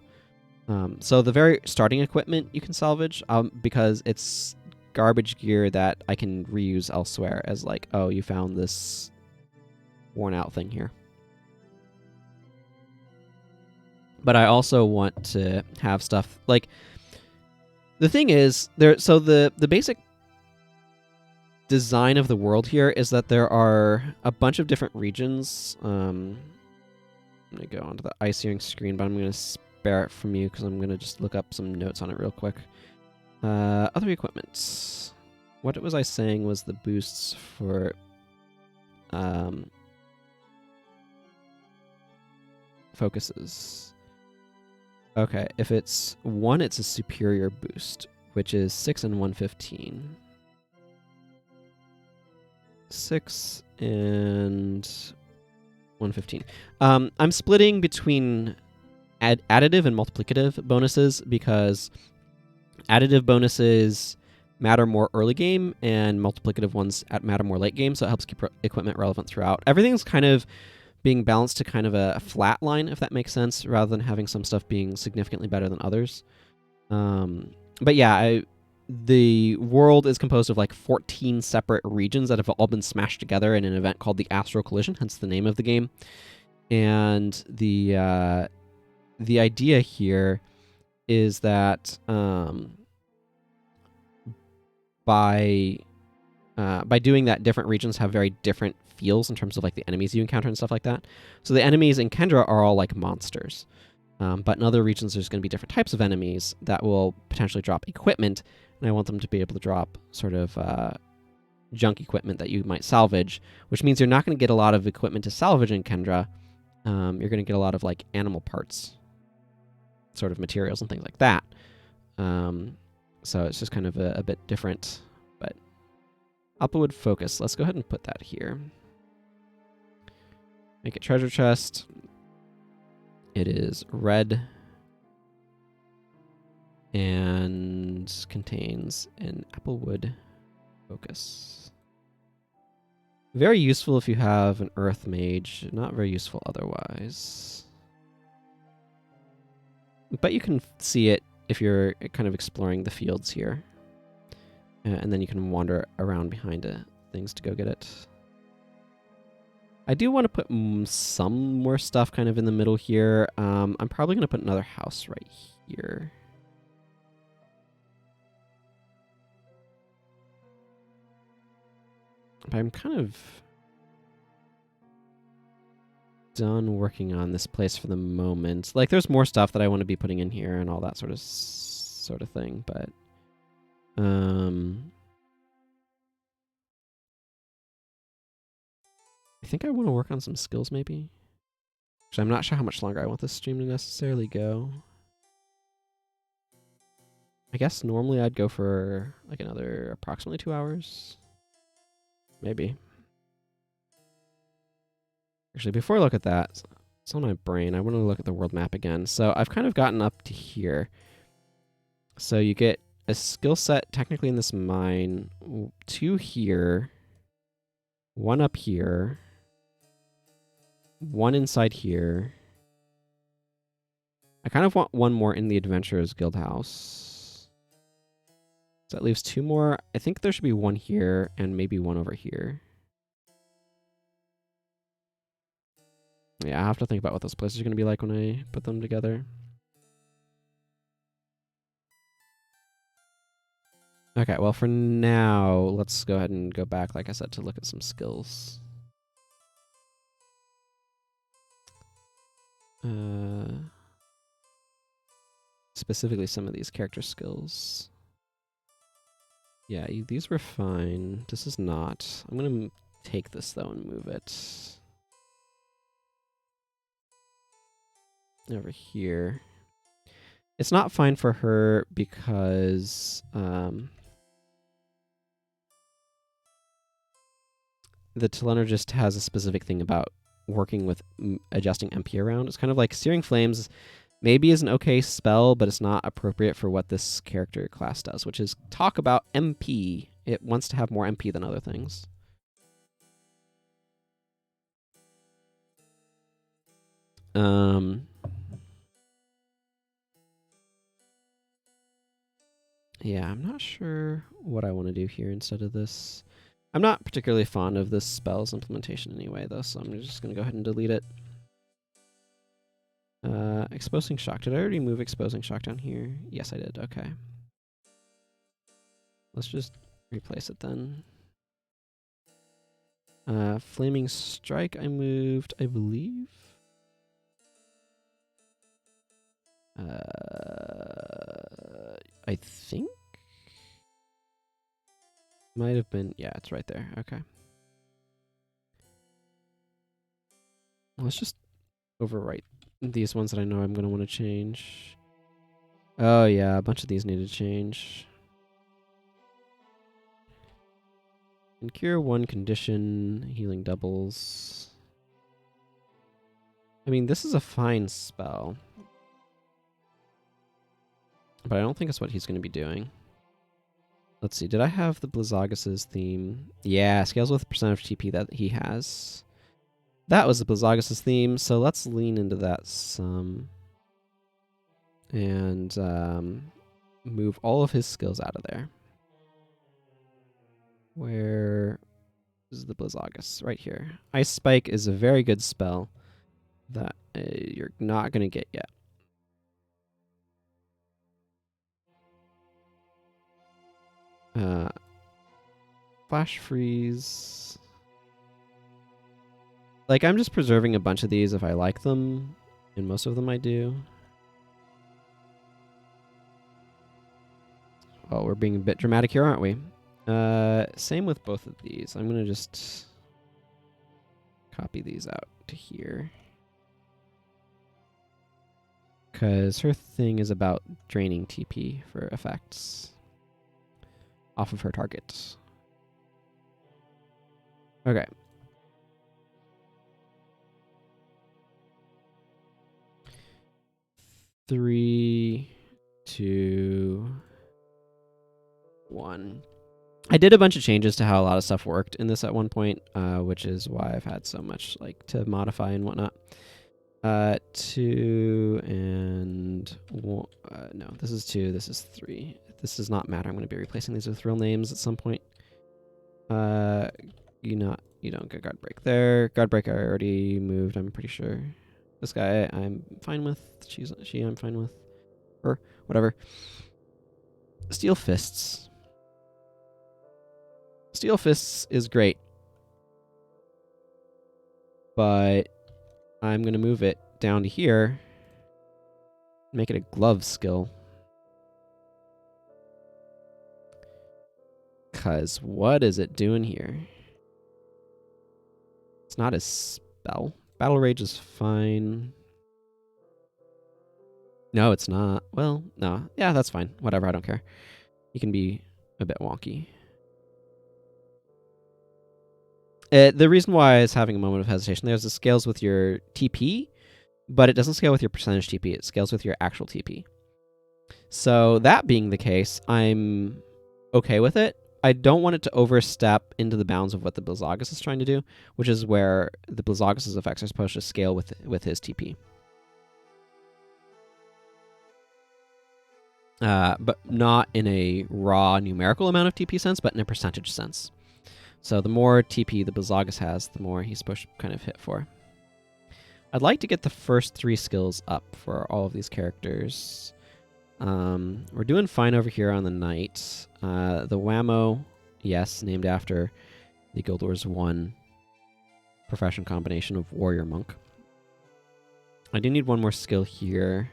So the very starting equipment you can salvage because it's garbage gear that I can reuse elsewhere as like, oh, you found this worn out thing here. But I also want to have stuff like the thing is so the basic design of the world here is that there are a bunch of different regions. I'm going to go onto the ice-searing screen, but I'm going to spare it from you because I'm going to just look up some notes on it real quick. Other equipment. What was I saying was the boosts for focuses? Okay, if it's 1, it's a superior boost, which is 6 and 115. 6 and 115. I'm splitting between additive and multiplicative bonuses because additive bonuses matter more early game and multiplicative ones matter more late game, so it helps keep equipment relevant throughout. Everything's kind of being balanced to kind of a flat line, if that makes sense, rather than having some stuff being significantly better than others. But yeah, the world is composed of like 14 separate regions that have all been smashed together in an event called the Astral Collision, hence the name of the game. And the idea here is that by doing that, different regions have very different feels in terms of like the enemies you encounter and stuff like that. So the enemies in Kendra are all like monsters. But in other regions, there's going to be different types of enemies that will potentially drop equipment, and I want them to be able to drop sort of junk equipment that you might salvage, which means you're not going to get a lot of equipment to salvage in Kendra. You're going to get a lot of like animal parts, sort of materials and things like that. So it's just kind of a bit different. But Applewood focus, let's go ahead and put that here. Make it treasure chest. It is red and contains an applewood focus. Very useful if you have an earth mage, not very useful otherwise. But you can see it if you're kind of exploring the fields here. And then you can wander around behind things to go get it. I do want to put some more stuff kind of in the middle here. I'm probably going to put another house right here. But I'm kind of done working on this place for the moment. Like, there's more stuff that I want to be putting in here and all that sort of thing, but I think I want to work on some skills maybe. Actually, I'm not sure how much longer I want this stream to necessarily go. I guess normally I'd go for like another approximately 2 hours. Maybe. Actually, before I look at that, it's on my brain. I want to look at the world map again. So I've kind of gotten up to here. So you get a skill set technically in this mine. 2 here. 1 up here. 1 inside here. I kind of want 1 more in the Adventurers Guild house. So that leaves 2 more. I think there should be 1 here and maybe 1 over here. Yeah, I have to think about what those places are going to be like when I put them together. Okay, well for now, let's go ahead and go back, like I said, to look at some skills. Specifically some of these character skills. Yeah, these were fine. This is not. I'm going to take this though and move it over here. It's not fine for her because the telenologist has a specific thing about working with adjusting MP around. It's kind of like Searing Flames maybe is an okay spell, but it's not appropriate for what this character class does, which is talk about MP. It wants to have more MP than other things. Yeah, I'm not sure what I want to do here instead of this. I'm not particularly fond of this spell's implementation anyway, though, so I'm just going to go ahead and delete it. Exposing Shock. Did I already move Exposing Shock down here? Yes, I did. Okay. Let's just replace it then. Flaming Strike I moved, I believe. I think? Might have been, yeah, it's right there. Okay. Let's just overwrite these ones that I know I'm going to want to change. Oh yeah, a bunch of these need to change. And cure 1 condition, healing doubles. I mean, this is a fine spell. But I don't think it's what he's going to be doing. Let's see, did I have the Blizzagus' theme? Yeah, scales with percentage TP that he has. That was the Blizzagus' theme, so let's lean into that some. And move all of his skills out of there. Where is the Blizzagus? Right here. Ice Spike is a very good spell that you're not going to get yet. Flash Freeze. Like, I'm just preserving a bunch of these if I like them, and most of them I do. Oh, we're being a bit dramatic here, aren't we? Same with both of these. I'm going to just copy these out to here. Because her thing is about draining TP for effects off of her targets. Okay. Three, 2, 1. I did a bunch of changes to how a lot of stuff worked in this at one point, which is why I've had so much like to modify and whatnot. 2 and 1. No, this is 2. This is 3. This does not matter. I'm going to be replacing these with real names at some point. You don't get guard break there. Guard break I already moved, I'm pretty sure. This guy I'm fine with. She I'm fine with. Or whatever. Steel Fists. Steel Fists is great. But I'm going to move it down to here. Make it a glove skill. Because what is it doing here? It's not a spell. Battle Rage is fine. No, it's not. Well, no. Yeah, that's fine. Whatever, I don't care. You can be a bit wonky. The reason why it's having a moment of hesitation there is it scales with your TP, but it doesn't scale with your percentage TP. It scales with your actual TP. So that being the case, I'm okay with it. I don't want it to overstep into the bounds of what the Blizzagus is trying to do, which is where the Blizzagus' effects are supposed to scale with his TP. But not in a raw numerical amount of TP sense, but in a percentage sense. So the more TP the Blizzagus has, the more he's supposed to kind of hit for. I'd like to get the first 3 skills up for all of these characters. We're doing fine over here on the Knight. The Whammo, yes, named after the Guild Wars 1 profession combination of Warrior Monk. I do need one more skill here.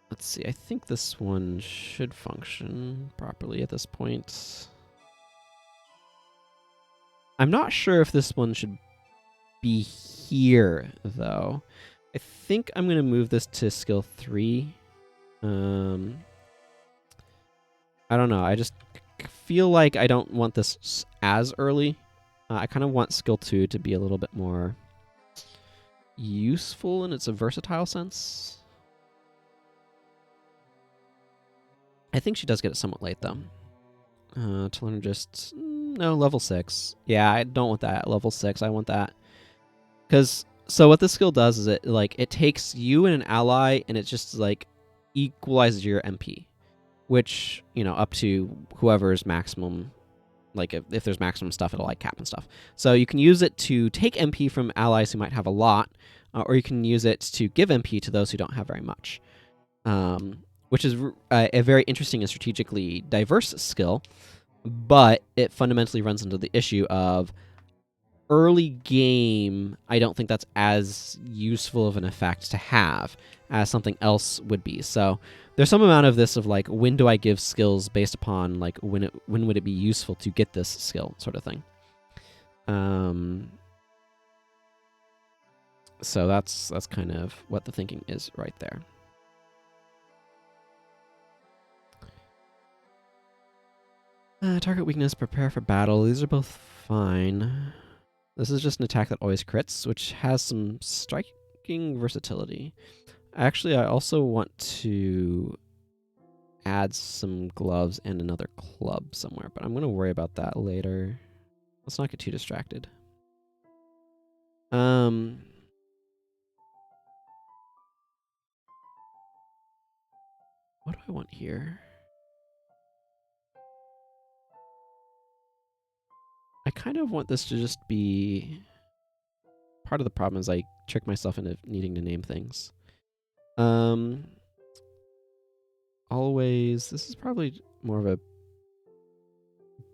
Let's see, I think this one should function properly at this point. I'm not sure if this one should be here, though. I think I'm going to move this to skill 3. I don't know, I just feel like I don't want this as early. I kind of want skill 2 to be a little bit more useful in its a versatile sense. I think she does get it somewhat late, though. To learn just... No, level 6. Yeah, I don't want that. Level 6, I want that. Because... So what this skill does is it takes you and an ally, and it just, equalizes your MP. Which, up to whoever's maximum... if there's maximum stuff, it'll, cap and stuff. So you can use it to take MP from allies who might have a lot, or you can use it to give MP to those who don't have very much. Which is a very interesting and strategically diverse skill, but it fundamentally runs into the issue of early game, I don't think that's as useful of an effect to have as something else would be. So there's some amount of this of when do I give skills based upon when would it be useful to get this skill sort of thing. So that's kind of what the thinking is right there. Target weakness, prepare for battle. These are both fine. This is just an attack that always crits, which has some striking versatility. Actually, I also want to add some gloves and another club somewhere, but I'm going to worry about that later. Let's not get too distracted. What do I want here? I kind of want this to just be... Part of the problem is I trick myself into needing to name things. Always... This is probably more of a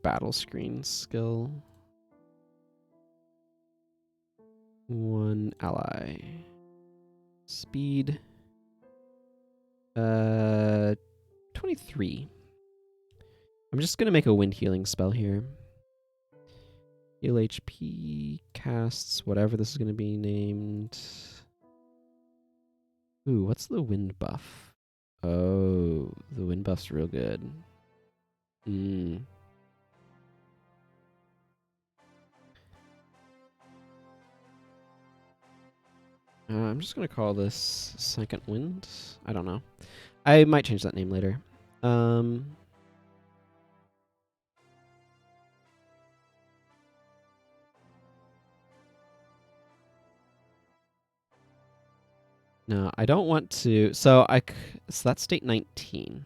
battle screen skill. 1 ally. Speed. 23. I'm just going to make a wind healing spell here. Heal HP, casts, whatever this is going to be named. Ooh, what's the wind buff? Oh, the wind buff's real good. I'm just going to call this Second Wind. I don't know. I might change that name later. No, I don't want to. So that's state 19.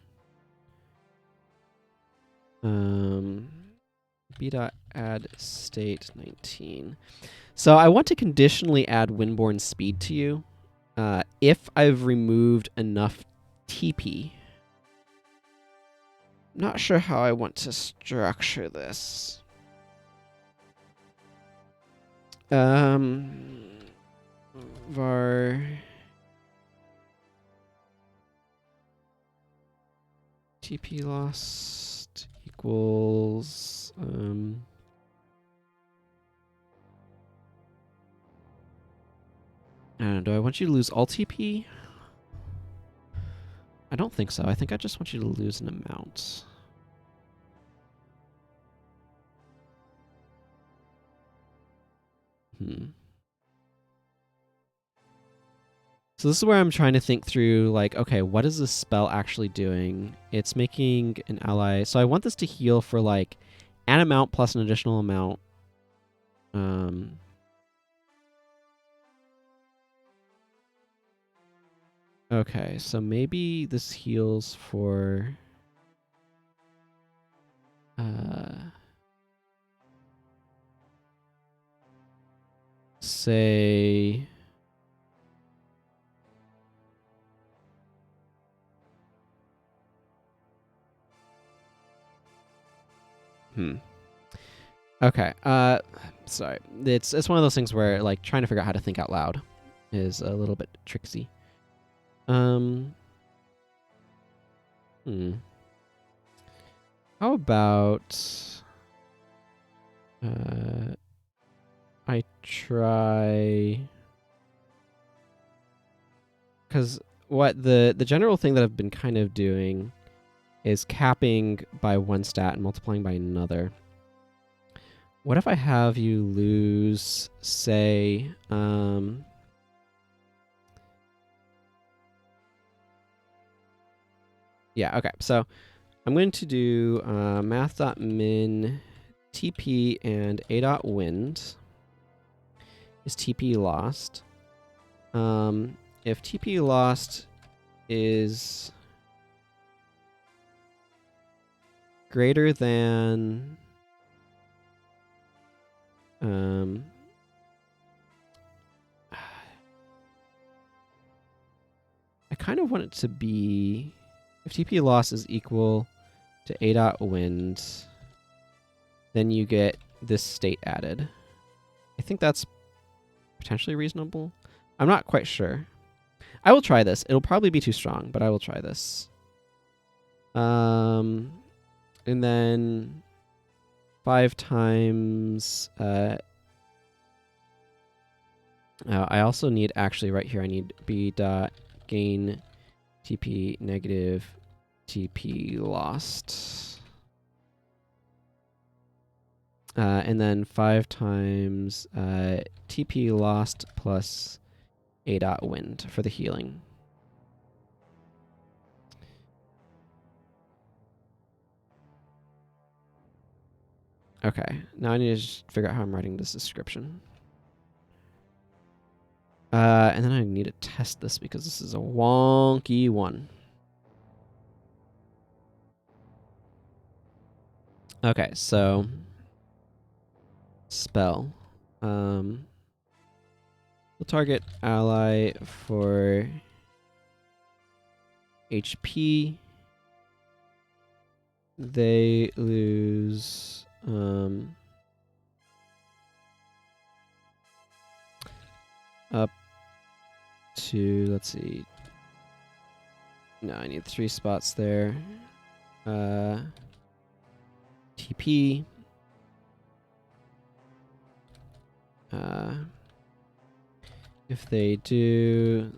B dot add state 19. So I want to conditionally add windborne speed to you if I've removed enough TP. Not sure how I want to structure this. Var TP lost equals I don't know, do I want you to lose all TP? I don't think so. I think I just want you to lose an amount. So this is where I'm trying to think through, like, okay, what is this spell actually doing? It's making an ally. So I want this to heal for, like, an amount plus an additional amount. Okay, so maybe this heals for... say... Okay. Sorry. It's one of those things where, like, trying to figure out how to think out loud is a little bit tricksy. How about I try, because what the general thing that I've been kind of doing is capping by one stat and multiplying by another. What if I have you lose, say, yeah, okay. So I'm going to do math.min TP and a.wind is TP lost. If TP lost is greater than I kind of want it to be, if TP loss is equal to a.wind, then you get this state added. I think that's potentially reasonable. I'm not quite sure. I will try this. It'll probably be too strong, but I will try this. And then 5 times... I also need, actually, right here, I need b dot gain TP negative TP lost. And then 5 times TP lost plus a.wind for the healing. Okay, now I need to just figure out how I'm writing this description. And then I need to test this because this is a wonky one. Okay, so spell. We'll target ally for HP. They lose up to, let's see. No, I need 3 spots there. TP. If they do,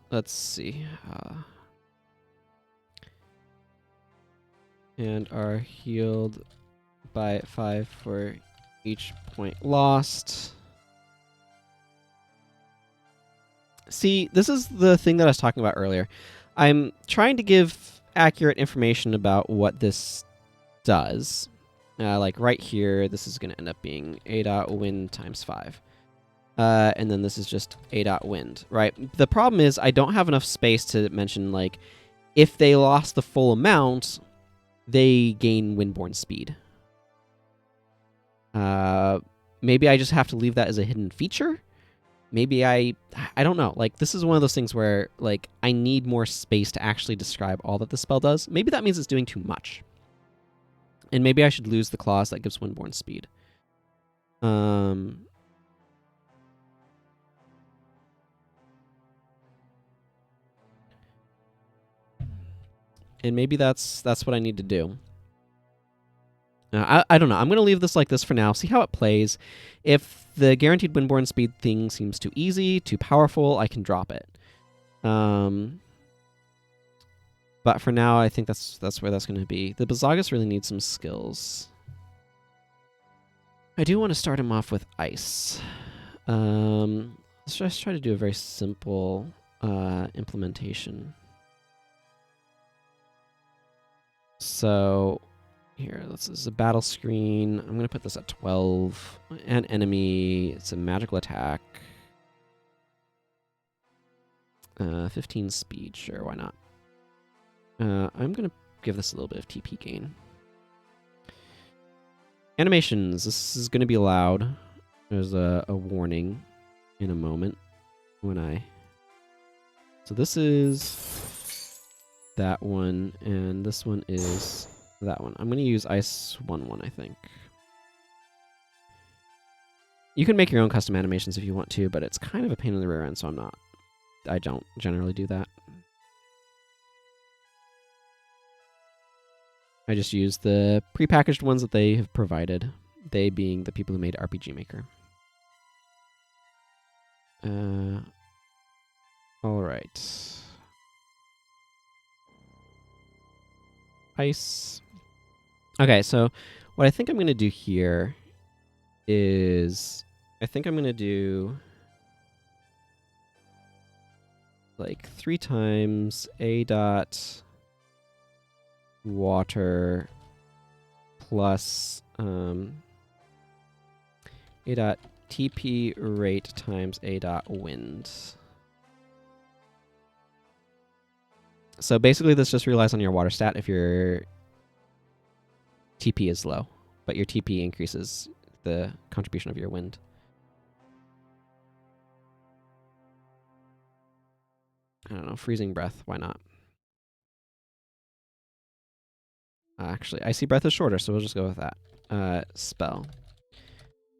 let's see. And are healed by 5 for each point lost. See, this is the thing that I was talking about earlier. I'm trying to give accurate information about what this does. Like right here, this is going to end up being a.wind times 5. And then this is just A dot wind, right? The problem is I don't have enough space to mention, like, if they lost the full amount, they gain windborne speed. Maybe I just have to leave that as a hidden feature. Maybe I don't know. Like, this is one of those things where, like, I need more space to actually describe all that the spell does. Maybe that means it's doing too much. And maybe I should lose the clause that gives windborne speed. And maybe that's what I need to do. I don't know. I'm going to leave this like this for now, see how it plays. If the guaranteed windborne speed thing seems too easy, too powerful, I can drop it. But for now, I think that's where that's going to be. The Bazagas really needs some skills. I do want to start him off with ice. Let's just try to do a very simple implementation. So here, this is a battle screen. I'm going to put this at 12. An enemy. It's a magical attack. 15 speed. Sure, why not? I'm going to give this a little bit of TP gain. Animations. This is going to be loud. There's a warning in a moment when I... So this is that one, and this one is that one. I'm going to use Ice 1-1, I think. You can make your own custom animations if you want to, but it's kind of a pain in the rear end, so I don't generally do that. I just use the prepackaged ones that they have provided, they being the people who made RPG Maker. All right. Ice. Okay, so what I think I'm going to do here is I think I'm going to do like 3 times A dot water plus A dot TP rate times A dot wind. So basically this just relies on your water stat if your TP is low, but your TP increases the contribution of your wind. I don't know, freezing breath, why not? Actually, icy breath is shorter, so we'll just go with that. Spell.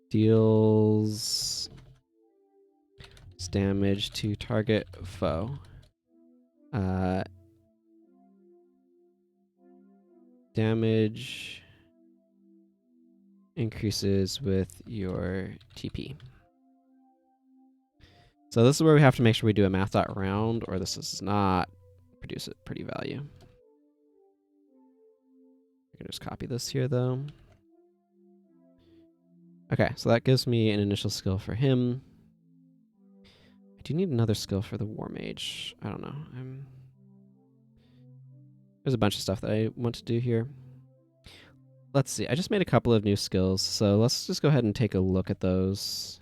Deals damage to target foe. Damage increases with your TP. So this is where we have to make sure we do a math dot round, or this does not produce a pretty value. I can just copy this here, though. Okay, so that gives me an initial skill for him. I do need another skill for the War Mage. I don't know. There's a bunch of stuff that I want to do here. Let's see. I just made a couple of new skills, so let's just go ahead and take a look at those.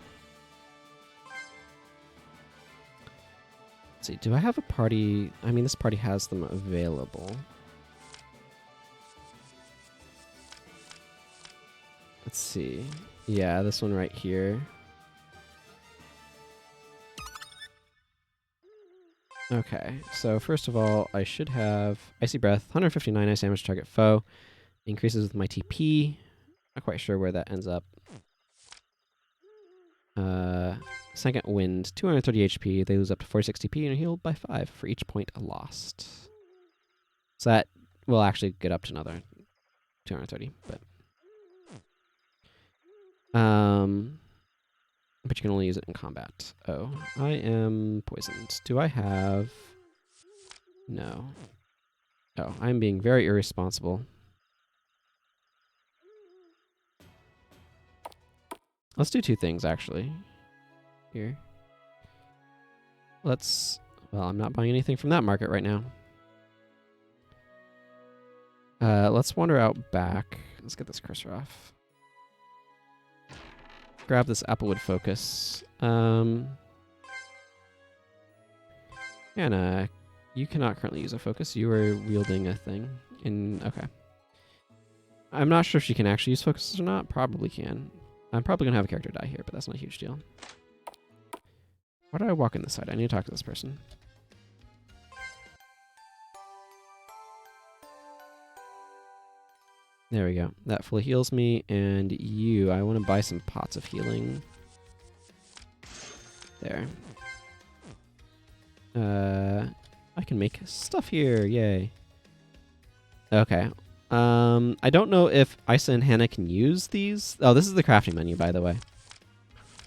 Let's see. Do I have a party? I mean, this party has them available. Let's see. Yeah, this one right here. Okay, so first of all, I should have Icy Breath, 159 ice damage target foe. Increases with my TP. Not quite sure where that ends up. Second Wind, 230 HP. They lose up to 46 TP and are healed by 5 for each point lost. So that will actually get up to another 230, but you can only use it in combat. Oh, I am poisoned. Do I have... No. Oh, I'm being very irresponsible. Let's do 2 things, actually. Here. Let's... Well, I'm not buying anything from that market right now. Let's wander out back. Let's get this cursor off. grab this applewood focus. Anna, you cannot currently use a focus. You are wielding a thing. Okay. I'm not sure if she can actually use focuses or not. Probably can. I'm probably going to have a character die here, but that's not a huge deal. Why do I walk in this side? I need to talk to this person. There we go. That fully heals me. And you, I want to buy some pots of healing. There. I can make stuff here. Yay. Okay. I don't know if Isa and Hannah can use these. Oh, this is the crafting menu, by the way.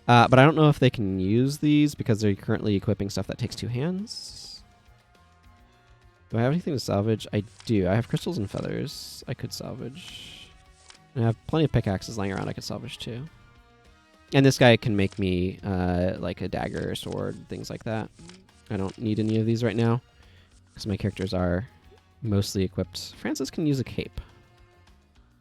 But I don't know if they can use these because they're currently equipping stuff that takes 2 hands. Do I have anything to salvage? I do. I have crystals and feathers I could salvage. And I have plenty of pickaxes lying around I could salvage too. And this guy can make me like a dagger or sword, things like that. I don't need any of these right now because my characters are mostly equipped. Francis can use a cape.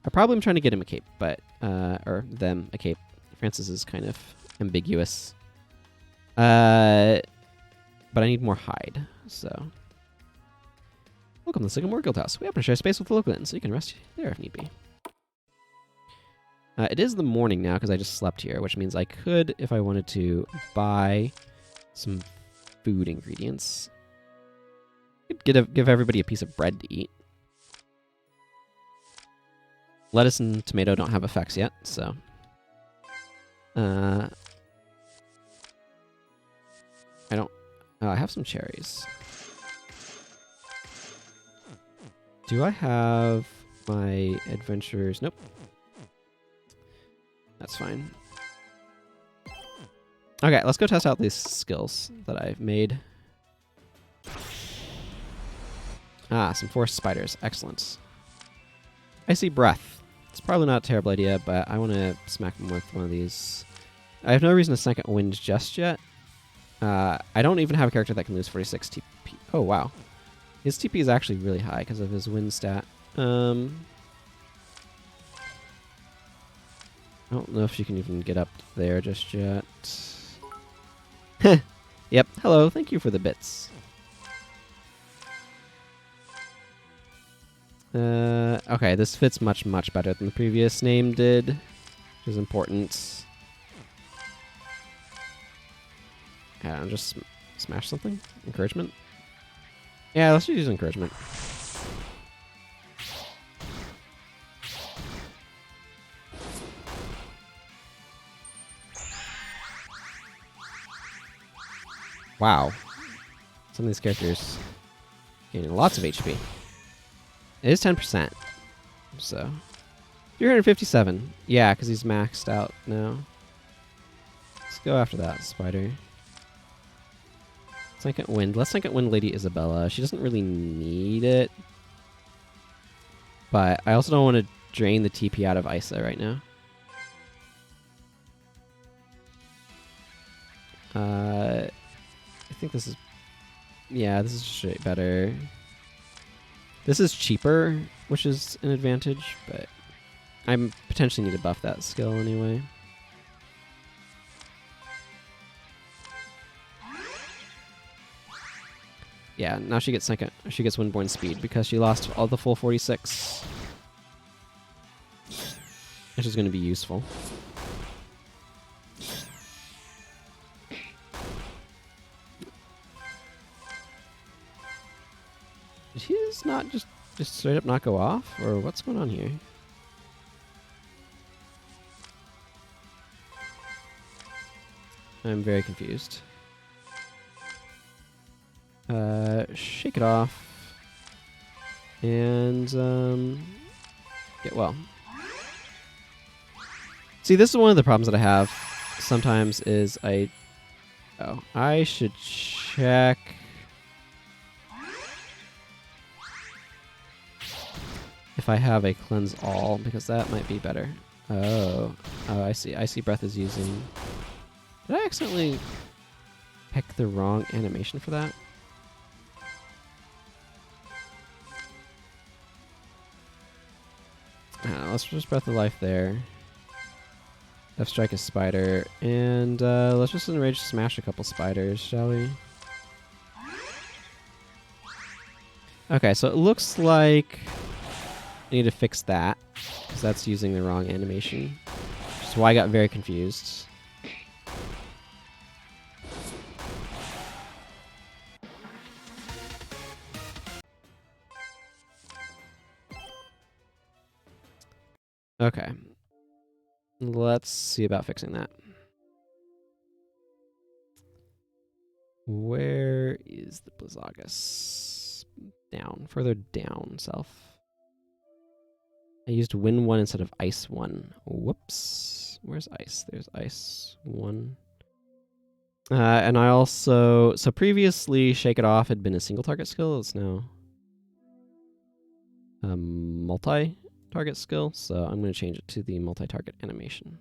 I probably am trying to get him a cape, but or them a cape. Francis is kind of ambiguous. But I need more hide, so. Welcome to the Sycamore Guild House. We happen to share space with the local inn, so you can rest there if need be. It is the morning now because I just slept here, which means I could, if I wanted to, buy some food ingredients. Give everybody a piece of bread to eat. Lettuce and tomato don't have effects yet, so. I don't. Oh, I have some cherries. Do I have my adventures? Nope. That's fine. Okay, let's go test out these skills that I've made. Ah, some forest spiders. Excellent. Icy breath. It's probably not a terrible idea, but I want to smack them with one of these. I have no reason to second wind just yet. I don't even have a character that can lose 46 TP. Oh, wow. His TP is actually really high because of his wind stat. I don't know if she can even get up there just yet. Yep. Hello. Thank you for the bits. Okay, this fits much, much better than the previous name did, which is important. I don't know, just smash something? Encouragement? Yeah, let's just use encouragement. Wow. Some of these characters gaining lots of HP. It is 10%. So. 357. Yeah, because he's maxed out now. Let's go after that spider. Second wind. Let's second wind Lady Isabella. She doesn't really need it. But I also don't want to drain the TP out of Isa right now. I think this is... Yeah, this is straight better. This is cheaper, which is an advantage, but I potentially need to buff that skill anyway. Yeah, now she gets second. She gets windborne speed because she lost all the full 46, which is going to be useful. Did his not just straight up not go off, or what's going on here? I'm very confused. Shake it off. And, get well. See, this is one of the problems that I have sometimes is I should check... if I have a cleanse all, because that might be better. Oh, I see. Icy breath is using... Did I accidentally pick the wrong animation for that? Let's just breath of life there. F-strike a spider, and let's just enrage smash a couple spiders, shall we? Okay, so it looks like I need to fix that, because that's using the wrong animation. Which is why I got very confused. Okay. Let's see about fixing that. Where is the Blizzagus? Down. Further down, self. I used Wind 1 instead of Ice 1. Whoops. Where's Ice? There's Ice 1. And I also... So previously, Shake It Off had been a single target skill. It's now a multi-target skill. So I'm going to change it to the multi-target animation.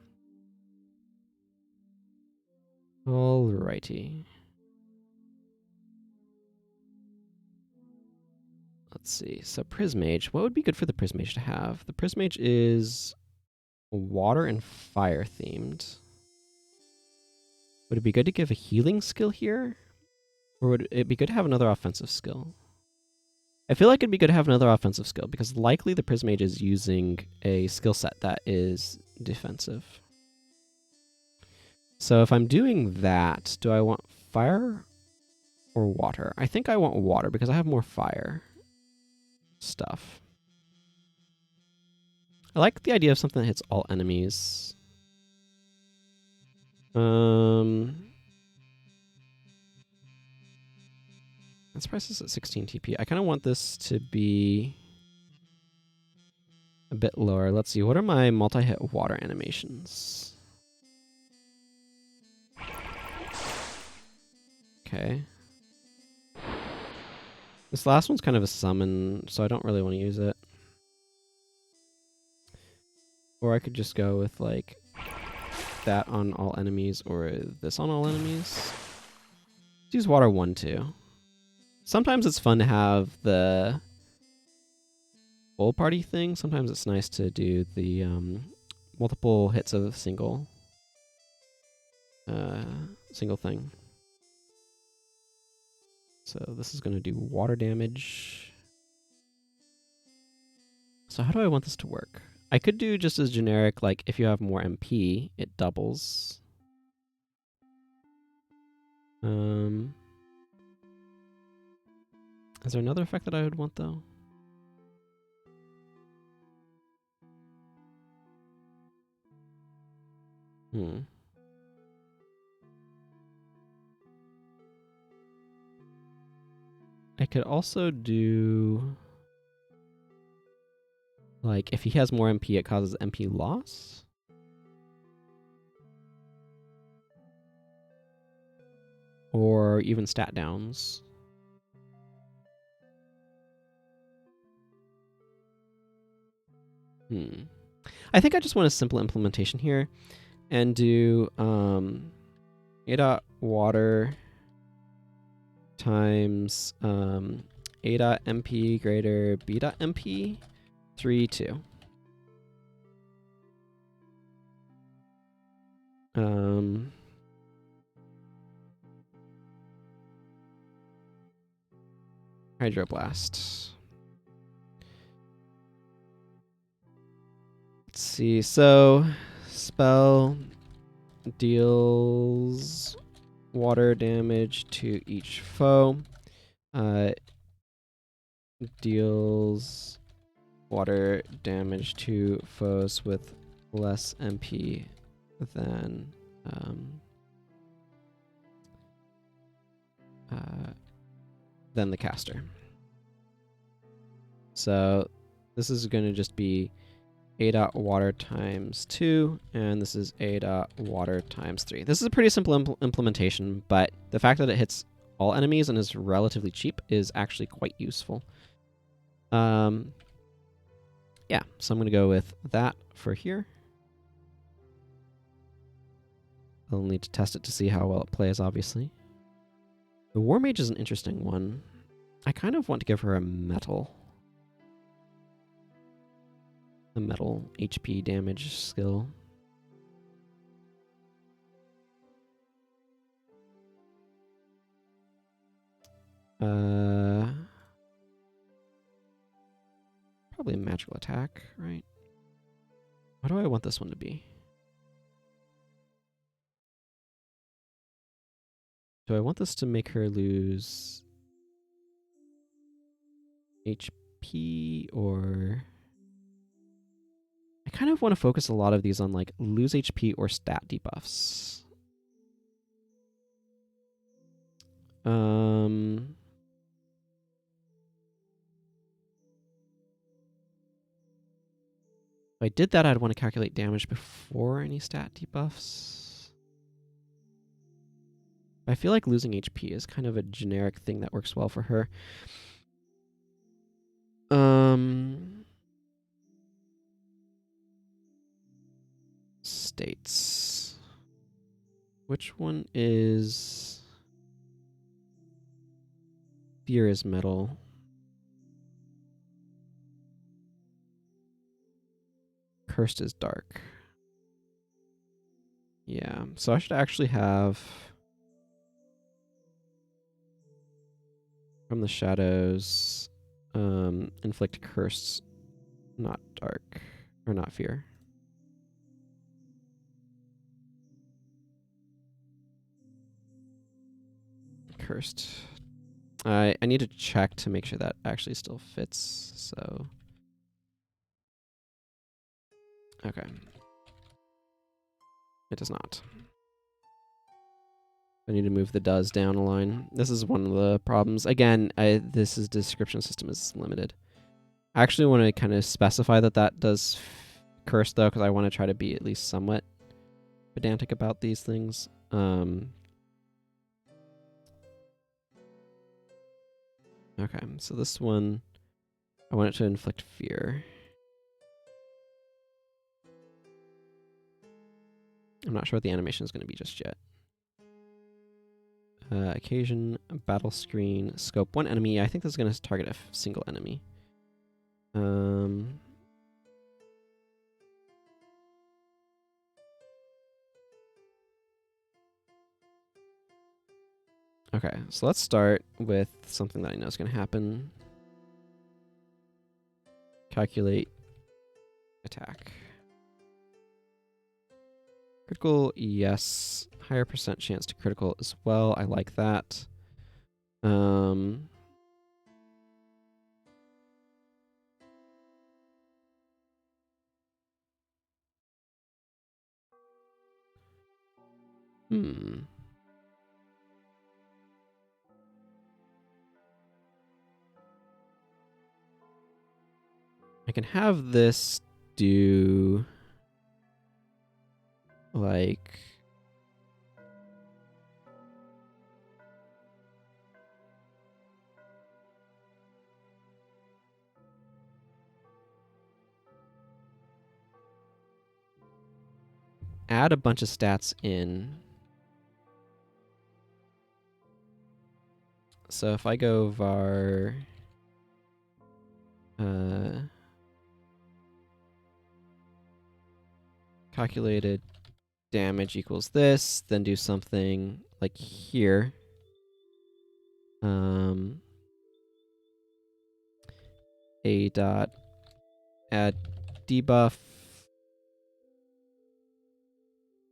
Alrighty. Let's see. So Prismage. What would be good for the Prismage to have? The Prismage is water and fire themed. Would it be good to give a healing skill here? Or would it be good to have another offensive skill? I feel like it'd be good to have another offensive skill because likely the Prismage is using a skill set that is defensive. So if I'm doing that, do I want fire or water? I think I want water because I have more fire stuff. I like the idea of something that hits all enemies. Let's price this at 16 TP. I kind of want this to be a bit lower. Let's see. What are my multi-hit water animations? Okay. This last one's kind of a summon, so I don't really want to use it. Or I could just go with, like, that on all enemies, or this on all enemies. Let's use water 1, too. Sometimes it's fun to have the full party thing. Sometimes it's nice to do the multiple hits of a single thing. So this is going to do water damage. So how do I want this to work? I could do just as generic, like if you have more MP, it doubles. Is there another effect that I would want though? I could also do, like, if he has more MP, it causes MP loss? Or even stat downs. I think I just want a simple implementation here and do A dot water times A dot MP greater B dot MP 3 2. Hydroblast. Let's see. So spell deals water damage to each foe. Deals water damage to foes with less MP than the caster. So this is going to just be A dot water times 2, and this is A dot water times 3. This is a pretty simple implementation, but the fact that it hits all enemies and is relatively cheap is actually quite useful. Yeah, so I'm going to go with that for here. I'll need to test it to see how well it plays, obviously. The War Mage is an interesting one. I kind of want to give her a metal HP damage skill. Probably a magical attack, right? What do I want this one to be? Do I want this to make her lose HP or... I kind of want to focus a lot of these on like lose HP or stat debuffs. If I did that, I'd want to calculate damage before any stat debuffs. I feel like losing HP is kind of a generic thing that works well for her. States. Which one is... Fear is metal. Cursed is dark. Yeah, so I should actually have... From the shadows, inflict curse, not dark, or not fear. Cursed. I need to check to make sure that actually still fits, so... Okay. It does not. I need to move the does down a line. This is one of the problems. Again, this description system is limited. I actually want to kind of specify that does curse, though, because I want to try to be at least somewhat pedantic about these things. Okay, so this one, I want it to inflict fear. I'm not sure what the animation is going to be just yet. Occasion, battle screen, scope, one enemy. I think this is going to target a single enemy. Okay, so let's start with something that I know is going to happen. Calculate attack. Critical, yes. Higher percent chance to critical as well. I like that. I can have this do like add a bunch of stats in. So if I go var calculated damage equals this, then do something like here. A dot add debuff.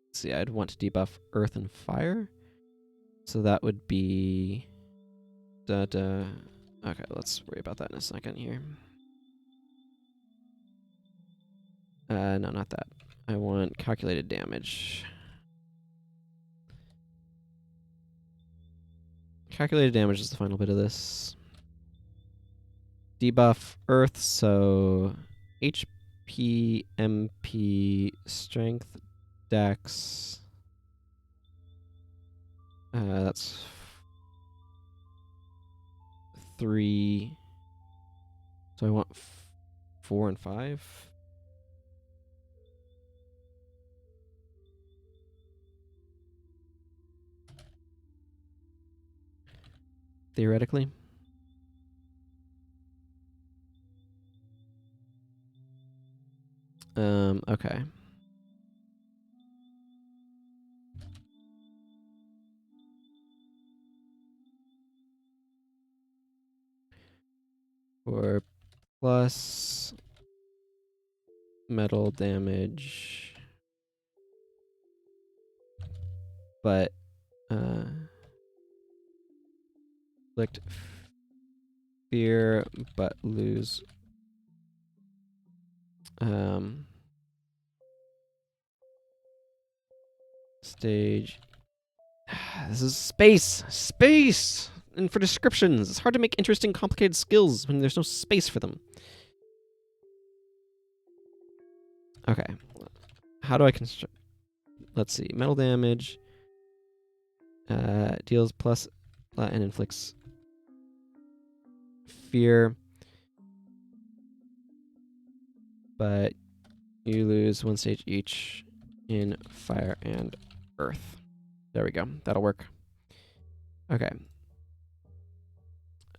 Let's see, I'd want to debuff earth and fire. So that would be okay, let's worry about that in a second here. No, not that. I want calculated damage. Calculated damage is the final bit of this. Debuff earth, so HP, MP, strength, dex. That's 3. So I want 4 and 5. Theoretically. Okay. for plus metal damage, but inflict fear but lose stage. This is space, and for descriptions, it's hard to make interesting, complicated skills when there's no space for them. Okay, how do I construct? Let's see, metal damage deals plus and inflicts fear, but you lose 1 stage each in fire and earth. There we go. That'll work. Okay.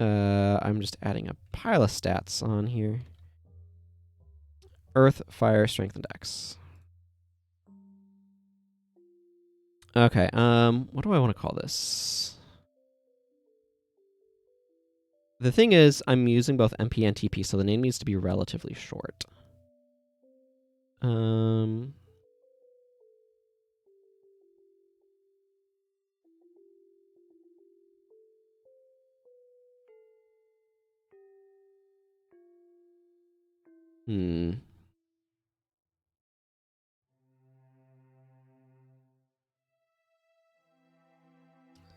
I'm just adding a pile of stats on here. Earth, fire, strength, and dex. Okay, what do I want to call this? The thing is, I'm using both MP and TP, so the name needs to be relatively short.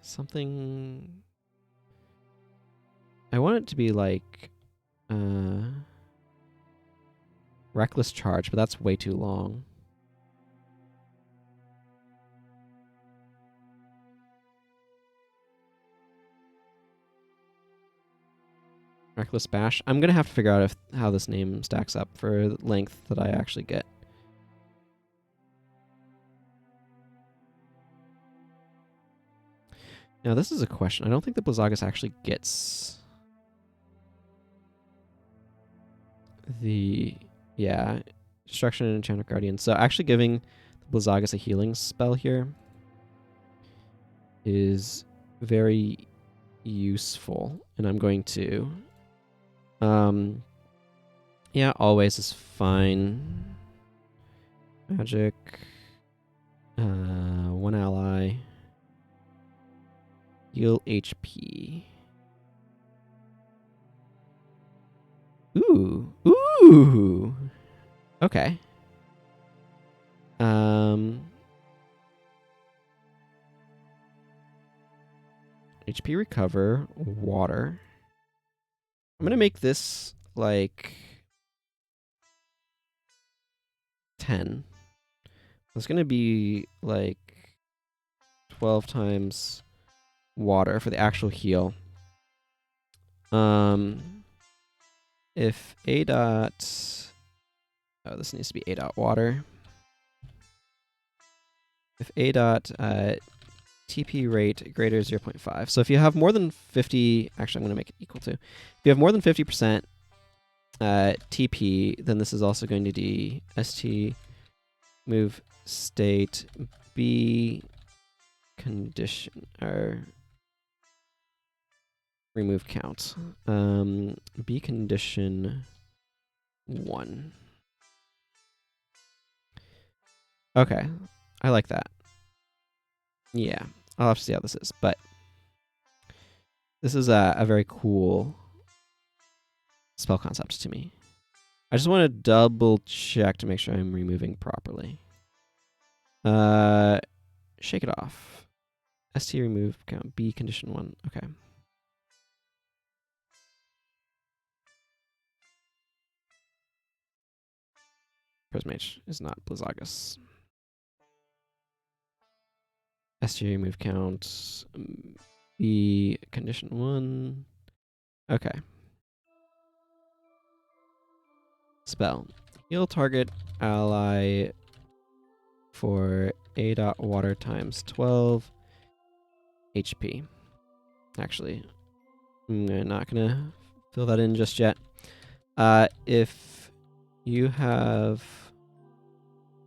Something... I want it to be like... Reckless Charge, but that's way too long. Reckless Bash. I'm gonna have to figure out how this name stacks up for the length that I actually get. Now, this is a question. I don't think the Blizzagus actually gets the... Yeah, Destruction and Enchanted Guardian. So actually giving the Blizzagus a healing spell here is very useful. And I'm going to... yeah, always is fine. Magic. 1 ally. Heal HP. Ooh. Ooh. Okay. HP recover. Water. I'm gonna make this like 10. It's gonna be like 12 times water for the actual heal. If A dot... Oh, this needs to be A dot water. If A dot TP rate greater 0.5. So if you have more than 50... Actually, I'm going to make it equal to. If you have more than 50% TP, then this is also going to be ST move state B condition... or remove count. B condition 1. Okay, I like that. Yeah, I'll have to see how this is, but this is a very cool spell concept to me. I just want to double check to make sure I'm removing properly. Shake it off. ST remove count B condition 1. Okay. Prismage is not Blizzagus. ST remove count B condition 1. Okay. Spell. Heal target ally for A dot water times 12 HP. Actually, I'm not gonna fill that in just yet. If you have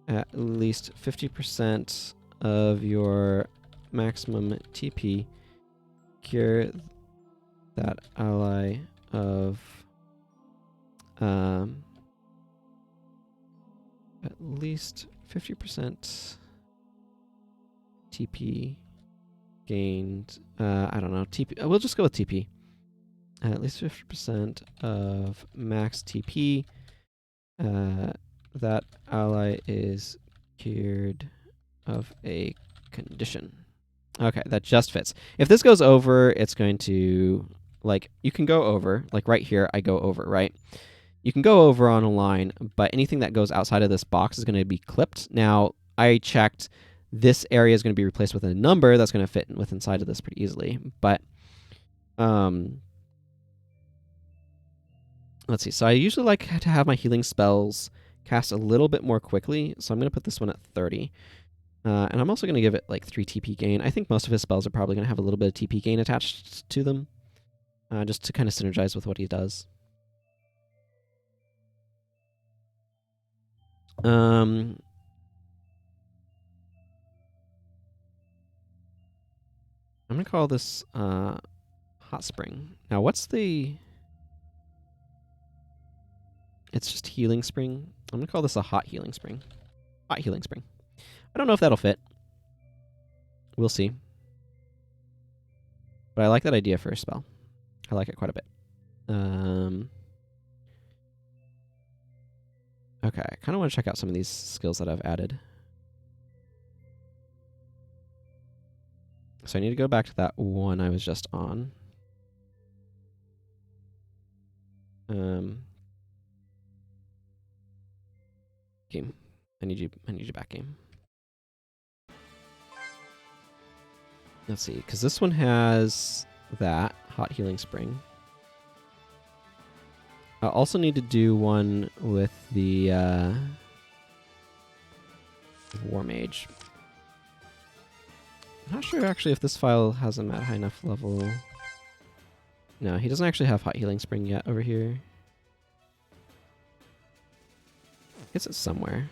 at least 50% of your maximum TP, cure that ally of At least 50% TP gained. I don't know. TP. We'll just go with TP. At least 50% of max TP. That ally is cured of a condition. Okay, that just fits. If this goes over, it's going to, like, you can go over, like right here, I go over, right? You can go over on a line, but anything that goes outside of this box is going to be clipped. Now, I checked this area is going to be replaced with a number that's going to fit with inside of this pretty easily. But, let's see. So I usually like to have my healing spells cast a little bit more quickly. So I'm going to put this one at 30. And I'm also going to give it like 3 TP gain. I think most of his spells are probably going to have a little bit of TP gain attached to them, just to kind of synergize with what he does. I'm going to call this Hot Spring. Now, what's the... It's just Healing Spring. I'm going to call this a Hot Healing Spring. Hot Healing Spring. I don't know if that'll fit. We'll see. But I like that idea for a spell. I like it quite a bit. Okay, I kind of want to check out some of these skills that I've added. So I need to go back to that one I was just on. Game. I need you back, game. Let's see, because this one has that Hot Healing Spring. I also need to do one with the War Mage. I'm not sure actually if this file has him at high enough level. No, he doesn't actually have Hot Healing Spring yet over here. I guess it's somewhere.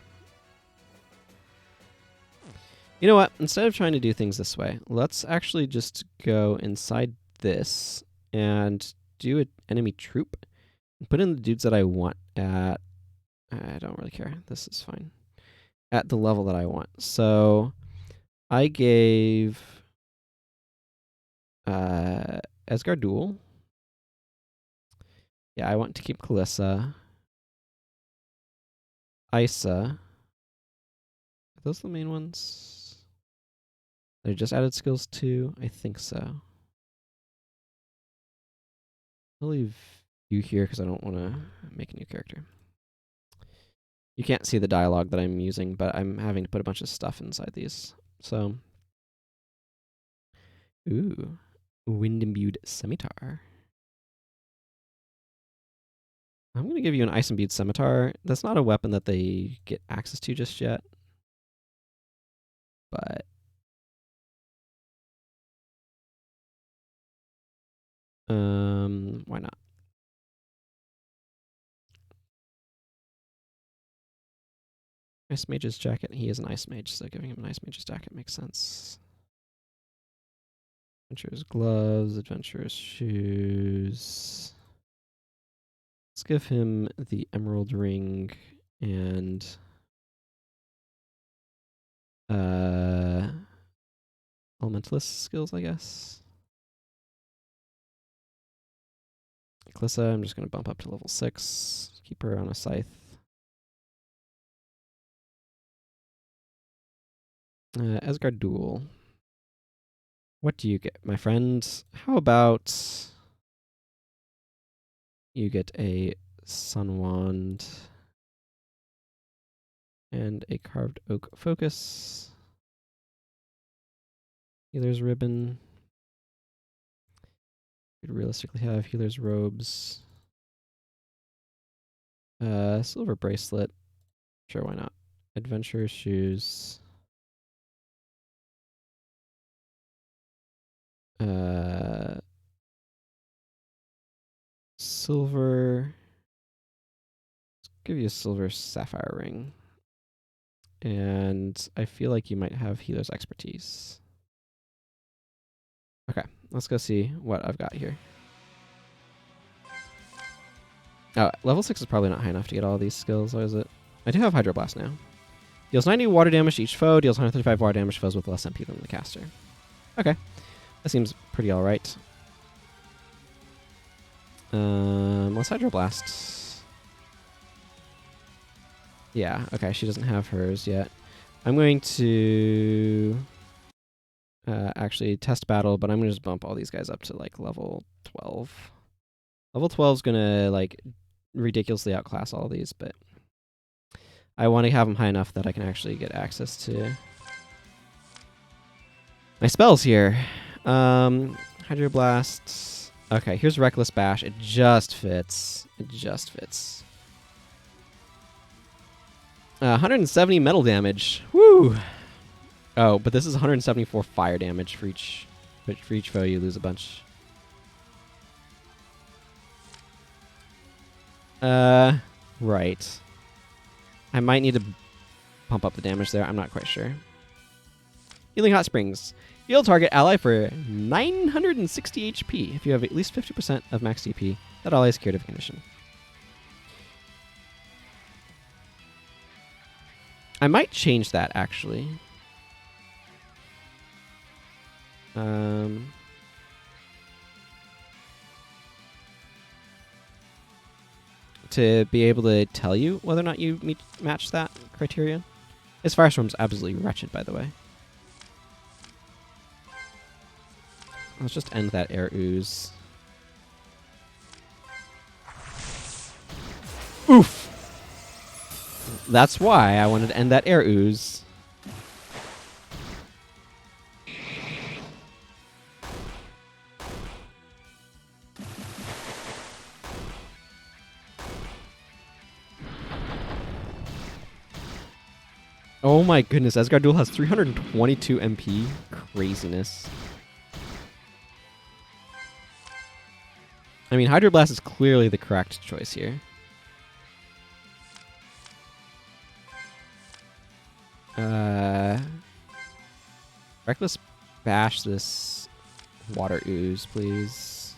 You know what? Instead of trying to do things this way, let's actually just go inside this and do an enemy troop and put in the dudes that I want at... I don't really care. This is fine. At the level that I want. So I gave Esgar Duel. Yeah, I want to keep Kalissa. Isa. Are those the main ones? They just added skills too? I think so. I'll leave you here because I don't want to make a new character. You can't see the dialogue that I'm using, but I'm having to put a bunch of stuff inside these. So, ooh, Wind-Imbued Scimitar. I'm going to give you an Ice-Imbued Scimitar. That's not a weapon that they get access to just yet. But why not? Ice Mage's jacket. He is an Ice Mage, so giving him an Ice Mage's jacket makes sense. Adventurer's gloves, adventurer's shoes. Let's give him the emerald ring and elementalist skills, I guess. Kalissa, I'm just going to bump up to level 6. Keep her on a scythe. Esgar Duel. What do you get, my friend? How about you get a Sun Wand and a Carved Oak Focus. Healer's Ribbon. Could realistically have Healer's Robes. Silver Bracelet. Sure, why not? Adventurer's Shoes. Silver. Let's give you a silver sapphire ring. And I feel like you might have Healer's Expertise. Okay, let's go see what I've got here. Oh, level 6 is probably not high enough to get all these skills, or is it? I do have Hydro Blast now. Deals 90 water damage to each foe, deals 135 water damage to foes with less MP than the caster. Okay. That seems pretty alright. Let's Hydro Blast. Yeah, okay, she doesn't have hers yet. I'm going to actually test battle, but I'm going to just bump all these guys up to like level 12. Level 12 is going to like ridiculously outclass all these, but I want to have them high enough that I can actually get access to my spells here. Hydro Blast. Okay, here's Reckless Bash. It just fits. It just fits. 170 metal damage. Woo! Oh, but this is 174 fire damage for each foe. You lose a bunch. Right. I might need to pump up the damage there. I'm not quite sure. Healing Hot Springs. Heal target ally for 960 HP. If you have at least 50% of max DP, that ally is cured of a condition. I might change that, actually. To be able to tell you whether or not you match that criterion. His Firestorm's absolutely wretched, by the way. Let's just end that air ooze. Oof! That's why I wanted to end that air ooze. Oh my goodness, Asgard Duel has 322 MP. Craziness. I mean, Hydro Blast is clearly the correct choice here. Reckless Bash this water ooze, please.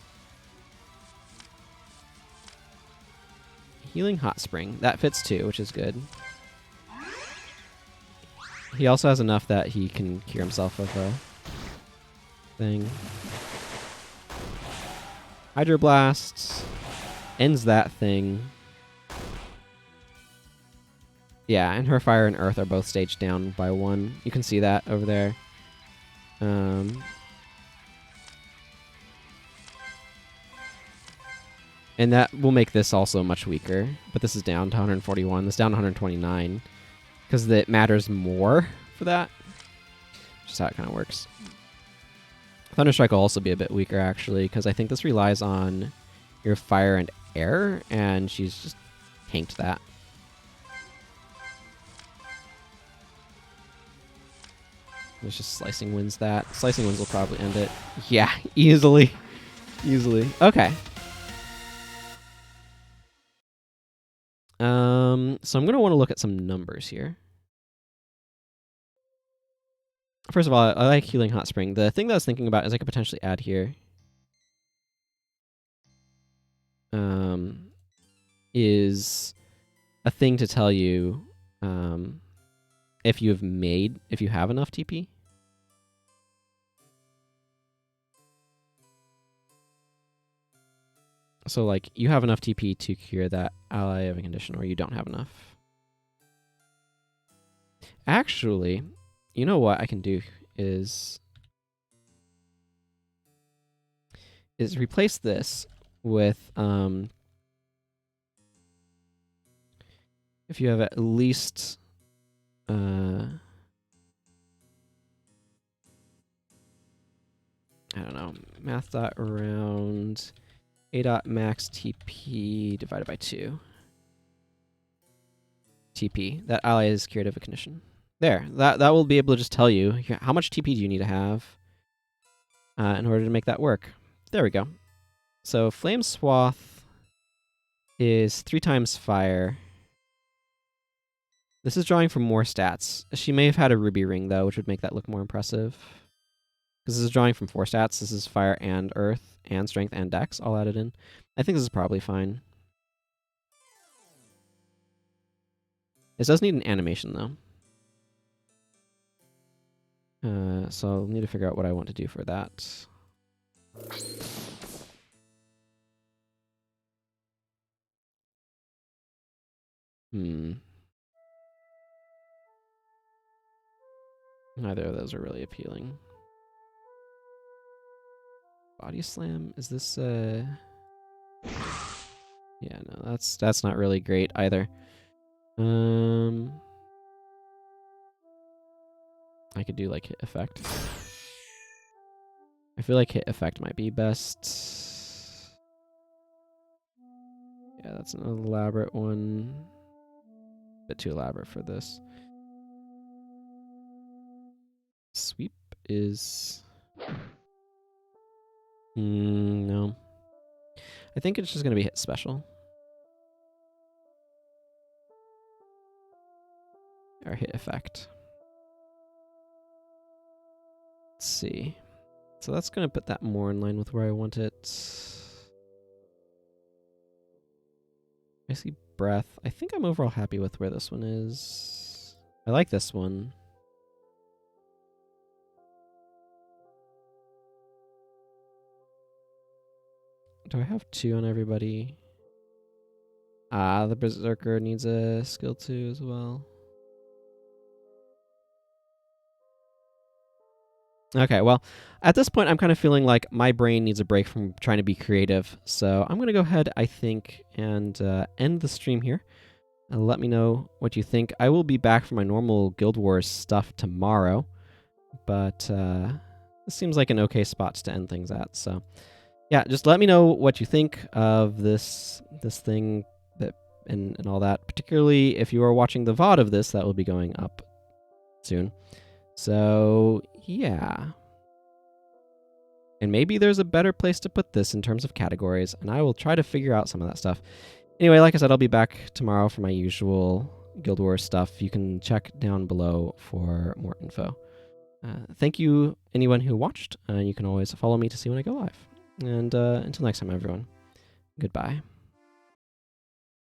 Healing Hot Spring. That fits too, which is good. He also has enough that he can cure himself of a thing. Hydro Blast ends that thing. Yeah, and her fire and earth are both staged down by 1. You can see that over there. And that will make this also much weaker. But this is down to 141. This is down to 129. Because it matters more for that. Just how it kind of works. Thunderstrike will also be a bit weaker, actually, because I think this relies on your fire and air, and she's just tanked that. There's just Slicing Winds that. Slicing Winds will probably end it. Yeah, easily. Easily. Okay. So I'm going to want to look at some numbers here. First of all, I like Healing Hot Spring. The thing that I was thinking about is I could potentially add here is a thing to tell you if you have enough TP. So, like, you have enough TP to cure that ally of a condition, or you don't have enough. Actually, you know what I can do is replace this with if you have at least I don't know, math dot around a dot max TP divided by 2. TP. That ally is cured of a condition. There. That will be able to just tell you how much TP do you need to have in order to make that work. There we go. So Flame Swath is 3 times fire. This is drawing from more stats. She may have had a ruby ring, though, which would make that look more impressive. Because this is drawing from 4 stats. This is fire and earth and strength and dex all added in. I think this is probably fine. This does need an animation, though. So I'll need to figure out what I want to do for that. Neither of those are really appealing. Body slam? Is this yeah, no, that's not really great either. I could do like hit effect. I feel like hit effect might be best. Yeah, that's an elaborate one. Bit too elaborate for this. Sweep is... no. I think it's just going to be hit special. Or hit effect. Let's see. So that's going to put that more in line with where I want it. I see breath. I think I'm overall happy with where this one is. I like this one. Do I have 2 on everybody? Ah, the Berserker needs a skill 2 as well. Okay, well, at this point, I'm kind of feeling like my brain needs a break from trying to be creative. So I'm going to go ahead, I think, and end the stream here. Let me know what you think. I will be back for my normal Guild Wars stuff tomorrow. But this seems like an okay spot to end things at. So yeah, just let me know what you think of this thing that and all that. Particularly if you are watching the VOD of this, that will be going up soon. So yeah. And maybe there's a better place to put this in terms of categories, and I will try to figure out some of that stuff. Anyway, like I said, I'll be back tomorrow for my usual Guild Wars stuff. You can check down below for more info. Thank you, anyone who watched. You can always follow me to see when I go live. And until next time, everyone, goodbye.